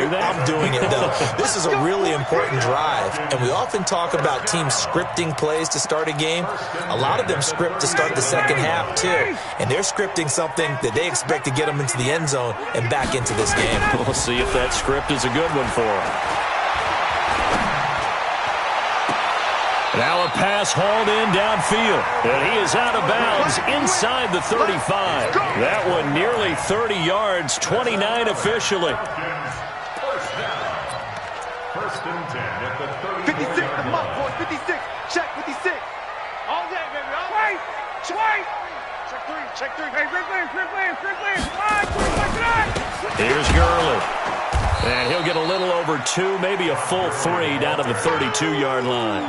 doing it, though. This is a really important drive. And we often talk about teams scripting plays to start a game. A lot of them script to start the second half, too. And they're scripting something that they expect to get them into the end zone and back into this game. We'll see if that script is a good one for them. Now a pass hauled in downfield, and he is out of bounds inside the 35. That one nearly 30 yards, 29 officially. First and 10 at the 30. 56, come on, boys, 56. Check 56. All day, baby. All day. Wait. Check 3. Hey, Quickly. Here's Gurley. And he'll get a little over 2, maybe a full 3 down to the 32-yard line.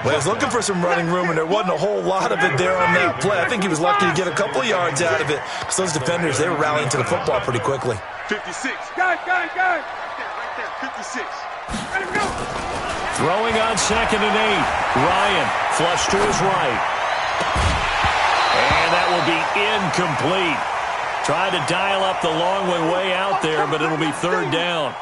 Well, he was looking for some running room, and there wasn't a whole lot of it there on that play. I think he was lucky to get a couple of yards out of it, because those defenders, they were rallying to the football pretty quickly. 56. Go. Right there, 56. Let him go. Throwing on 2nd and 8. Ryan flush to his right. And that will be incomplete. Tried to dial up the long one way out there, but it'll be 3rd down.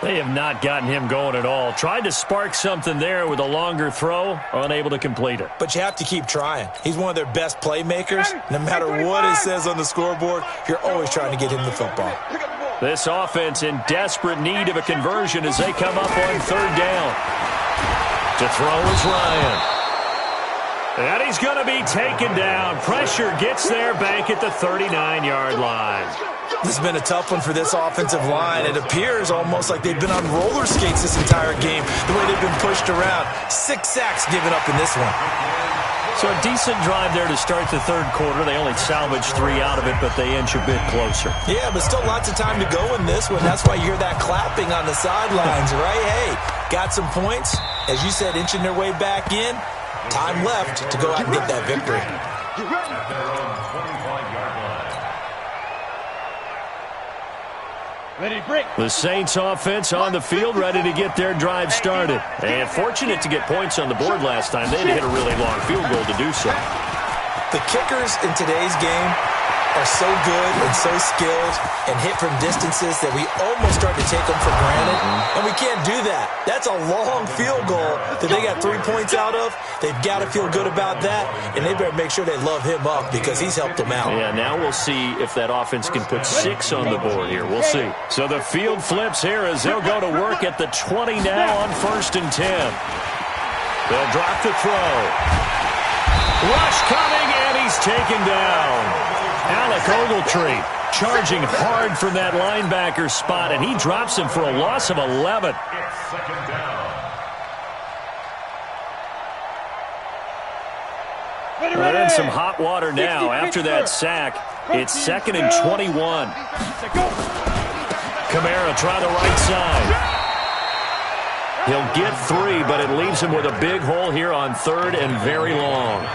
They have not gotten him going at all. Tried to spark something there with a longer throw, unable to complete it. But you have to keep trying. He's one of their best playmakers. No matter what it says on the scoreboard, you're always trying to get him the football. This offense in desperate need of a conversion as they come up on 3rd down. To throw is Ryan. And he's going to be taken down. Pressure gets there back at the 39-yard line. This has been a tough one for this offensive line. It appears almost like they've been on roller skates this entire game, the way they've been pushed around. 6 sacks given up in this one. So a decent drive there to start the 3rd quarter. They only salvaged 3 out of it, but they inch a bit closer. Yeah, but still lots of time to go in this one. That's why you hear that clapping on the sidelines, right? Hey, got some points. As you said, inching their way back in. Time left to go out and get that victory. The Saints offense on the field, ready to get their drive started. And fortunate to get points on the board last time. They had to hit a really long field goal to do so. The kickers in today's game are so good and so skilled and hit from distances that we almost start to take them for granted. And we can't do that. That's a long field goal that they got 3 points out of. They've got to feel good about that, and they better make sure they love him up because he's helped them out. Yeah, now we'll see if that offense can put 6 on the board here. We'll see. So the field flips here as they'll go to work at the 20 now on 1st and 10. They'll drop the throw. Rush coming, and he's taken down. Alec Ogletree charging hard from that linebacker spot, and he drops him for a loss of 11. It's second down. They're in some hot water now after that sack. It's 2nd and 21. Kamara try the right side. He'll get 3, but it leaves him with a big hole here on 3rd and very long.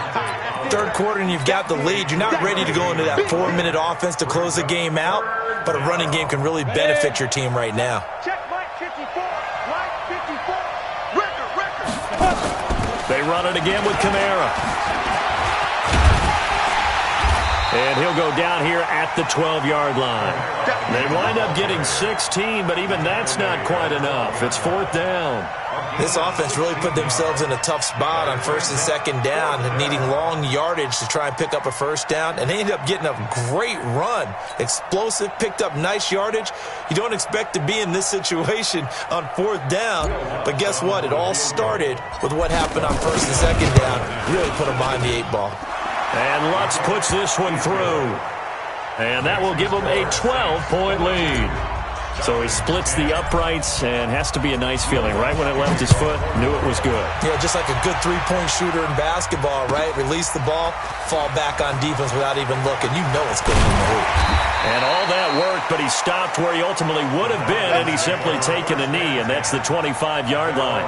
Third quarter and you've got the lead. You're not ready to go into that 4-minute offense to close the game out, but a running game can really benefit your team right now. Check Mike 54. Mike 54. Record. They run it again with Kamara. And he'll go down here at the 12-yard line. They wind up getting 16, but even that's not quite enough. It's 4th down. This offense really put themselves in a tough spot on 1st and 2nd down, needing long yardage to try and pick up a 1st down, and they ended up getting a great run. Explosive, picked up nice yardage. You don't expect to be in this situation on 4th down, but guess what? It all started with what happened on 1st and 2nd down. Really put them behind the 8 ball. And Lutz puts this one through. And that will give him a 12-point lead. So he splits the uprights and has to be a nice feeling. Right when it left his foot, knew it was good. Yeah, just like a good three-point shooter in basketball, right? Release the ball, fall back on defense without even looking. You know it's going in the hoop. And all that worked, but he stopped where he ultimately would have been, and he's simply taken a knee, and that's the 25-yard line.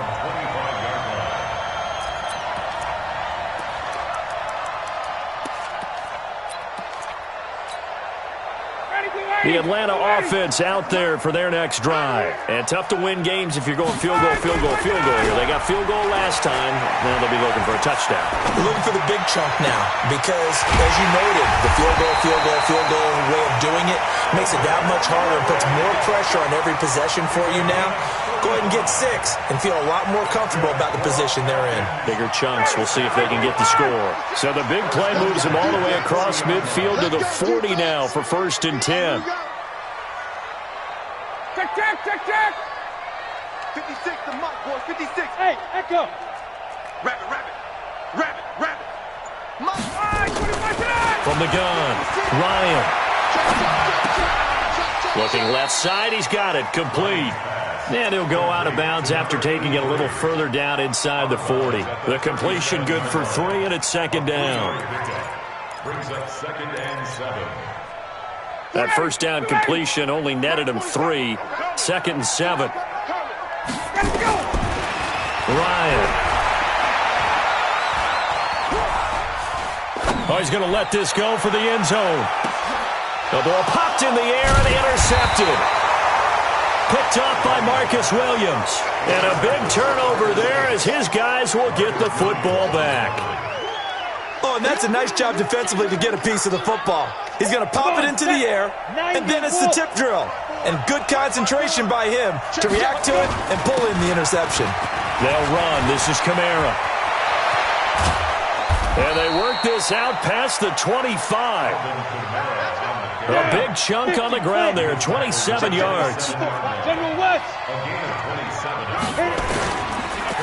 The Atlanta offense out there for their next drive. And tough to win games if you're going field goal, field goal, field goal here. They got field goal last time. Now they'll be looking for a touchdown. They're looking for the big chunk now because, as you noted, the field goal way of doing it makes it that much harder and puts more pressure on every possession for you now. Go ahead and get 6 and feel a lot more comfortable about the position they're in. Bigger chunks. We'll see if they can get the score. So the big play moves them all the way across midfield to the 40 now for 1st and 10. Check. 56, the mark, boys, 56. Hey, Echo. Rabbit. From the gun, Ryan. Looking left side, he's got it, complete. And he'll go out of bounds after taking it a little further down inside the 40. The completion good for 3, and it's 2nd down. Brings up 2nd and 7. That 1st down completion only netted him 3. 2nd and 7. Ryan. Oh, he's going to let this go for the end zone. The ball popped in the air and intercepted. Picked off by Marcus Williams. And a big turnover there as his guys will get the football back. Oh, and that's a nice job defensively to get a piece of the football. He's going to pop it into the air, and then it's the tip drill. And good concentration by him to react to it and pull in the interception. They'll run. This is Kamara. And they work this out past the 25. A big chunk on the ground there, 27 yards. General West.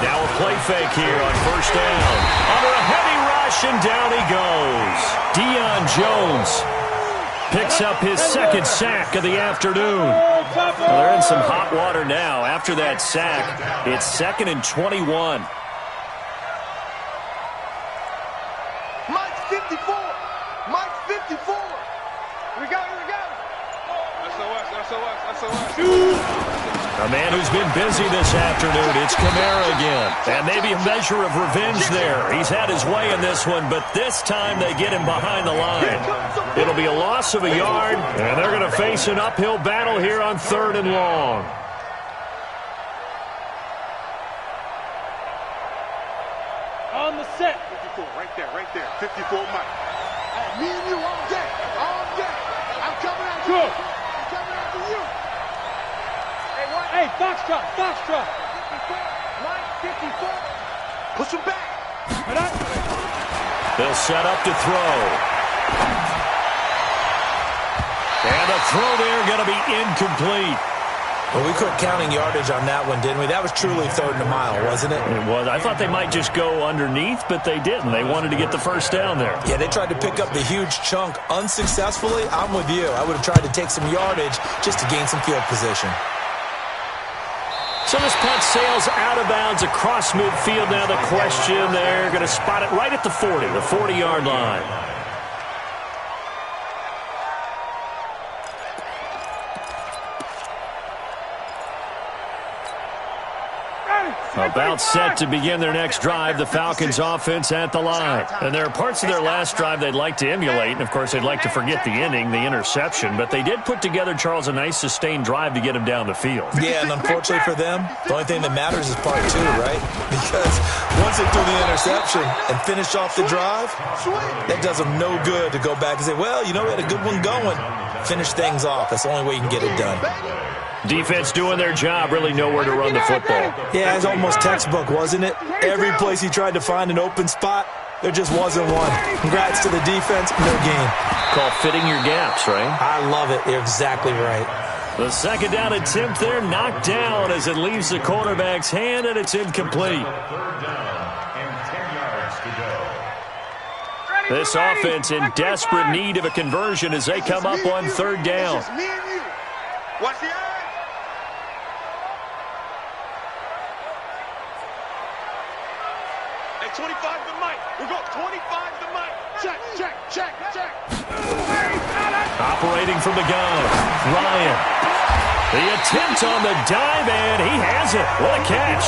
Now a play fake here on 1st down. Under a heavy rush, and down he goes. Deion Jones picks up his 2nd sack of the afternoon. Well, they're in some hot water now. After that sack, it's 2nd and 21. Mike 54. Mike 54. We go. SOS. A man who's been busy this afternoon. It's Kamara again. And maybe a measure of revenge there. He's had his way in this one, but this time they get him behind the line. It'll be a loss of a yard, and they're going to face an uphill battle here on 3rd and long. On the set. 54, right there. 54, Mike. Me and you all day. I'm coming after you. Hey, Foxtrot. 54, Mike 54. Push him back. They'll set up to throw. And the throw there going to be incomplete. Well, we quit counting yardage on that one, didn't we? That was truly 3rd and a mile, wasn't it? It was. I thought they might just go underneath, but they didn't. They wanted to get the first down there. Yeah, they tried to pick up the huge chunk unsuccessfully. I'm with you. I would have tried to take some yardage just to gain some field position. So this punt sails out of bounds across midfield. Now the question, they're going to spot it right at the 40, the 40-yard line. About set to begin their next drive, the Falcons offense at the line. And there are parts of their last drive they'd like to emulate, and of course they'd like to forget the ending, the interception, but they did put together, Charles, a nice sustained drive to get him down the field. Yeah, and unfortunately for them, the only thing that matters is part 2, right? Because once they threw the interception and finished off the drive, that does them no good to go back and say, well, you know, we had a good one going. Finish things off. That's the only way you can get it done. Defense doing their job, really nowhere to run the football. Yeah, it's almost textbook, wasn't it? Every place he tried to find an open spot, there just wasn't one. Congrats to the defense, no gain. Called fitting your gaps, right? I love it. You're exactly right. The second down attempt there knocked down as it leaves the quarterback's hand, and it's incomplete. 3rd down and 10 yards to go. This offense in desperate need of a conversion as they come up on 3rd down. It's just me and you. Watch the eye. Hey, 25 to Mike. We go 25 to Mike. Check. Operating from the gun, Ryan. The attempt on the dive, and he has it. What a catch.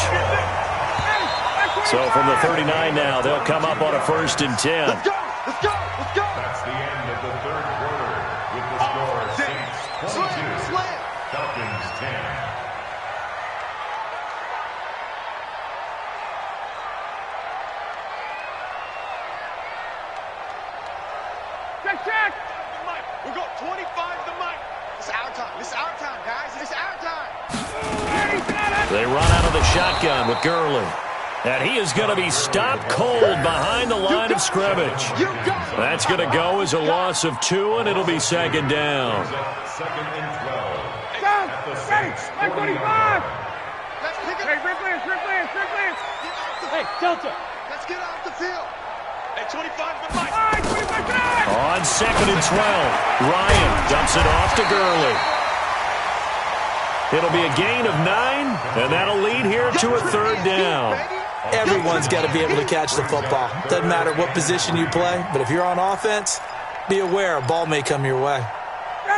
So from the 39 now, they'll come up on a 1st and 10. Let's go. That's the end of the 3rd quarter with the score Saints 22, Falcons 10. Check. We go 25 to Mike. It's our time, guys. It's our time. They run out of the shotgun with Gurley. And he is going to be stopped cold behind the line of scrimmage. That's going to go as a loss of 2, and it'll be 2nd down. 2nd and 12. At the Saints 45. Hey, Rick. Hey, Delta. Let's get off the field. Hey, 25 to Mike. On 2nd and 12, Ryan dumps it off to Gurley. It'll be a gain of 9, and that'll lead here to a 3rd down. Everyone's got to be able to catch the football. Doesn't matter what position you play, but if you're on offense, be aware a ball may come your way.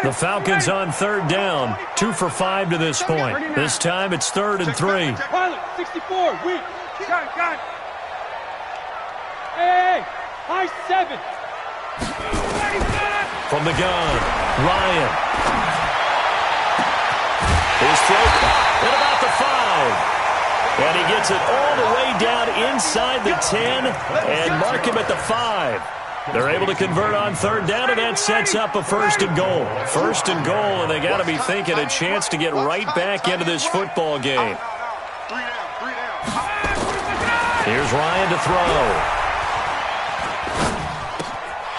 The Falcons on 3rd down, 2 for 5 to this point. This time it's 3rd and 3. Pilot, 64, weak. Got it. Hey, high 7. From the gun, Ryan. His throw at about the 5. And he gets it all the way down inside the 10 and mark him at the 5. They're able to convert on 3rd down, and that sets up a 1st and goal. 1st and goal, and they got to be thinking a chance to get right back into this football game. 3 down. Here's Ryan to throw.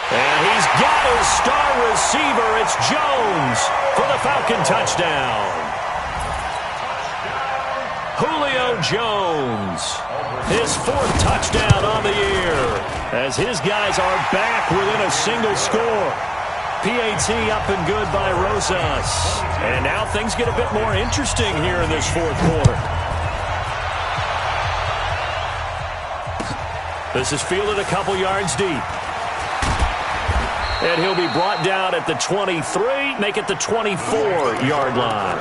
And he's got his star receiver. It's Jones for the Falcon touchdown. Julio Jones, his 4th touchdown on the year, as his guys are back within a single score. PAT up and good by Rosas. And now things get a bit more interesting here in this 4th quarter. This is fielded a couple yards deep. And he'll be brought down at the 23, make it the 24-yard line.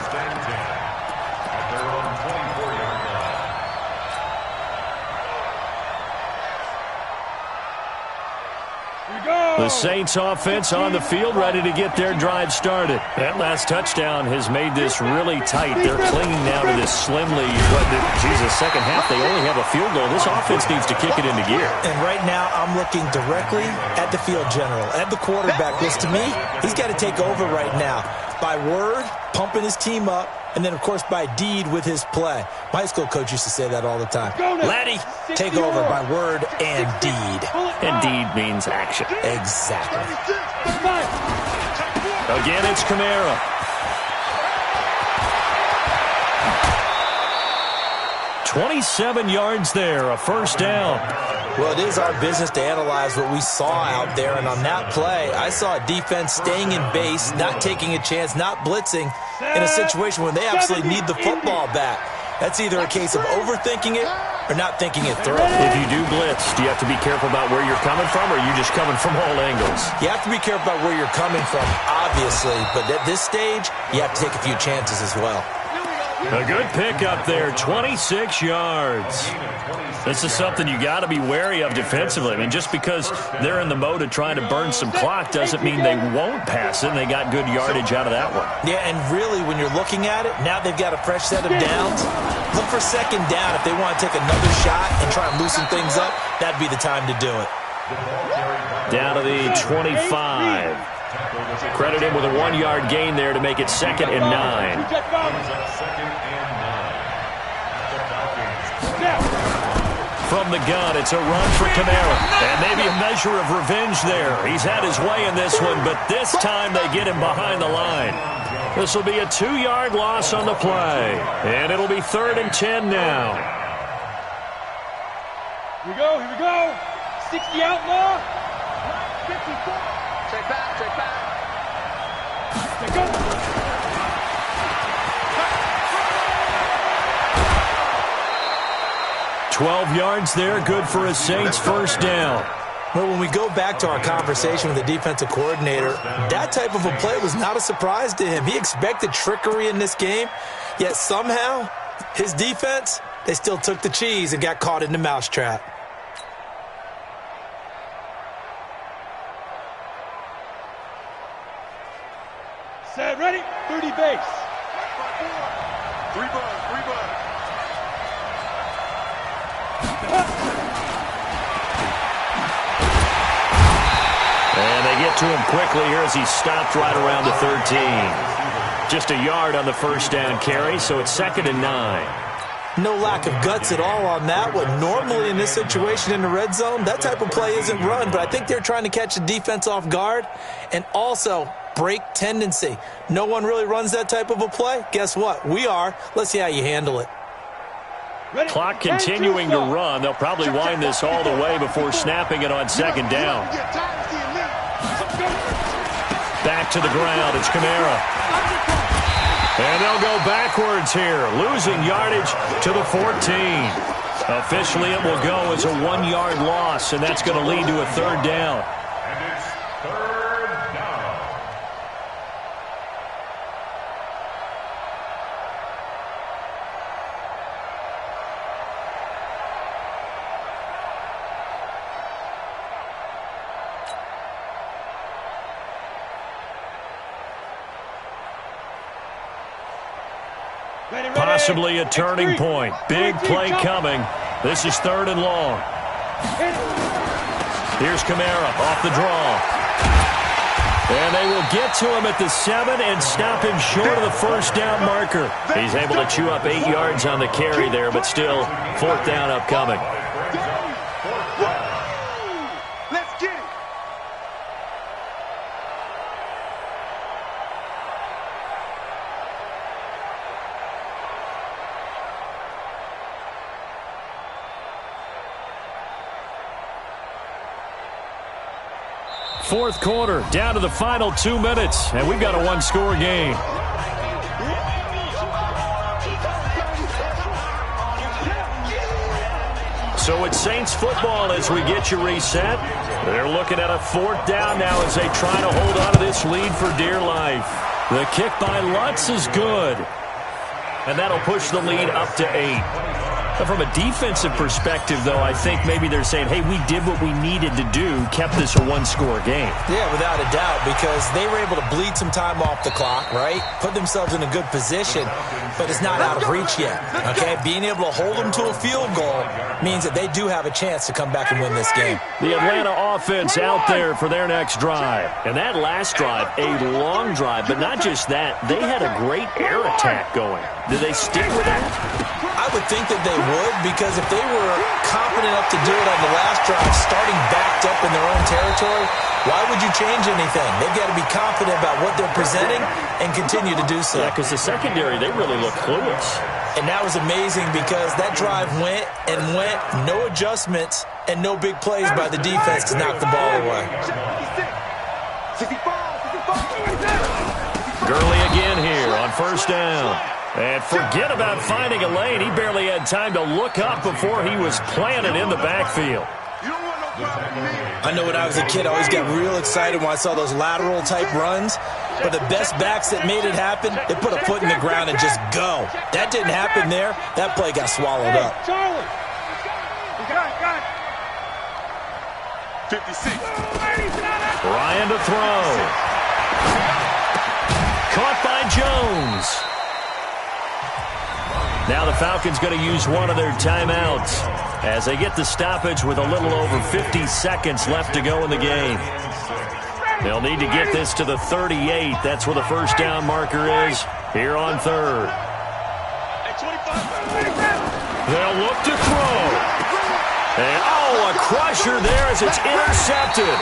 The Saints offense on the field, ready to get their drive started. That last touchdown has made this really tight. They're clinging now to this slimly, second half, they only have a field goal. This offense needs to kick it into gear. And right now, I'm looking directly at the field general, at the quarterback. Because to me, he's got to take over right now. By word, pumping his team up, and then, of course, by deed with his play. My high school coach used to say that all the time. Laddie, take over by word and deed. And deed means action. Exactly. Again, it's Kamara. 27 yards there, a first down. Well, it is our business to analyze what we saw out there, and on that play, I saw a defense staying in base, not taking a chance, not blitzing in a situation where they absolutely need the football back. That's either a case of overthinking it or not thinking it through. If you do blitz, do you have to be careful about where you're coming from, or are you just coming from all angles? You have to be careful about where you're coming from, obviously, but at this stage, you have to take a few chances as well. A good pickup there, 26 yards. This is something you got to be wary of defensively. I mean, just because they're in the mode of trying to burn some clock doesn't mean they won't pass it, and they got good yardage out of that one. Yeah, and really, when you're looking at it, now they've got a fresh set of downs. Look for second down if they want to take another shot and try and loosen things up. That'd be the time to do it. Down to the 25. Credit him with a 1-yard gain there to make it 2nd and 9. From the gun, it's a run for Kamara. And maybe a measure of revenge there. He's had his way in this one, but this time they get him behind the line. This will be a 2-yard loss on the play. And it'll be 3rd and 10 now. Here we go. 60 outlaw. 54. Check back. Check go. 12 yards there, good for a Saints first down. Well, when we go back to our conversation with the defensive coordinator, that type of a play was not a surprise to him. He expected trickery in this game, yet somehow his defense, they still took the cheese and got caught in the mousetrap. Set, ready, 30 base. 3 bucks. And they get to him quickly here as he stopped right around the 13. Just a yard on the first down carry, so it's 2nd and 9. No lack of guts at all on that one. Normally in this situation in the red zone, that type of play isn't run, but I think they're trying to catch the defense off guard and also break tendency. No one really runs that type of a play. Guess what? We are. Let's see how you handle it. Clock continuing to run. They'll probably wind this all the way before snapping it on 2nd down. Back to the ground. It's Kamara. And they'll go backwards here, losing yardage to the 14. Officially, it will go as a 1-yard loss, and that's going to lead to a 3rd down. And it's 3rd down. Possibly a turning point. Big play coming. This is 3rd and long. Here's Kamara off the draw. And they will get to him at the 7 and stop him short of the first down marker. He's able to chew up 8 yards on the carry there, but still 4th down upcoming. Let's get it. Fourth quarter, down to the final 2 minutes, and we've got a 1-score game. So it's Saints football as we get you reset. They're looking at a 4th down now as they try to hold on to this lead for dear life. The kick by Lutz is good, and that'll push the lead up to 8. But from a defensive perspective, though, I think maybe they're saying, hey, we did what we needed to do, kept this a 1-score game. Yeah, without a doubt, because they were able to bleed some time off the clock, right? Put themselves in a good position, but it's not out of reach yet, okay? Being able to hold them to a field goal means that they do have a chance to come back and win this game. The Atlanta offense out there for their next drive. And that last drive, a long drive, but not just that. They had a great air attack going. Did they stick with that? I I would think that they would, because if they were confident enough to do it on the last drive, starting backed up in their own territory, why would you change anything? They've got to be confident about what they're presenting and continue to do so. Yeah, because the secondary, they really look clueless. And that was amazing because that drive went and went, no adjustments, and no big plays by the defense to knock the ball away. Gurley again here on first down. And forget about finding a lane. He barely had time to look up before he was planted in the backfield. I know when I was a kid, I always got real excited when I saw those lateral-type runs. But the best backs that made it happen, they put a foot in the ground and just go. That didn't happen there. That play got swallowed up. 56. Ryan to throw. Caught by Jones. Now the Falcons going to use one of their timeouts as they get the stoppage with a little over 50 seconds left to go in the game. They'll need to get this to the 38. That's where the first down marker is here on third. They'll look to throw. And, a crusher there as it's intercepted.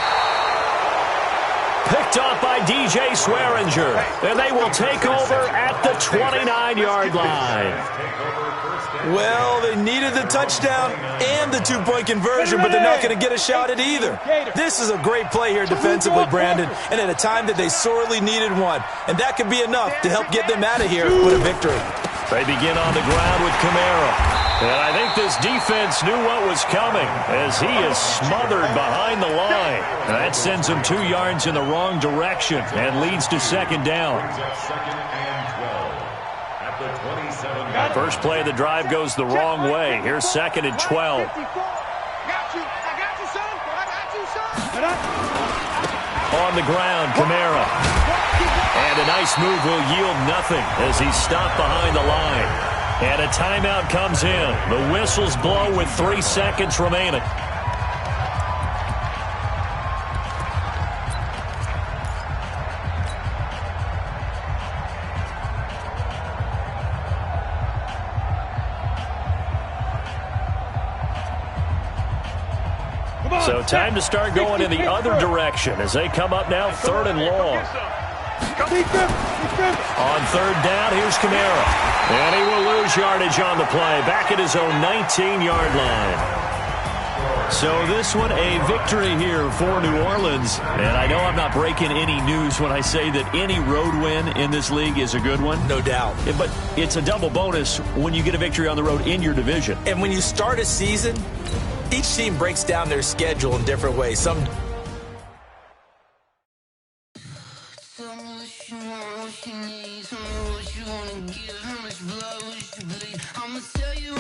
Picked off by DJ Swearinger. And they will take over at the 29-yard line. Well, they needed the touchdown and the two-point conversion, but they're not going to get a shot at either. This is a great play here defensively, Brandon, and at a time that they sorely needed one. And that could be enough to help get them out of here with a victory. They begin on the ground with Kamara. And I think this defense knew what was coming as he is smothered behind the line. And that sends him 2 yards in the wrong direction and leads to second down. First play of the drive goes the wrong way. Here's second and 12. On the ground, Kamara. And a nice move will yield nothing as he's stopped behind the line. And a timeout comes in. The whistles blow with 3 seconds remaining. So time to start going in the other direction as they come up now third and long. On third down, here's Kamara. And he will lose yardage on the play, back at his own 19-yard line. So this one, a victory here for New Orleans. And I know I'm not breaking any news when I say that any road win in this league is a good one. No doubt. But it's a double bonus when you get a victory on the road in your division. And when you start a season, each team breaks down their schedule in different ways. Some what you need, tell me what you wanna give, how much blood would you bleed? I'ma tell you